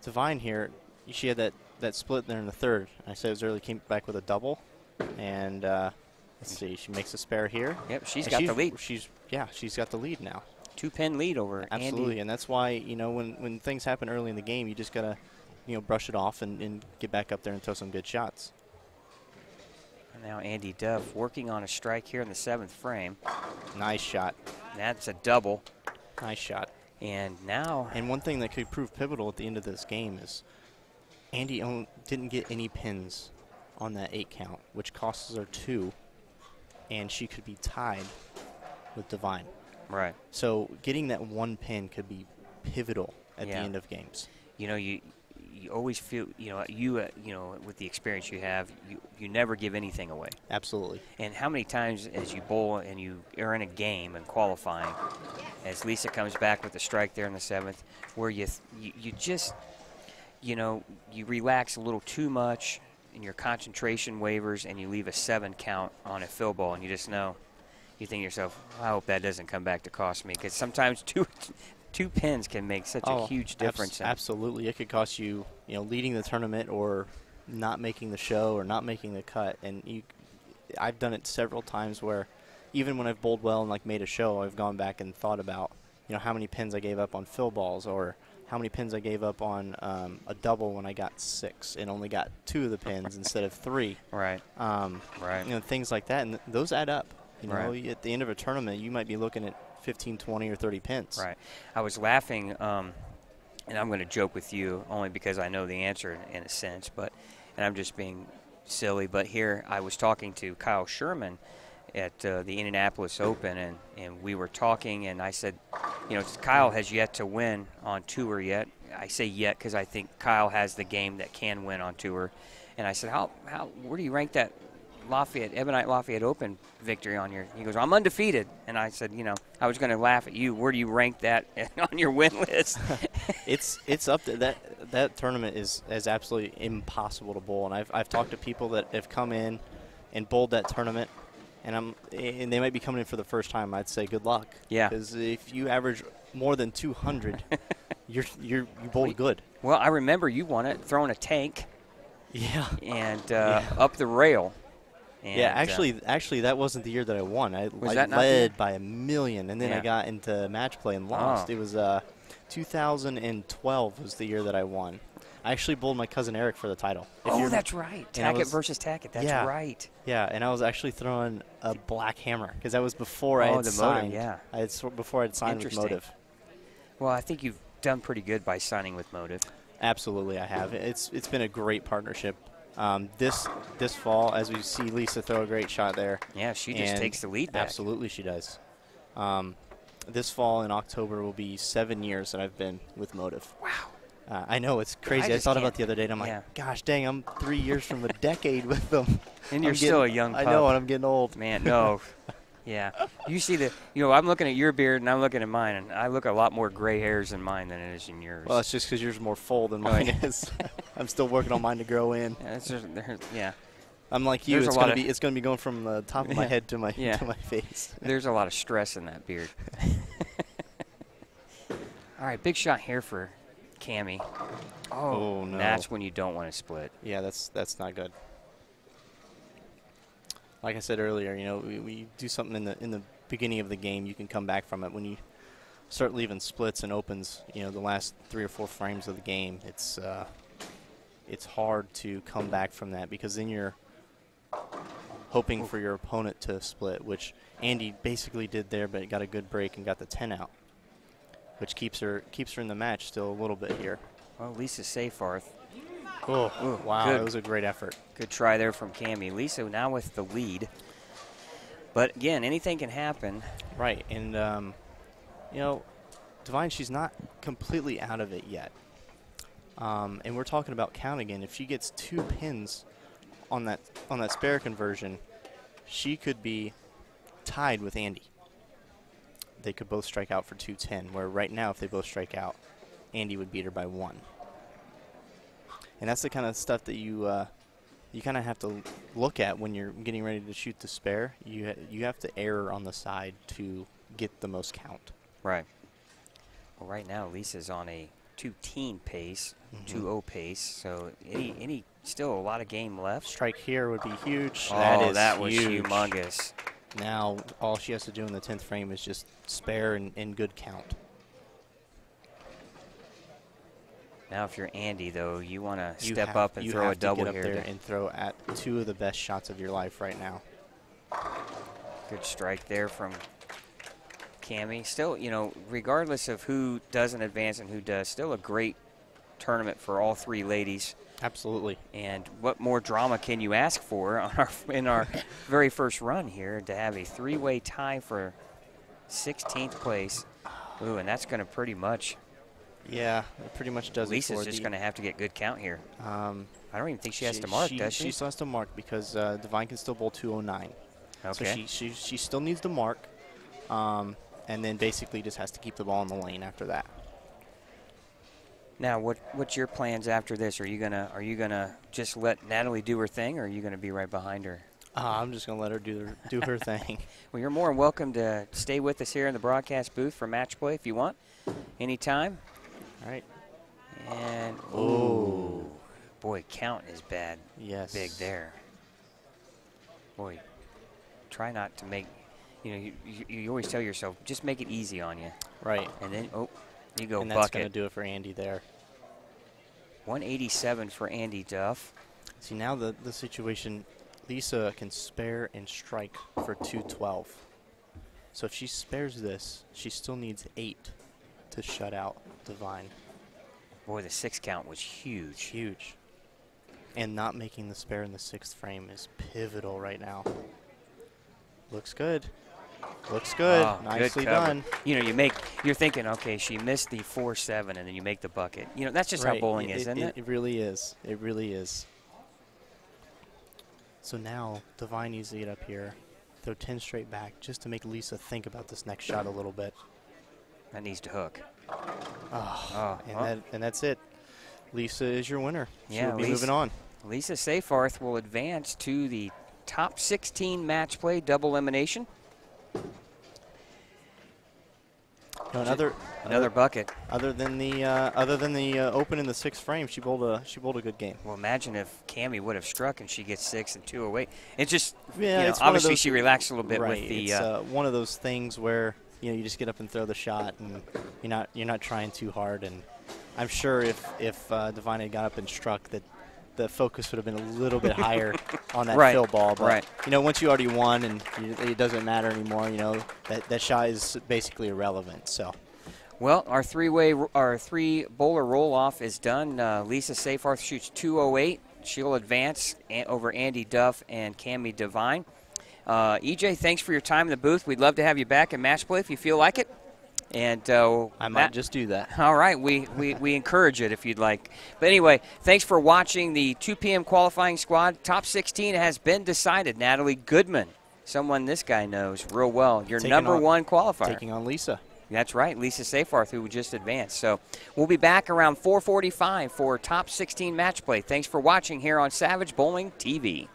Divine here, she had that split there in the third. I said it was early, came back with a double. And let's see, she makes a spare here. Yep, she's And got the lead. She's got the lead now. 2-pin lead over Absolutely, Andy. and that's why, you know, when things happen early in the game, you just got to, you know, brush it off and get back up there and throw some good shots. And now Andy Duff working on a strike here in the 7th frame. Nice shot. That's a double. Nice shot. And now, And one thing that could prove pivotal at the end of this game is Andy didn't get any pins on that 8 count, which costs her 2, and she could be tied with Divine. right. So getting that 1 pin could be pivotal at the Yeah. end of games. You know, you always feel, you know, with the experience you have, you never give anything away. Absolutely. And how many times as you bowl and you are in a game and qualifying, as Lisa comes back with the strike there in the 7th, where you just, you know, you relax a little too much and your concentration wavers and you leave a 7 count on a fill ball and you just know, you think to yourself, I hope that doesn't come back to cost me, because sometimes two pins can make such a huge difference. Absolutely. It could cost you, you know, leading the tournament or not making the show or not making the cut. And I've done it several times where even when I've bowled well and like made a show, I've gone back and thought about, you know, how many pins I gave up on fill balls or how many pins I gave up on a double when I got 6 and only got 2 of the pins instead of 3. Right. Right. You know, things like that. And those add up. You know, Right. at the end of a tournament, you might be looking at 15, 20, or 30 pins. Right. I was laughing, and I'm going to joke with you only because I know the answer in a sense, and I'm just being silly. But here I was talking to Kyle Sherman at the Indianapolis Open, and we were talking, and I said, you know, Kyle has yet to win on tour yet. I say yet because I think Kyle has the game that can win on tour. And I said, where do you rank that Ebonite Lafayette Open victory on your? He goes, I'm undefeated. And I said, you know, I was going to laugh at you. Where do you rank that on your win list? It's up there. That tournament is absolutely impossible to bowl. And I've talked to people that have come in and bowled that tournament, and they might be coming in for the first time. I'd say good luck. Yeah. Because if you average more than 200, you bowled good. Well, I remember you won it throwing a tank. Yeah. And up the rail. And, yeah, actually, that wasn't the year that I won. I led by 1 million, and then I got into match play and lost. Oh. It was 2012 was the year that I won. I actually bowled my cousin Eric for the title. That's right. Tackett versus Tackett. That's right. Yeah, and I was actually throwing a black hammer because that was before I had signed. Motive, before I had signed with Motive. Well, I think you've done pretty good by signing with Motive. Absolutely, I have. It's been a great partnership. This fall, as we see Lisa throw a great shot there. Yeah, she just takes the lead back. Absolutely, she does. This fall in October will be 7 years that I've been with Motive. Wow. I know, it's crazy. I thought about it the other day, and I'm like, gosh dang, I'm 3 years from a decade with them. And you're still a young pup. I know, and I'm getting old. Man, no. Yeah. You see I'm looking at your beard, and I'm looking at mine, and I look a lot more gray hairs in mine than it is in yours. Well, it's just because yours is more full than mine is. I'm still working on mine to grow in. Yeah. I'm like you. It's going to be going from the top of my head to my face. There's a lot of stress in that beard. All right, big shot here for Cammie. Oh, no. That's when you don't want to split. Yeah, that's not good. Like I said earlier, you know, we do something in the beginning of the game, you can come back from it. When you start leaving splits and opens, you know, the last 3 or 4 frames of the game, it's hard to come back from that because then you're hoping for your opponent to split, which Andy basically did there, but got a good break and got the 10 out, which keeps her in the match still a little bit here. Well, Lisa Seyfarth. Oh, wow, good. That was a great effort. Good try there from Cammie. Lisa now with the lead. But, again, anything can happen. Right, and, you know, Divine, she's not completely out of it yet. And we're talking about count again. If she gets 2 pins on that spare conversion, she could be tied with Andy. They could both strike out for 210, where right now if they both strike out, Andy would beat her by 1. And that's the kind of stuff that you you kind of have to look at when you're getting ready to shoot the spare. You have to err on the side to get the most count. Right. Well, right now Lisa's on a 2-teen pace, 2-0 pace. So any still a lot of game left. Strike here would be huge. Oh, that was huge. humongous. Now all she has to do in the 10th frame is just spare and good count. Now, if you're Andy, though, you want to step up and throw a double here. You have to get up there and throw at 2 of the best shots of your life right now. Good strike there from Cammie. Still, you know, regardless of who doesn't advance and who does, still a great tournament for all 3 ladies. Absolutely. And what more drama can you ask for on in our very first run here to have a 3-way tie for 16th place? Ooh, and that's going to pretty much. Yeah, it pretty much does. Lisa's just going to have to get good count here. I don't even think she has to mark, does she? She still has to mark because Divine can still bowl 209. Okay. So she still needs to mark, and then basically just has to keep the ball in the lane after that. Now, what's your plans after this? Are you gonna just let Natalie do her thing, or are you gonna be right behind her? I'm just gonna let her do her thing. Well, you're more than welcome to stay with us here in the broadcast booth for match play if you want, anytime. All right. And ooh, boy, count is bad. Yes. Big there. Boy, try not to make. You know, you always tell yourself just make it easy on you. Right. And then you go and bucket. That's going to do it for Andy there. 187 for Andy Duff. See, now the situation, Lisa can spare and strike for 212. So if she spares this, she still needs 8 to shut out Divine. Boy, the 6 count was huge. Huge. And not making the spare in the 6th frame is pivotal right now. Looks good. Looks good. Oh, nicely good cover. done. You know, you're thinking, okay, she missed the 4-7, and then you make the bucket. You know, that's just how bowling is, isn't it? It really is. It really is. So now Divine needs to get up here, throw 10 straight back, just to make Lisa think about this next shot a little bit. That needs to hook. And that's it. Lisa is your winner. Yeah, She'll be moving on. Lisa Seyfarth will advance to the top 16 match play double elimination. Another bucket. Other than the open in the 6th frame, she bowled a good game. Well, imagine if Cammie would have struck and she gets 6 and 208. It's just it's obviously she relaxed a little bit right, with the. It's one of those things where you just get up and throw the shot, and you're not trying too hard. And I'm sure if Divine had got up and struck, that the focus would have been a little bit higher on that fill ball. But once you already won and it doesn't matter anymore, that shot is basically irrelevant. So. Well, our 3-bowler roll-off is done. Lisa Seyfarth shoots 208. She'll advance over Andy Duff and Cammie Divine. EJ, thanks for your time in the booth. We'd love to have you back in match play if you feel like it. And I might just do that. All right, we encourage it if you'd like. But anyway, thanks for watching the 2 p.m. qualifying squad. Top 16 has been decided. Natalie Goodman, someone this guy knows real well. Your number 1 qualifier. Taking on Lisa. That's right, Lisa Seyfarth, who just advanced. So we'll be back around 4:45 for top 16 match play. Thanks for watching here on Savage Bowling TV.